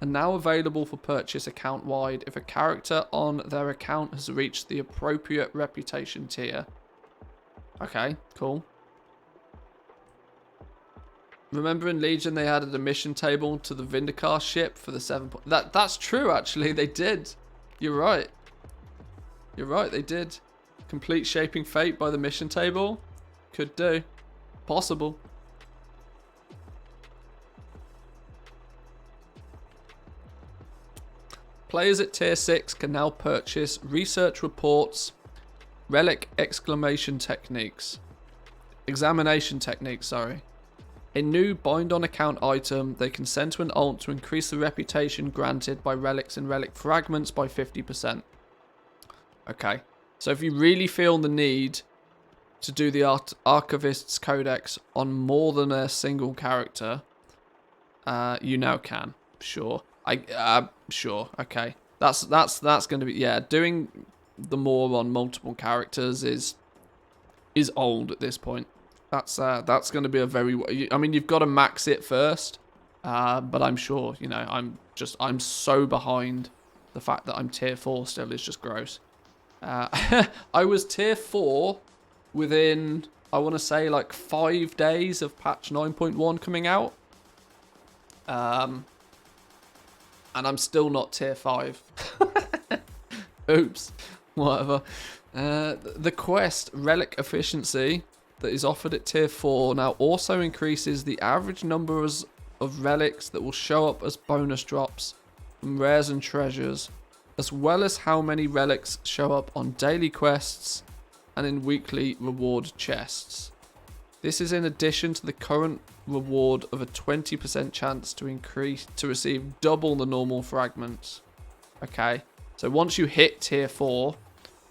are now available for purchase account-wide if a character on their account has reached the appropriate reputation tier. Okay, cool. Remember in Legion they added a mission table to the Vindicar ship for the 7. That's true, actually. They did. You're right. You're right, they did. Complete Shaping Fate by the mission table. Could do. Possible. Players at tier 6 can now purchase research reports, relic examination techniques, sorry. A new bind on account item they can send to an alt to increase the reputation granted by relics and relic fragments by 50%. Okay, so if you really feel the need to do the Archivist's Codex on more than a single character, you now can. Sure. Sure. Okay. That's going to be, yeah, doing the more on multiple characters is old at this point. That's going to be a very, I mean, you've got to max it first, but I'm sure, you know, I'm so behind. The fact that I'm tier 4 still is just gross. I was tier 4 within, I want to say, like 5 days of patch 9.1 coming out. And I'm still not tier 5. Oops. Whatever. The quest, Relic Efficiency, that is offered at tier 4 now also increases the average numbers of relics that will show up as bonus drops from rares and treasures, as well as how many relics show up on daily quests and in weekly reward chests. This is in addition to the current reward of a 20% chance to receive double the normal fragments. Okay, so once you hit tier 4,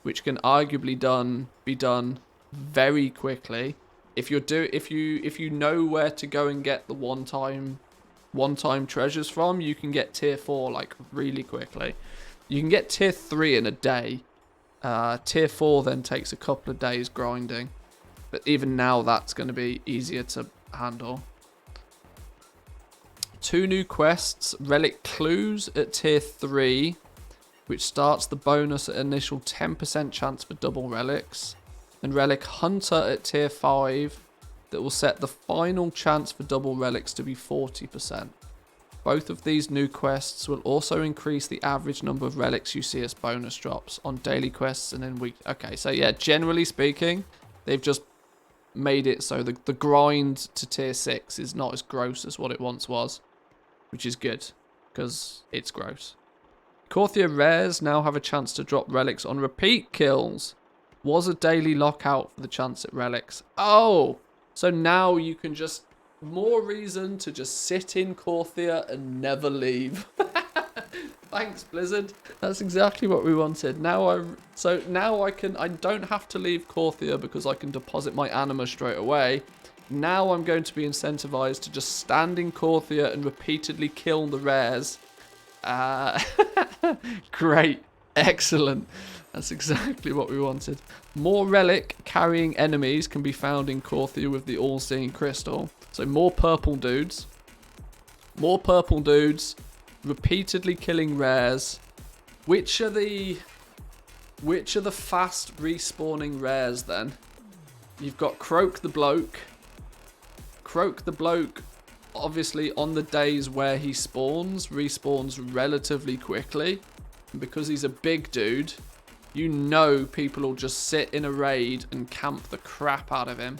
which can arguably be done very quickly, if you know where to go and get the one-time treasures from, you can get tier 4 like really quickly. You can get tier 3 in a day. Tier 4 then takes a couple of days grinding. But even now, that's going to be easier to handle. 2 new quests. Relic Clues at tier 3, which starts the bonus at initial 10% chance for double relics. And Relic Hunter at tier 5, that will set the final chance for double relics to be 40%. Both of these new quests will also increase the average number of relics you see as bonus drops on daily quests and in week. Okay, so yeah, generally speaking, they've just made it so the grind to tier 6 is not as gross as what it once was, which is good, because it's gross. Corthia rares now have a chance to drop relics on repeat kills. Was a daily lockout for the chance at relics. Oh, so now you can just... More reason to just sit in Corthia and never leave. Thanks, Blizzard. That's exactly what we wanted. Now I don't have to leave Corthia because I can deposit my anima straight away. Now I'm going to be incentivized to just stand in Corthia and repeatedly kill the rares. Great. Excellent. That's exactly what we wanted. More relic carrying enemies can be found in Corthia with the all-seeing crystal. So more purple dudes. More purple dudes repeatedly killing rares. Which are the fast respawning rares then? You've got Croak the Bloke. Croak the Bloke, obviously on the days where he spawns, respawns relatively quickly. And because he's a big dude, you know people will just sit in a raid and camp the crap out of him.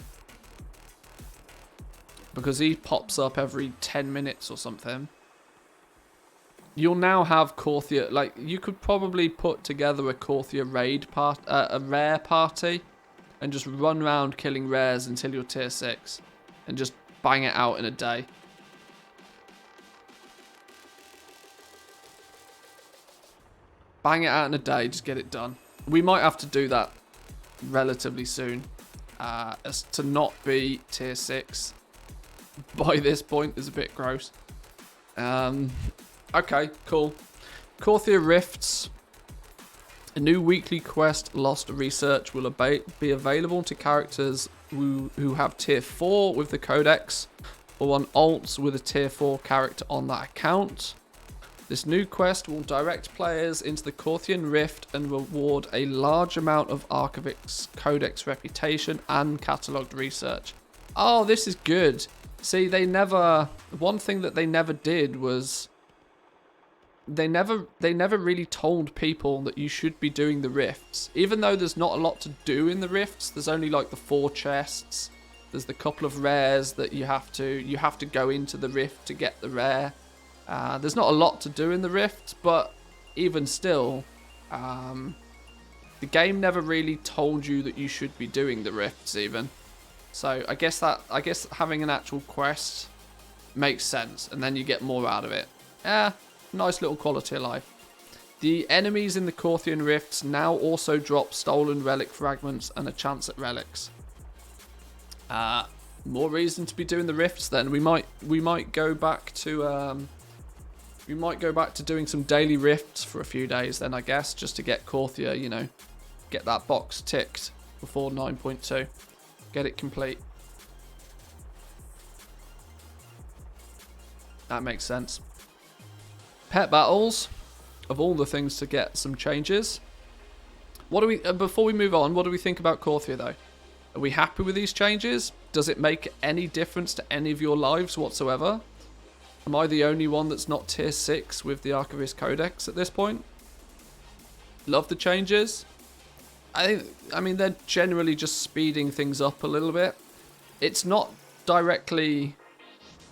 Because he pops up every 10 minutes or something. You'll now have Corthia, like, you could probably put together a Corthia raid a rare party and just run around killing rares until you're tier 6 and just bang it out in a day. Bang it out in a day, just get it done. We might have to do that relatively soon, as to not be tier 6 by this point is a bit gross. Okay, cool. Corthia Rifts. A new weekly quest, Lost Research, will be available to characters who have tier 4 with the codex, or on alts with a tier 4 character on that account. This new quest will direct players into the Corthian Rift and reward a large amount of Archivix Codex reputation and catalogued research. Oh, this is good. See, one thing that they never did was they never really told people that you should be doing the rifts. Even though there's not a lot to do in the rifts, there's only like the 4 chests. There's the couple of rares that you have to go into the rift to get the rare. There's not a lot to do in the rifts, but even still, the game never really told you that you should be doing the rifts even. So I guess having an actual quest makes sense, and then you get more out of it. Yeah, nice little quality of life. The enemies in the Corthian Rifts now also drop stolen relic fragments and a chance at relics. More reason to be doing the rifts then. We might go back to doing some daily rifts for a few days then, I guess, just to get Corthia, you know, get that box ticked before 9.2. Get it complete. That makes sense. Pet battles, of all the things to get some changes. What do we before we move on, what do we think about Corthia though? Are we happy with these changes? Does it make any difference to any of your lives whatsoever? Am I the only one that's not tier 6 with the Archivist Codex at this point? Love the changes. I mean, they're generally just speeding things up a little bit. It's not directly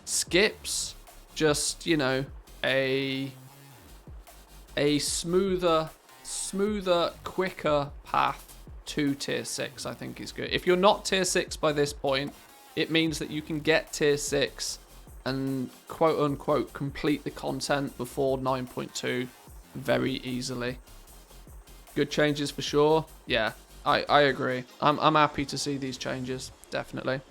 skips, just, you know, a smoother, quicker path to tier 6, I think is good. If you're not tier 6 by this point, it means that you can get tier 6 and quote unquote complete the content before 9.2 very easily. Good changes for sure. Yeah, I agree. I'm happy to see these changes, definitely.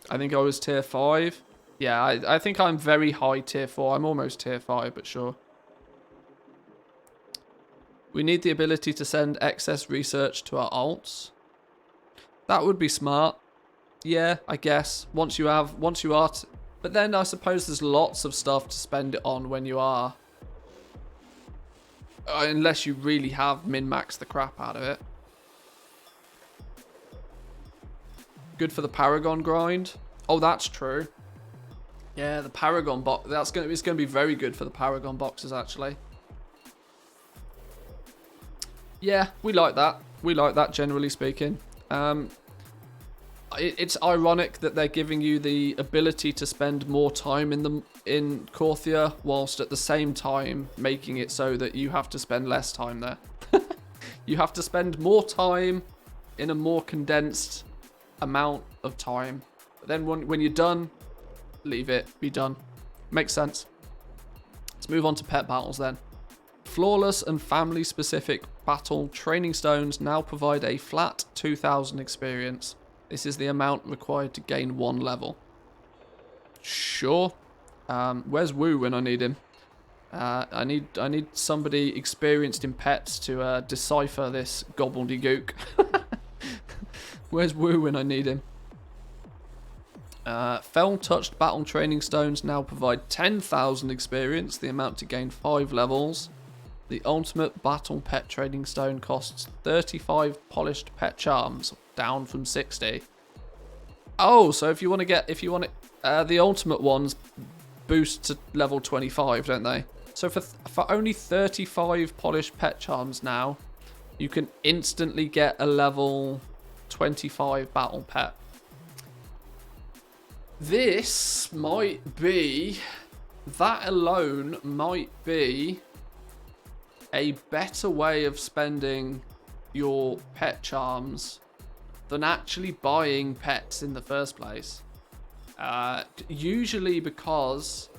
I think I was tier 5. Yeah, I think I'm very high tier 4. I'm almost tier 5, but sure. We need the ability to send excess research to our alts. That would be smart. Yeah, I guess. Once you are... But then I suppose there's lots of stuff to spend it on when you are... unless you really have min-maxed the crap out of it. Good for the Paragon grind. Oh, that's true. Yeah, the Paragon box. It's going to be very good for the Paragon boxes, actually. Yeah, we like that. We like that, generally speaking. It's ironic that they're giving you the ability to spend more time in Corthia, whilst at the same time making it so that you have to spend less time there. You have to spend more time in a more condensed amount of time. But then when you're done, leave it, be done. Makes sense. Let's move on to pet battles then. Flawless and family-specific battle training stones now provide a flat 2,000 experience. This is the amount required to gain 1 level. Sure. Where's Woo when I need him? I need somebody experienced in pets to decipher this gobbledygook. Where's Woo when I need him? Fell-touched battle training stones now provide 10,000 experience, the amount to gain 5 levels. The ultimate battle pet training stone costs 35 polished pet charms, down from 60. Oh, so if you want the ultimate ones boost to level 25, don't they? So for only 35 polished pet charms now, you can instantly get a level 25 battle pet. This might be, that alone might be a better way of spending your pet charms than actually buying pets in the first place. Usually because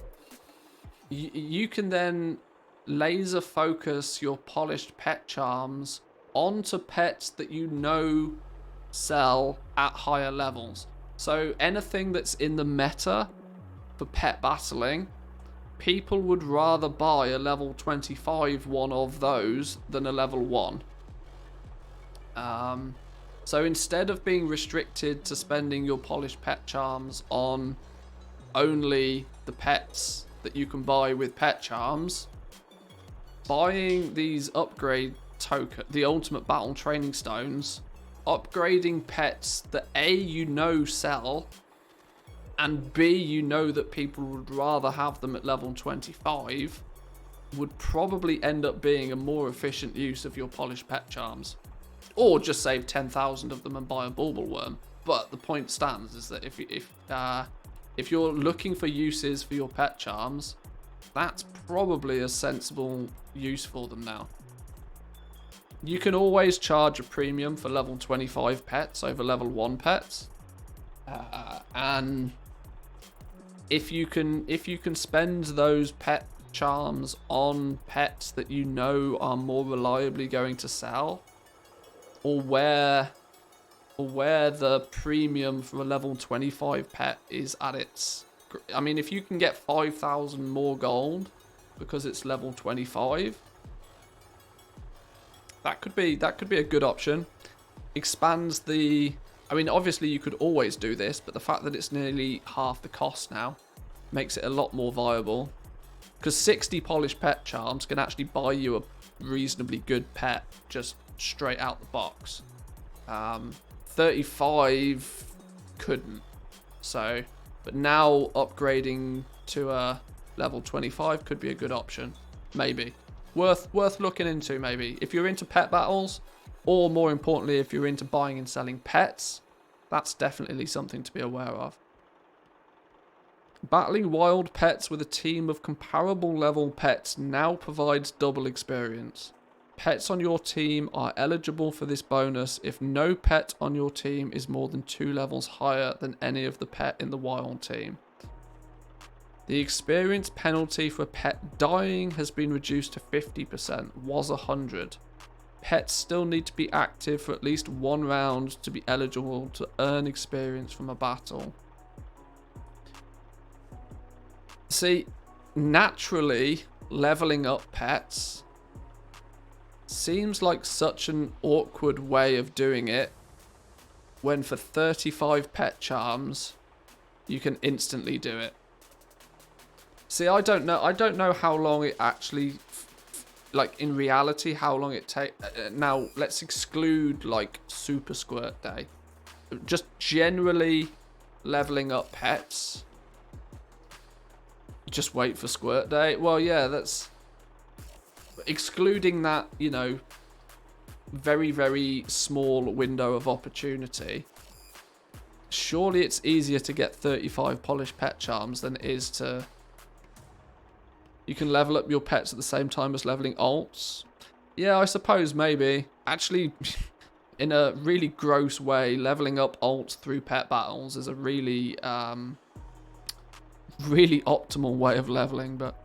you can then laser focus your polished pet charms onto pets that you know sell at higher levels. So anything that's in the meta for pet battling, people would rather buy a level 25 one of those than a level 1. So instead of being restricted to spending your polished pet charms on only the pets that you can buy with pet charms, buying these upgrade the ultimate battle training stones, upgrading pets that A, you know sell, and B, you know that people would rather have them at level 25, would probably end up being a more efficient use of your polished pet charms. Or just save 10,000 of them and buy a bauble worm. But the point stands is that if you're looking for uses for your pet charms, that's probably a sensible use for them now. You can always charge a premium for level 25 pets over level 1 pets. And if you can spend those pet charms on pets that you know are more reliably going to sell, or where the premium for a level 25 pet is at its... I mean, if you can get 5,000 more gold because it's level 25, that could be a good option. Expands the... I mean, obviously you could always do this, but the fact that it's nearly half the cost now makes it a lot more viable. Because 60 polished pet charms can actually buy you a reasonably good pet just straight out the box. 35 couldn't. So, but now upgrading to a level 25 could be a good option. Maybe. Worth looking into, maybe. If you're into pet battles, or more importantly, if you're into buying and selling pets, that's definitely something to be aware of. Battling wild pets with a team of comparable level pets now provides double experience. Pets on your team are eligible for this bonus if no pet on your team is more than 2 levels higher than any of the pet in the wild team. The experience penalty for a pet dying has been reduced to 50%, was 100. Pets still need to be active for at least 1 round to be eligible to earn experience from a battle. See, naturally, leveling up pets seems like such an awkward way of doing it when for 35 pet charms you can instantly do it. See, I don't know how long it actually, like in reality, how long it take. Now, let's exclude like Super Squirt Day. Just generally leveling up pets. Just wait for Squirt Day. Well, yeah, that's excluding that, you know, very, very small window of opportunity. Surely it's easier to get 35 polished pet charms than it is to... You can level up your pets at the same time as leveling alts. Yeah, I suppose maybe. Actually, in a really gross way, leveling up alts through pet battles is a really, really optimal way of leveling, but...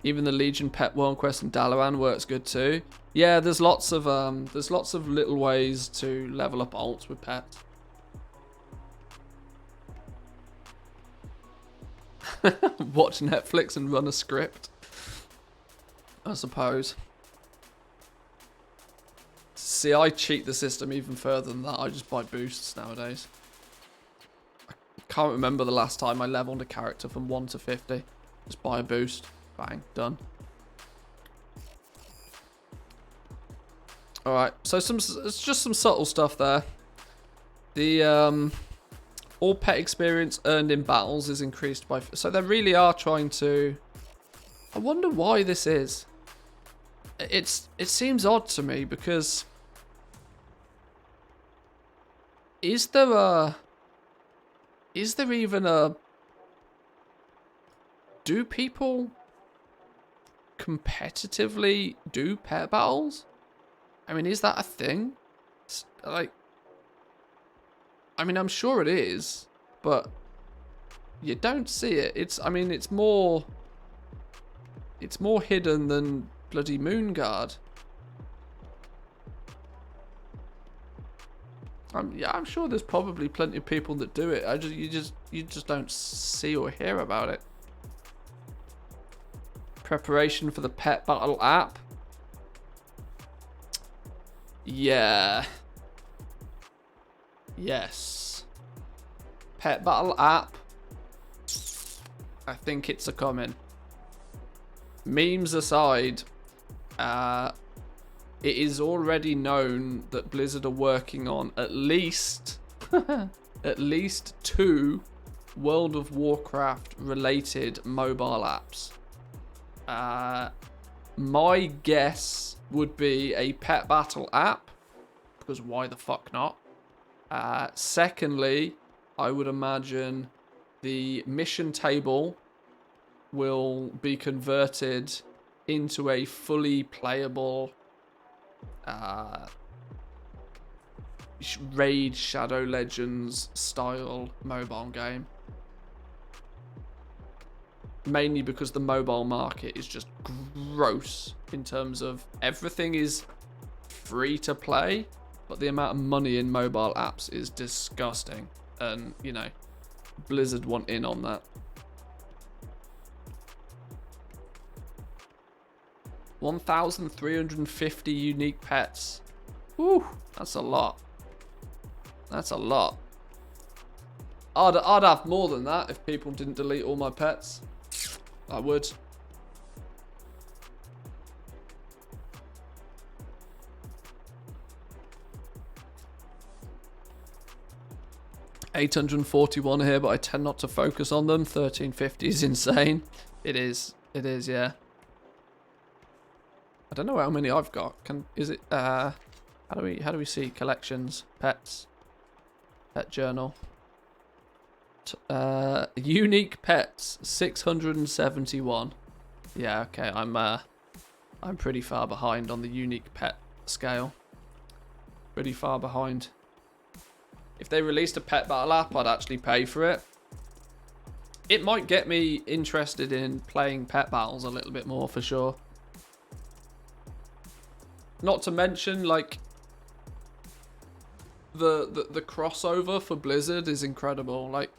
Even the Legion Pet World Quest in Dalaran works good too. Yeah, there's lots of little ways to level up alts with pets. Watch Netflix and run a script, I suppose. See, I cheat the system even further than that. I just buy boosts nowadays. I can't remember the last time I leveled a character from 1 to 50. Just buy a boost. Bang. Done. Alright. So it's just some subtle stuff there. The all pet experience earned in battles is increased by... So they really are trying to... I wonder why this is. It seems odd to me because... Is there even a... Do people competitively do pet battles? I mean, is that a thing? Like... I mean, I'm sure it is, but you don't see it. It's more hidden than bloody Moonguard. I'm sure there's probably plenty of people that do it. You just don't see or hear about it. Preparation for the pet battle app. Yeah. Yes. Pet battle app. I think it's a coming. Memes aside, it is already known that Blizzard are working on at least 2 World of Warcraft related mobile apps. My guess would be a pet battle app, because why the fuck not? Secondly, I would imagine the mission table will be converted into a fully playable Raid Shadow Legends style mobile game. Mainly because the mobile market is just gross in terms of everything is free to play, but the amount of money in mobile apps is disgusting. And, you know, Blizzard want in on that. 1,350 unique pets. Woo, that's a lot. That's a lot. I'd have more than that if people didn't delete all my pets. I would. $841 here, but I tend not to focus on them. 1,350 is insane. It is, yeah. I don't know how many I've got. How do we see collections, pets, pet journal, unique pets 671. Yeah, okay. I'm pretty far behind on the unique pet scale. Pretty far behind. If they released a pet battle app, I'd actually pay for it. It might get me interested in playing pet battles a little bit more for sure. Not to mention, like, the crossover for Blizzard is incredible. Like,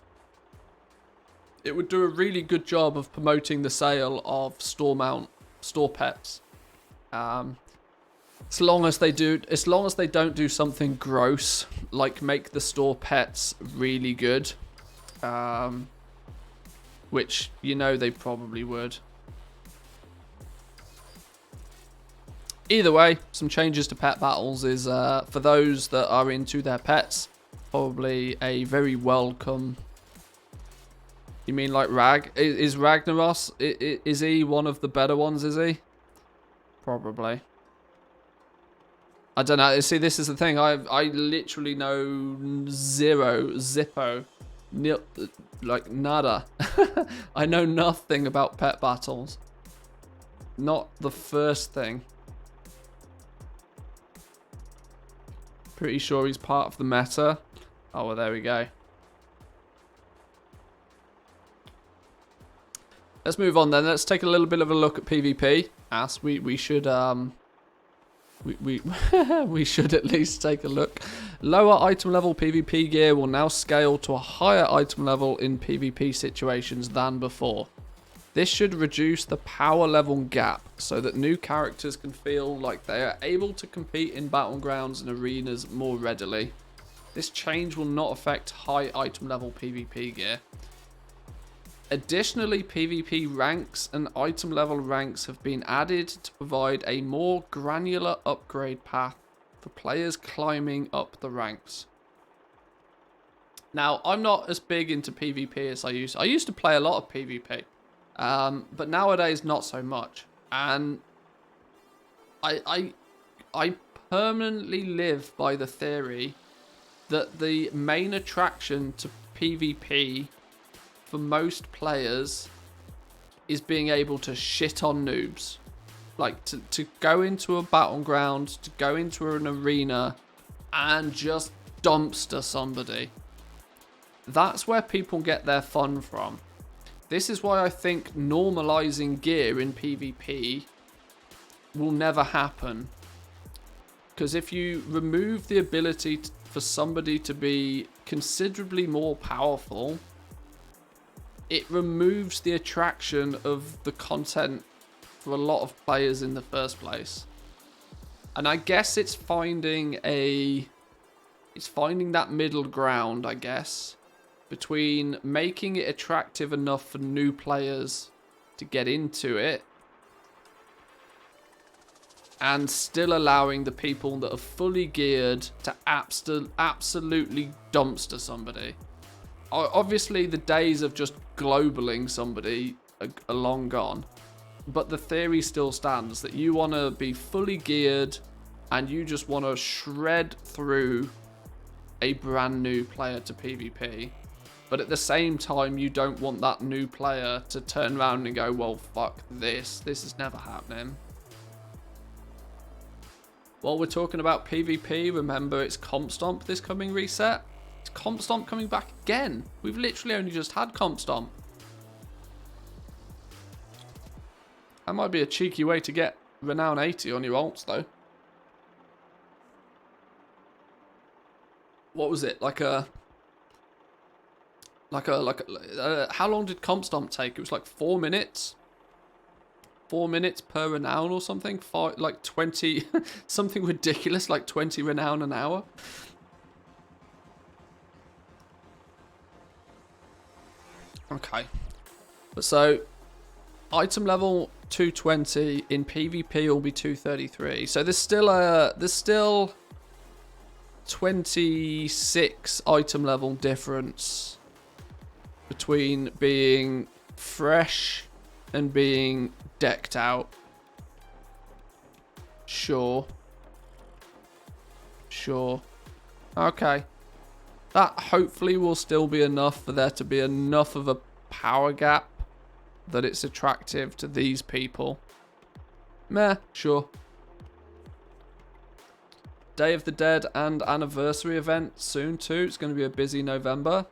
it would do a really good job of promoting the sale of store pets. As long as they don't do something gross, like make the store pets really good, which, you know, they probably would. Either way, some changes to pet battles is, for those that are into their pets, probably a very welcome. You mean like Is Ragnaros, is he one of the better ones, is he? Probably. I don't know. See, this is the thing. I literally know zippo, like nada. I know nothing about pet battles. Not the first thing. Pretty sure he's part of the meta. Oh, well, there we go. Let's move on then. Let's take a little bit of a look at PvP. As we should we should at least take a look. Lower item level PvP gear will now scale to a higher item level in PvP situations than before. This should reduce the power level gap so that new characters can feel like they are able to compete in battlegrounds and arenas more readily. This change will not affect high item level PvP gear. Additionally, PvP ranks and item level ranks have been added to provide a more granular upgrade path for players climbing up the ranks. Now, I'm not as big into PvP as I used to. I used to play a lot of PvP. But nowadays, not so much. And I permanently live by the theory that the main attraction to PvP for most players is being able to shit on noobs. Like, to go into a battleground, to go into an arena, and just dumpster somebody. That's where people get their fun from. This is why I think normalizing gear in PvP will never happen. Because if you remove the ability for somebody to be considerably more powerful, it removes the attraction of the content for a lot of players in the first place. And I guess it's finding that middle ground, I guess, between making it attractive enough for new players to get into it and still allowing the people that are fully geared to absolutely dumpster somebody. Obviously, the days of just globaling somebody are long gone, but the theory still stands that you want to be fully geared and you just want to shred through a brand new player to PvP. But at the same time, you don't want that new player to turn around and go, well, fuck this. This is never happening. While we're talking about PvP, remember it's Comp Stomp this coming reset. It's Comp Stomp coming back again. We've literally only just had Comp Stomp. That might be a cheeky way to get Renown 80 on your alts, though. What was it? How long did Comp Stomp take? It was like 4 minutes. 4 minutes per renown or something. Like 20, something ridiculous, like 20 renown an hour. Okay. But so, item level 220 in PvP will be 233. So there's still 26 item level difference between being fresh and being decked out. Sure. Okay. That hopefully will still be enough for there to be enough of a power gap that it's attractive to these people. Meh, sure. Day of the Dead and anniversary event soon too. It's going to be a busy November.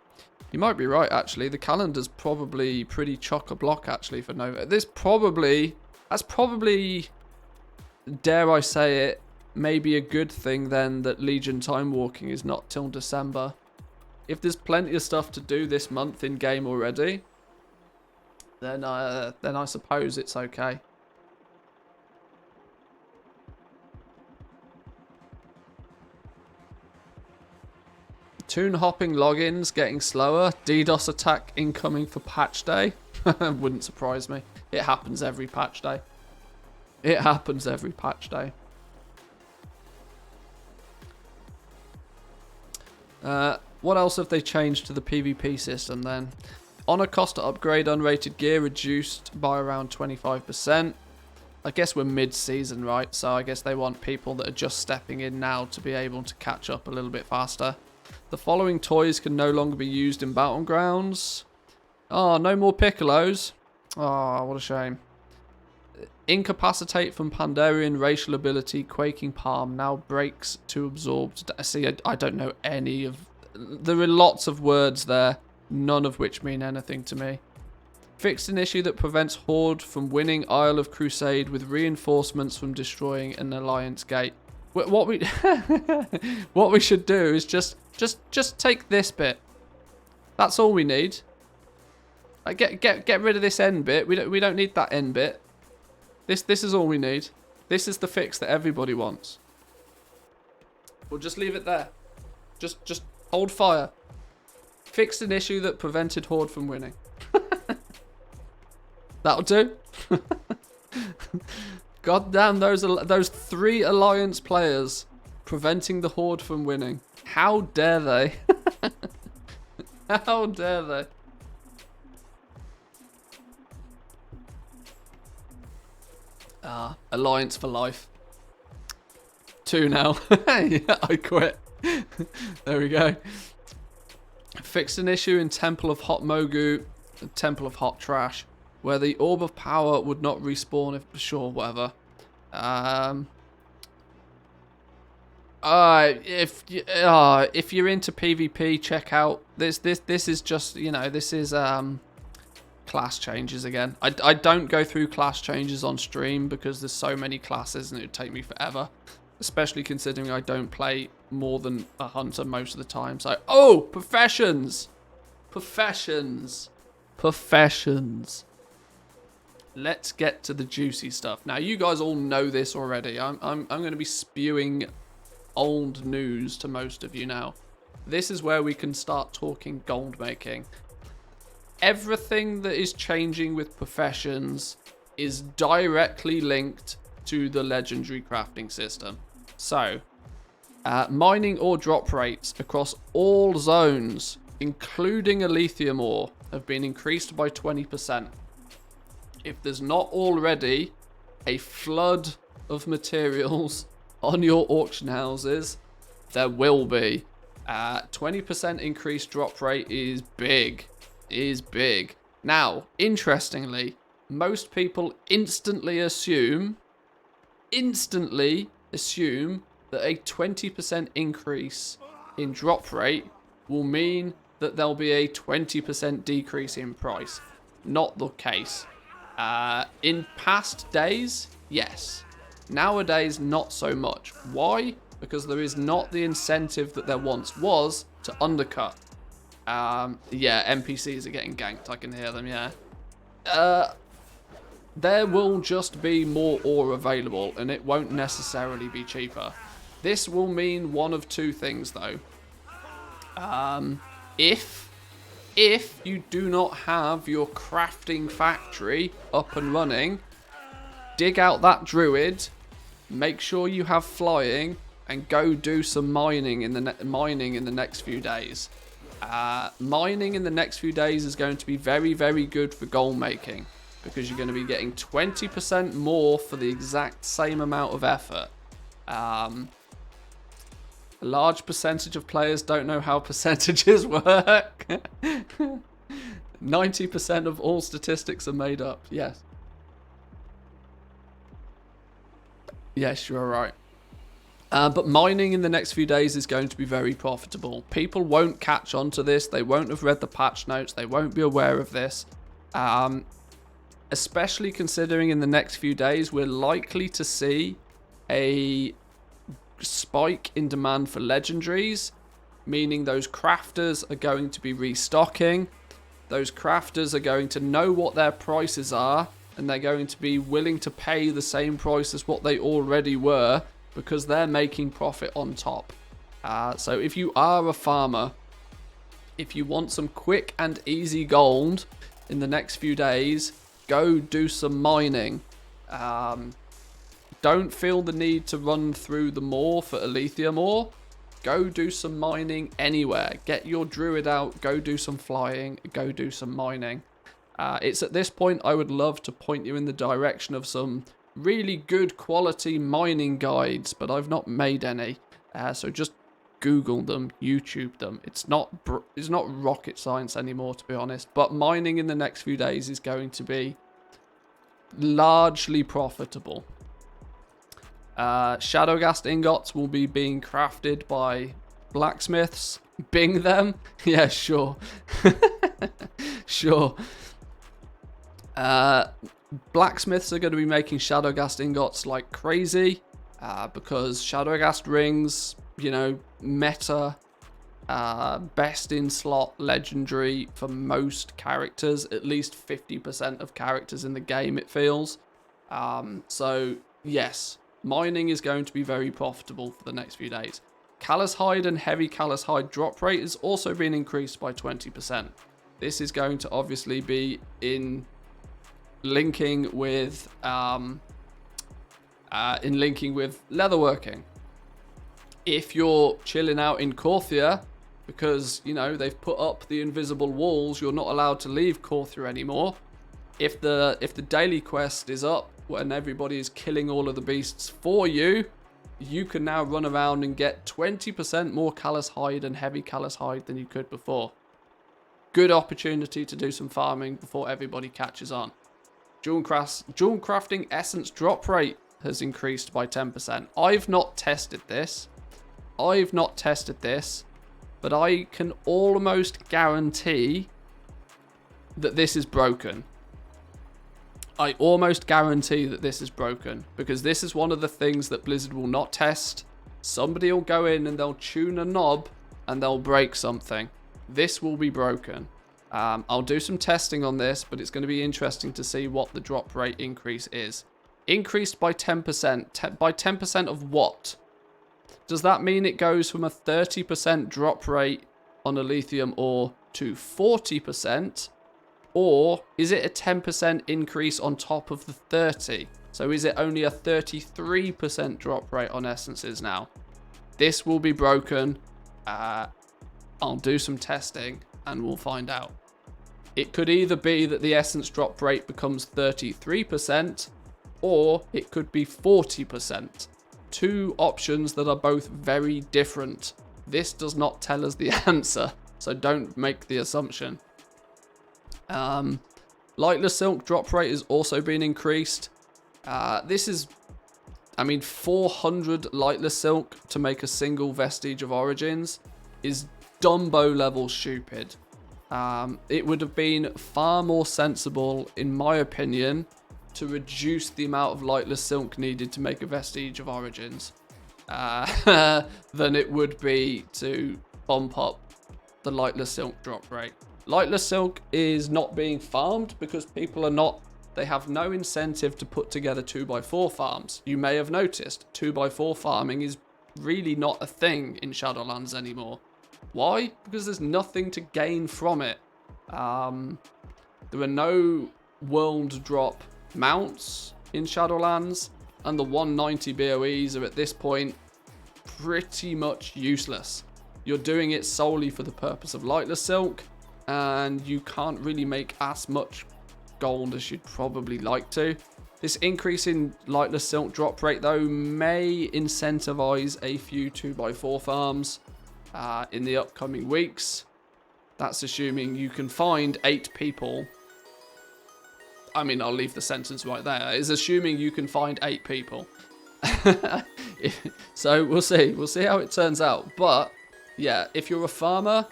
You might be right, actually. The calendar's probably pretty chock-a-block, actually, for November. That's probably, dare I say it, maybe a good thing then that Legion Time Walking is not till December. If there's plenty of stuff to do this month in-game already, then I suppose it's okay. Toon hopping logins getting slower. DDoS attack incoming for patch day. Wouldn't surprise me. It happens every patch day. What else have they changed to the PvP system then? Honor cost to upgrade unrated gear reduced by around 25%. I guess we're mid-season, right? So I guess they want people that are just stepping in now to be able to catch up a little bit faster. The following toys can no longer be used in battlegrounds. Oh, no more Piccolos. Oh, what a shame. Incapacitate from Pandarian racial ability, Quaking Palm now breaks to absorb. See, I don't know any of... There are lots of words there, none of which mean anything to me. Fixed an issue that prevents Horde from winning Isle of Crusade with reinforcements from destroying an Alliance gate. What we what we should do is just take this bit. That's all we need. Like, get rid of this end bit. We don't need that end bit. This is all we need. This is the fix that everybody wants. We'll just leave it there. Just hold fire. Fixed an issue that prevented Horde from winning. That'll do. God damn, those 3 Alliance players preventing the Horde from winning. How dare they? How dare they? Alliance for life. 2 now. Yeah, I quit. There we go. Fixed an issue in Temple of Hot Mogu, Temple of Hot Trash, where the Orb of Power would not respawn if... Sure, whatever. If you're into PvP, check out... This is just, you know, this is... class changes again. I don't go through class changes on stream because there's so many classes and it would take me forever. Especially considering I don't play more than a hunter most of the time. So, oh, professions. Professions. Professions. Let's get to the juicy stuff. Now, you guys all know this already. I'm going to be spewing old news to most of you now. This is where we can start talking gold making. Everything that is changing with professions is directly linked to the legendary crafting system. So, mining ore drop rates across all zones, including Elythium ore, have been increased by 20%. If there's not already a flood of materials on your auction houses, there will be. 20% increased drop rate is big. Is big. Now, interestingly, most people instantly assume that a 20% increase in drop rate will mean that there'll be a 20% decrease in price. Not the case. In past days, yes. Nowadays, not so much. Why? Because there is not the incentive that there once was to undercut. Yeah, NPCs are getting ganked. I can hear them, yeah. There will just be more ore available, and it won't necessarily be cheaper. This will mean one of 2 things, though. If you do not have your crafting factory up and running, dig out that druid, make sure you have flying, and go do some mining in the next few days. Mining in the next few days is going to be very, very good for gold making, because you're going to be getting 20% more for the exact same amount of effort. A large percentage of players don't know how percentages work. 90% of all statistics are made up. Yes. Yes, you're right. But mining in the next few days is going to be very profitable. People won't catch on to this. They won't have read the patch notes. They won't be aware of this. Especially considering in the next few days, we're likely to see a spike in demand for legendaries, meaning those crafters are going to be restocking. Those crafters are going to know what their prices are, and they're going to be willing to pay the same price as what they already were, because they're making profit on top. So if you are a farmer, if you want some quick and easy gold in the next few days, go do some mining. Don't feel the need to run through the moor for Elythium ore. Go do some mining anywhere. Get your druid out, go do some flying, go do some mining. It's at this point I would love to point you in the direction of some really good quality mining guides, but I've not made any. So just Google them, YouTube them. It's not rocket science anymore, to be honest. But mining in the next few days is going to be largely profitable. Shadowghast ingots will be being crafted by blacksmiths. Bing them? Yeah, sure. Sure. Blacksmiths are going to be making Shadowghast ingots like crazy, because Shadowghast rings, you know, meta best in slot legendary for most characters, at least 50% of characters in the game, it feels. So yes, mining is going to be very profitable for the next few days. Callous Hide and Heavy Callous Hide drop rate has also been increased by 20%. This is going to obviously be in linking with leatherworking. If you're chilling out in Corthia because, you know, they've put up the invisible walls, you're not allowed to leave Corthia anymore. If the daily quest is up when everybody is killing all of the beasts for you, you can now run around and get 20% more Callous Hide and Heavy Callous Hide than you could before. Good opportunity to do some farming before everybody catches on. Jewel crafting essence drop rate has increased by 10%. I've not tested this, but I can almost guarantee that this is broken. I almost guarantee that this is broken, because this is one of the things that Blizzard will not test. Somebody will go in and they'll tune a knob and they'll break something. This will be broken. I'll do some testing on this, but it's going to be interesting to see what the drop rate increase is. Increased by 10%. By 10% of what? Does that mean it goes from a 30% drop rate on a lithium ore to 40%? Or is it a 10% increase on top of the 30? So is it only a 33% drop rate on essences now? This will be broken. I'll do some testing and we'll find out. It could either be that the essence drop rate becomes 33%, or it could be 40%. Two options that are both very different. This does not tell us the answer, so don't make the assumption. Lightless Silk drop rate has also been increased. This is, 400 Lightless Silk to make a single Vestige of Origins is Dumbo level stupid. It would have been far more sensible, in my opinion, to reduce the amount of Lightless Silk needed to make a Vestige of Origins than it would be to bump up the Lightless Silk drop rate. Lightless Silk is not being farmed because people are not, they have no incentive to put together 2x4 farms. You may have noticed 2x4 farming is really not a thing in Shadowlands anymore. Why? Because there's nothing to gain from it. There are no world drop mounts in Shadowlands, and the 190 BOEs are at this point pretty much useless. You're doing it solely for the purpose of Lightless Silk, and you can't really make as much gold as you'd probably like to. This increase in Lightless Silk drop rate, though, may incentivize a few 2x4 farms in the upcoming weeks. That's assuming you can find 8 people. I'll leave the sentence right there. It's assuming you can find 8 people. So we'll see. We'll see how it turns out. But yeah, if you're a farmer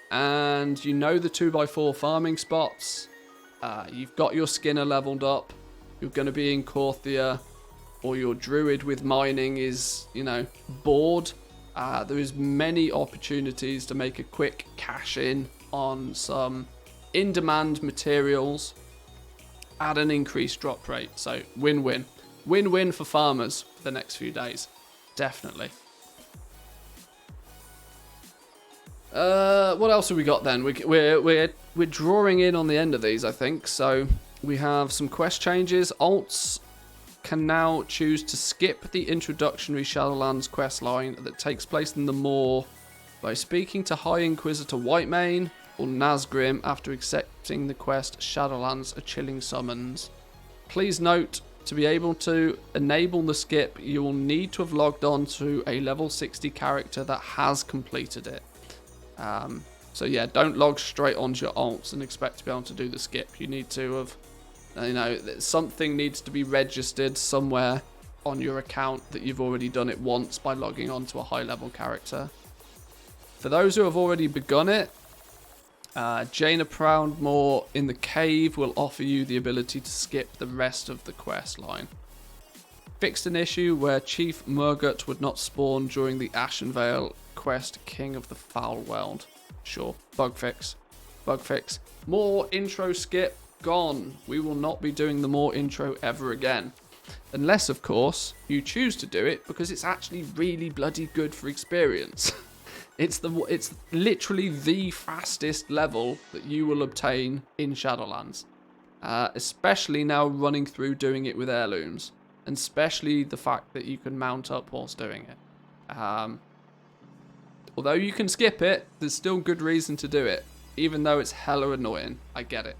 and you know the 2x4 farming spots, you've got your Skinner leveled up, you're going to be in Corthia, or your Druid with mining is, bored, there is many opportunities to make a quick cash in on some in-demand materials at an increased drop rate. So win-win. Win-win for farmers for the next few days. Definitely. What else have we got then? We're drawing in on the end of these, I think. So we have some quest changes. Alts can now choose to skip the introductory Shadowlands quest line that takes place in the Moor by speaking to High Inquisitor Whitemane or Nazgrim after accepting the quest Shadowlands A Chilling Summons. Please note, to be able to enable the skip, you will need to have logged on to a level 60 character that has completed it. So yeah, don't log straight onto your alts and expect to be able to do the skip. You need to have, something needs to be registered somewhere on your account that you've already done it once by logging onto a high level character. For those who have already begun it, Jaina Proudmoore in the cave will offer you the ability to skip the rest of the quest line. Fixed an issue where Chief Murgut would not spawn during the Ashenvale quest, King of the Foul World. Sure, bug fix. Bug fix. More intro skip, gone. We will not be doing the more intro ever again. Unless, of course, you choose to do it because it's actually really bloody good for experience. It's literally the fastest level that you will obtain in Shadowlands. Especially now running through doing it with heirlooms. And especially the fact that you can mount up whilst doing it. Although you can skip it, there's still good reason to do it. Even though it's hella annoying. I get it.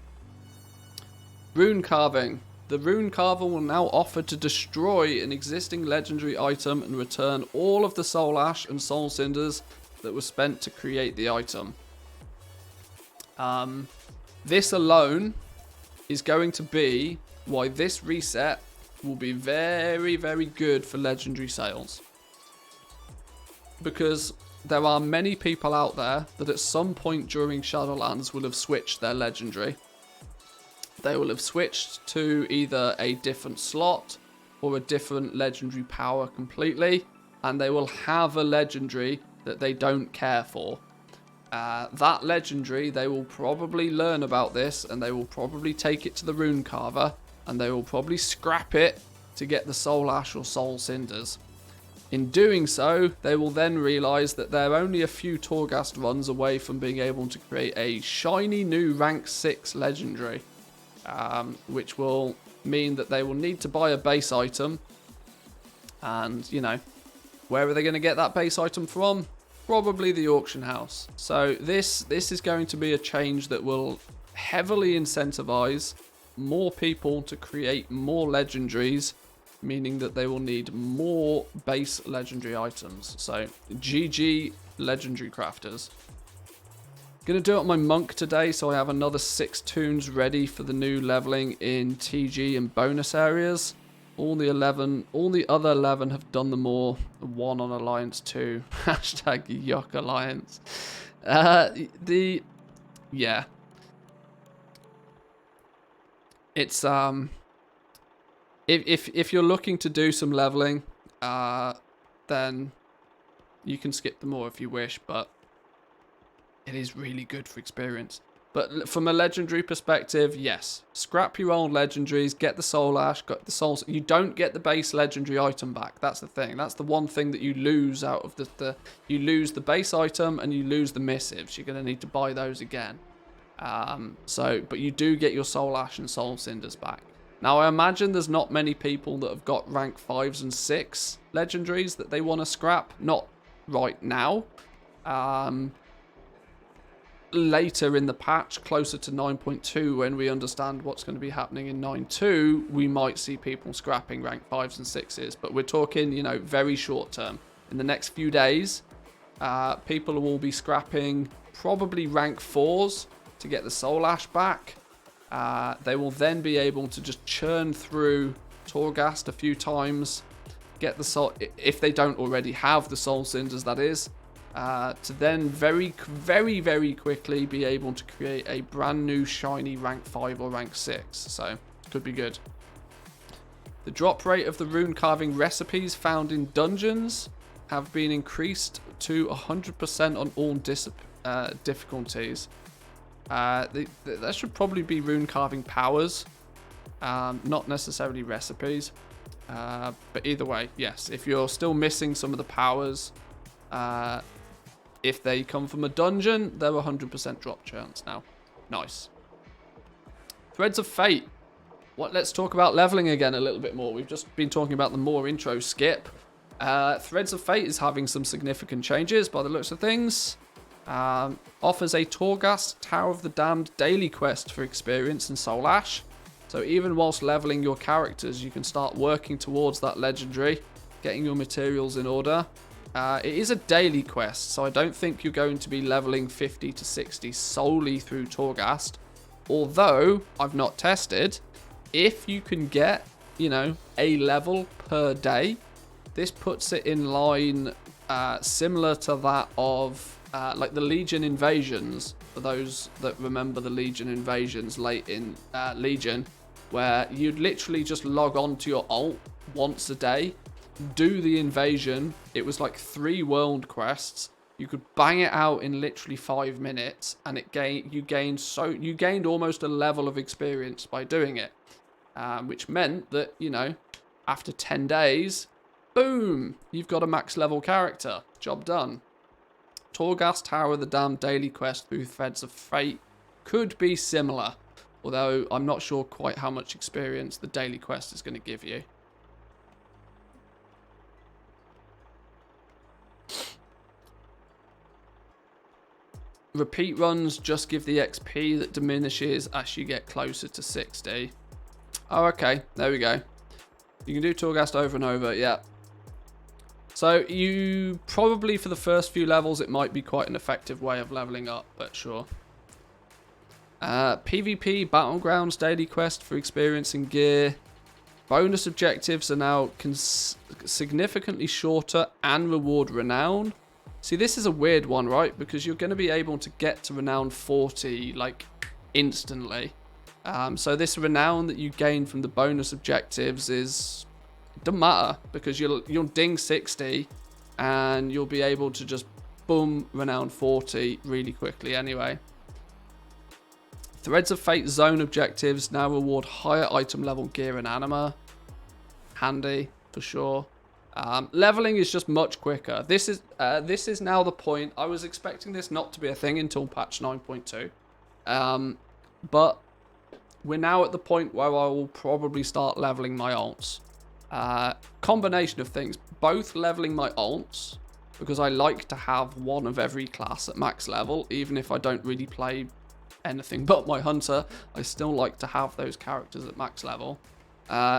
Rune carving. The rune carver will now offer to destroy an existing legendary item and return all of the soul ash and soul cinders that were spent to create the item. This alone is going to be why this reset will be very, very good for legendary sales. Because there are many people out there that at some point during Shadowlands will have switched their legendary. They will have switched to either a different slot or a different legendary power completely, and they will have a legendary that they don't care for. That legendary, they will probably learn about this, and they will probably take it to the rune carver, and they will probably scrap it to get the soul ash or soul cinders. In doing so, they will then realise that they're only a few Torghast runs away from being able to create a shiny new rank 6 legendary. Which will mean that they will need to buy a base item. And, you know, where are they going to get that base item from? Probably the auction house. So this is going to be a change that will heavily incentivize more people to create more legendaries, meaning that they will need more base legendary items. So GG legendary crafters. Gonna do it on my monk today, so I have another 6 toons ready for the new leveling in TG and bonus areas. All the other 11 have done them all. 1 on Alliance 2. Hashtag Yuck Alliance. Yeah. It's if you're looking to do some leveling, then you can skip them all if you wish, but it is really good for experience. But from a legendary perspective, yes. Scrap your old legendaries, get the soul ash, got the souls. You don't get the base legendary item back. That's the thing. That's the one thing that you lose out of you lose the base item and you lose the missives. You're going to need to buy those again. But you do get your soul ash and soul cinders back. Now, I imagine there's not many people that have got rank 5s and 6 legendaries that they want to scrap. Not right now. Later in the patch, closer to 9.2, when we understand what's going to be happening in 9.2, we might see people scrapping rank 5s and 6s. But we're talking, you know, very short term. In the next few days, people will be scrapping probably rank 4s to get the soul ash back. They will then be able to just churn through Torghast a few times, get the soul, if they don't already have the soul cinders, that is. To then very, very, very quickly be able to create a brand new shiny rank 5 or rank 6. So, could be good. The drop rate of the rune carving recipes found in dungeons have been increased to 100% on all difficulties. That should probably be rune carving powers, not necessarily recipes. But either way, yes, if you're still missing some of the powers, if they come from a dungeon, they're 100% drop chance now. Nice. Threads of Fate. Let's talk about leveling again a little bit more. We've just been talking about the more intro skip. Threads of Fate is having some significant changes by the looks of things. Offers a Torghast Tower of the Damned daily quest for experience and soul ash. So even whilst leveling your characters, you can start working towards that legendary, getting your materials in order. It is a daily quest, so I don't think you're going to be leveling 50 to 60 solely through Torghast. Although, I've not tested, if you can get, you know, a level per day, this puts it in line similar to that of like the Legion invasions. For those that remember the Legion invasions late in Legion, where you'd literally just log on to your alt once a day, do the invasion. It was like 3 world quests. You could bang it out in literally 5 minutes, and you gained almost a level of experience by doing it, which meant that, you know, after 10 days, boom, you've got a max level character. Job done. Torghast Tower, the Damned daily quest through Threads of Fate could be similar, although I'm not sure quite how much experience the daily quest is going to give you. Repeat runs just give the XP that diminishes as you get closer to 60. Oh, okay. There we go. You can do Torghast over and over. Yeah. So you probably, for the first few levels, it might be quite an effective way of leveling up, but sure. PvP Battlegrounds daily quest for experience and gear. Bonus objectives are now significantly shorter and reward renown. See, this is a weird one, right? Because you're going to be able to get to renown 40, like, instantly. So this renown that you gain from the bonus objectives doesn't matter, because you'll ding 60 and you'll be able to just boom renown 40 really quickly anyway. Threads of Fate zone objectives now reward higher item level gear and anima. Handy for sure. Leveling is just much quicker. This is now the point. I was expecting this not to be a thing until patch 9.2, but we're now at the point where I will probably start leveling my alts. Combination of things, both leveling my alts, because I like to have one of every class at max level, even if I don't really play anything but my hunter, I still like to have those characters at max level.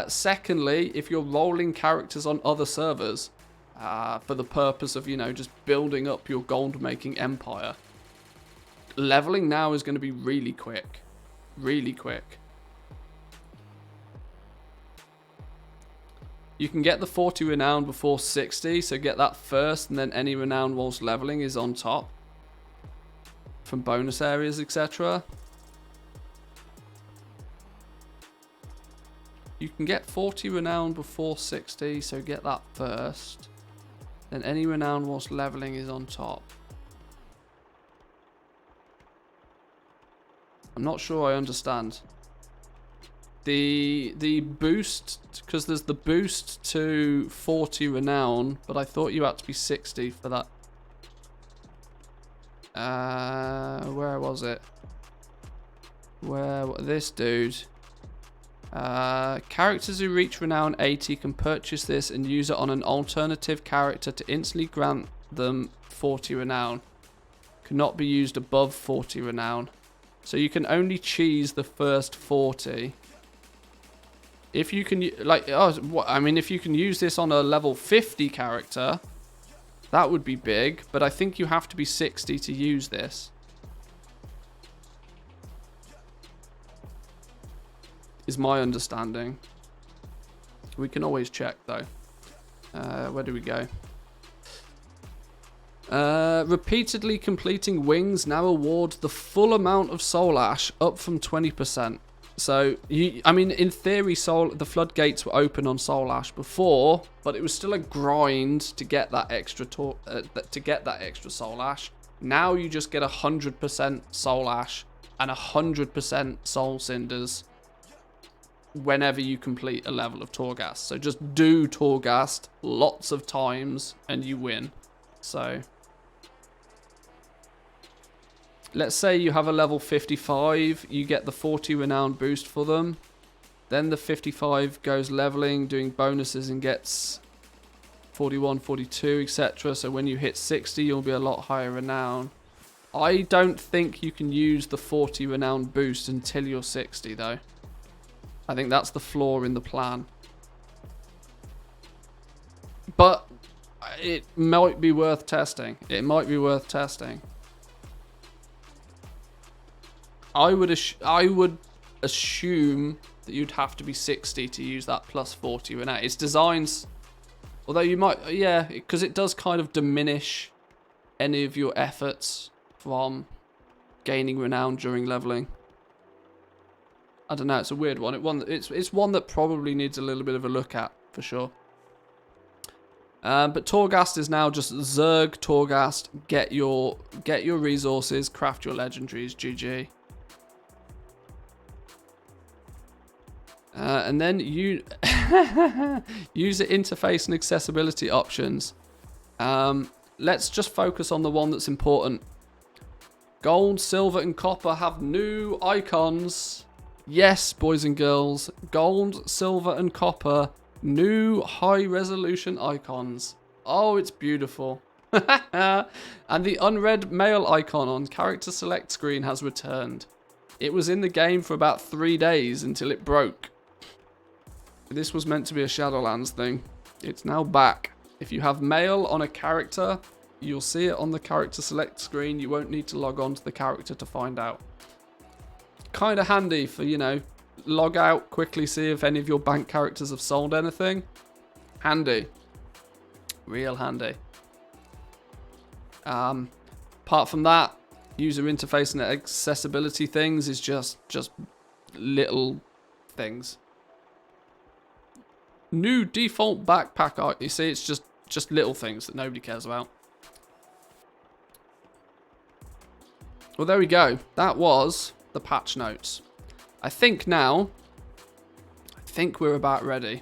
Secondly, if you're rolling characters on other servers, for the purpose of, you know, just building up your gold making empire, leveling now is going to be really quick. Really quick. You can get the 40 renown before 60, so get that first, and then any renown whilst leveling is on top from bonus areas, etc. You can get 40 renown before 60, so get that first. Then any renown whilst leveling is on top. I'm not sure I understand. The boost, because there's the boost to 40 renown, but I thought you had to be 60 for that. Where was it? This dude. Characters who reach renown 80 can purchase this and use it on an alternative character to instantly grant them 40 renown. Cannot be used above 40 renown. So you can only cheese the first 40. If you can, like, I mean, if you can use this on a level 50 character, that would be big, but I think you have to be 60 to use this. Is my understanding. We can always check, though. Where do we go? Repeatedly completing wings now awards the full amount of soul ash, up from 20%. So, I mean, in theory, the floodgates were open on soul ash before, but it was still a grind to get that extra soul ash. Now you just get 100% soul ash and 100% soul cinders whenever you complete a level of Torghast. So just do Torghast lots of times and you win. So let's say you have a level 55, you get the 40 renown boost for them. Then the 55 goes leveling, doing bonuses, and gets 41, 42, etc. So when you hit 60, you'll be a lot higher renown. I don't think you can use the 40 renown boost until you're 60, though. I think that's the flaw in the plan. But it might be worth testing. It might be worth testing. I would assume that you'd have to be 60 to use that plus 40 renown. It's designs, although you might, yeah, because it does kind of diminish any of your efforts from gaining renown during leveling. I don't know. It's a weird one. It's one that probably needs a little bit of a look at for sure. But Torghast is now just Zerg Torghast. Get your resources, craft your legendaries. GG. And then you user interface and accessibility options. Let's just focus on the one that's important. Gold, silver, and copper have new icons. Yes, boys and girls. Gold, silver, and copper. New high-resolution icons. Oh, it's beautiful. And the unread mail icon on character select screen has returned. It was in the game for about 3 days until it broke. This was meant to be a Shadowlands thing. It's now back. If you have mail on a character, you'll see it on the character select screen. You won't need to log on to the character to find out. Kind of handy for, you know, log out, quickly see if any of your bank characters have sold anything. Handy. Real handy. Apart from that, user interface and accessibility things is just little things. New default backpack art. You see, it's just little things that nobody cares about. Well, there we go. That was the patch notes. I think we're about ready.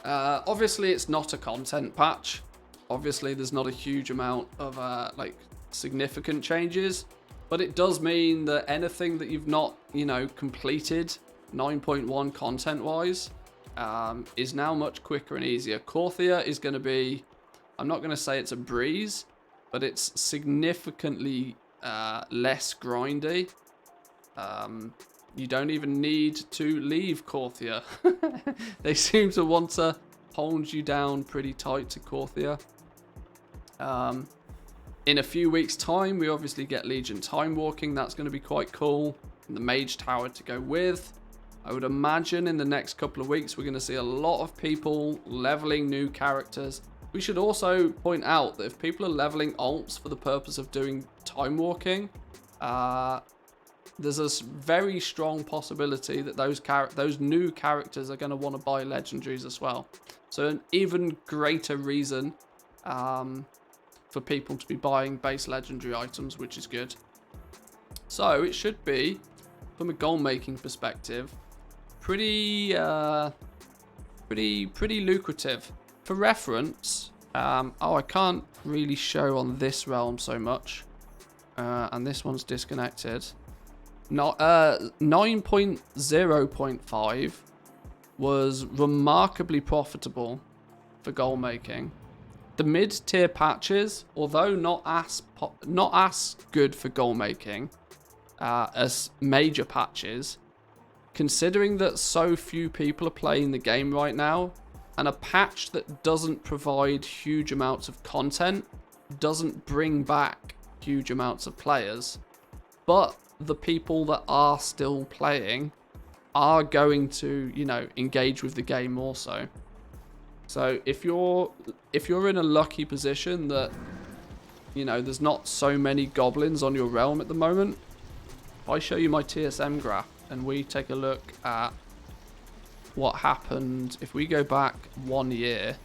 Obviously, it's not a content patch. Obviously, there's not a huge amount of like significant changes, but it does mean that anything that you've not, you know, completed 9.1 content-wise is now much quicker and easier. Corthia is going to be, I'm not going to say it's a breeze, but it's significantly less grindy. You don't even need to leave Corthia. They seem to want to hold you down pretty tight to Corthia. In a few weeks' time, we obviously get Legion Time Walking. That's going to be quite cool. And the Mage Tower to go with. I would imagine in the next couple of weeks, we're going to see a lot of people leveling new characters. We should also point out that if people are leveling alts for the purpose of doing Time Walking, there's a very strong possibility that those new characters are going to want to buy legendaries as well. So an even greater reason for people to be buying base legendary items, which is good. So it should be, from a goal making perspective, pretty lucrative. For reference, I can't really show on this realm so much, and this one's disconnected. 9.0.5 was remarkably profitable for goal making. The mid-tier patches, although not as good for goal making as major patches, considering that so few people are playing the game right now, and a patch that doesn't provide huge amounts of content doesn't bring back huge amounts of players, but the people that are still playing are going to, you know, engage with the game also. So if you're in a lucky position that, you know, there's not so many goblins on your realm at the moment, if I show you my TSM graph and we take a look at what happened, if we go back 1 year,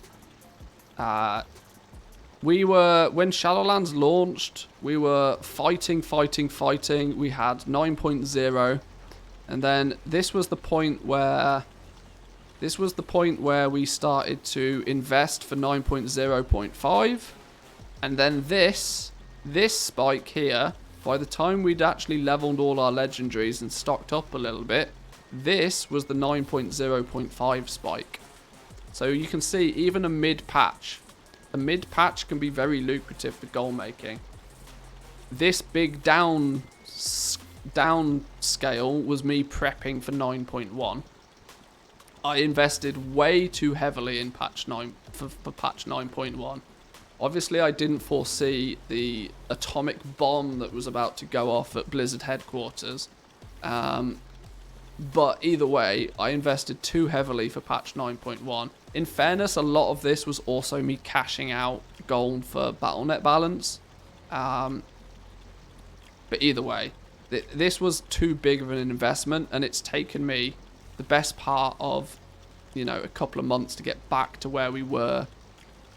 we were, when Shadowlands launched, we were fighting. We had 9.0, and then this was the point where we started to invest for 9.0.5, and then this spike here, by the time we'd actually leveled all our legendaries and stocked up a little bit, this was the 9.0.5 spike. So you can see even a mid-patch can be very lucrative for goal making. This big down scale was me prepping for 9.1. I invested way too heavily in patch 9 for patch 9.1. Obviously, I didn't foresee the atomic bomb that was about to go off at Blizzard headquarters. But either way, I invested too heavily for patch 9.1. In fairness, a lot of this was also me cashing out gold for Battle.net balance. But either way, This was too big of an investment, and it's taken me the best part of, you know, a couple of months to get back to where we were,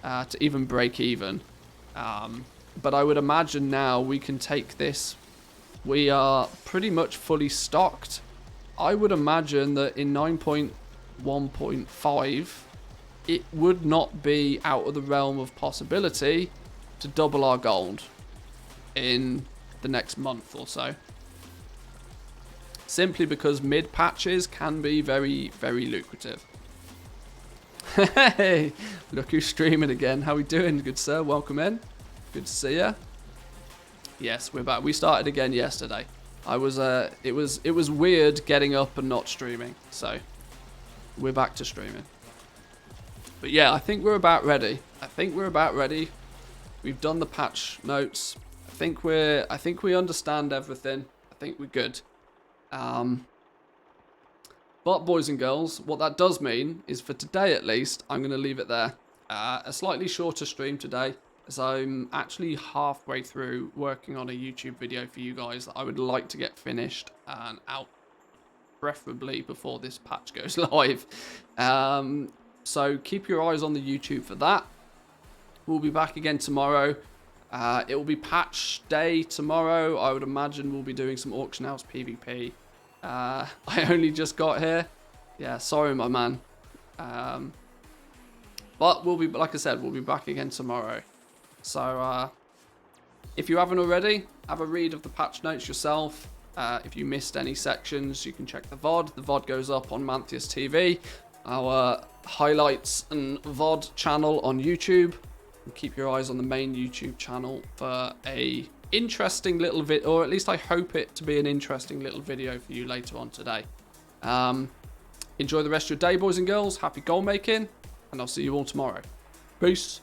to even break even. But I would imagine now we can take this. We are pretty much fully stocked. I would imagine that in 9.1.5, it would not be out of the realm of possibility to double our gold in the next month or so. Simply because mid patches can be very, very lucrative. Hey, look who's streaming again. How we doing, good sir? Welcome in. Good to see ya. Yes, we're back. We started again yesterday. It was weird getting up and not streaming, so we're back to streaming. But yeah, I think we're about ready. We've done the patch notes. I think we understand everything. I think we're good. But boys and girls, what that does mean is for today at least, I'm going to leave it there. A slightly shorter stream today, as I'm actually halfway through working on a YouTube video for you guys that I would like to get finished and out, preferably before this patch goes live. So keep your eyes on the YouTube for that. We'll be back again tomorrow. It will be patch day tomorrow. I would imagine we'll be doing some auction house PvP. I only just got here. Yeah, sorry, my man. But we'll be, like I said, we'll be back again tomorrow. So if you haven't already, have a read of the patch notes yourself. If you missed any sections, you can check the VOD. The VOD goes up on Manthias TV, our highlights and VOD channel on YouTube. And keep your eyes on the main YouTube channel for a interesting little video, or at least I hope it to be an interesting little video for you later on today. Enjoy the rest of your day, boys and girls. Happy goal making, and I'll see you all tomorrow. Peace.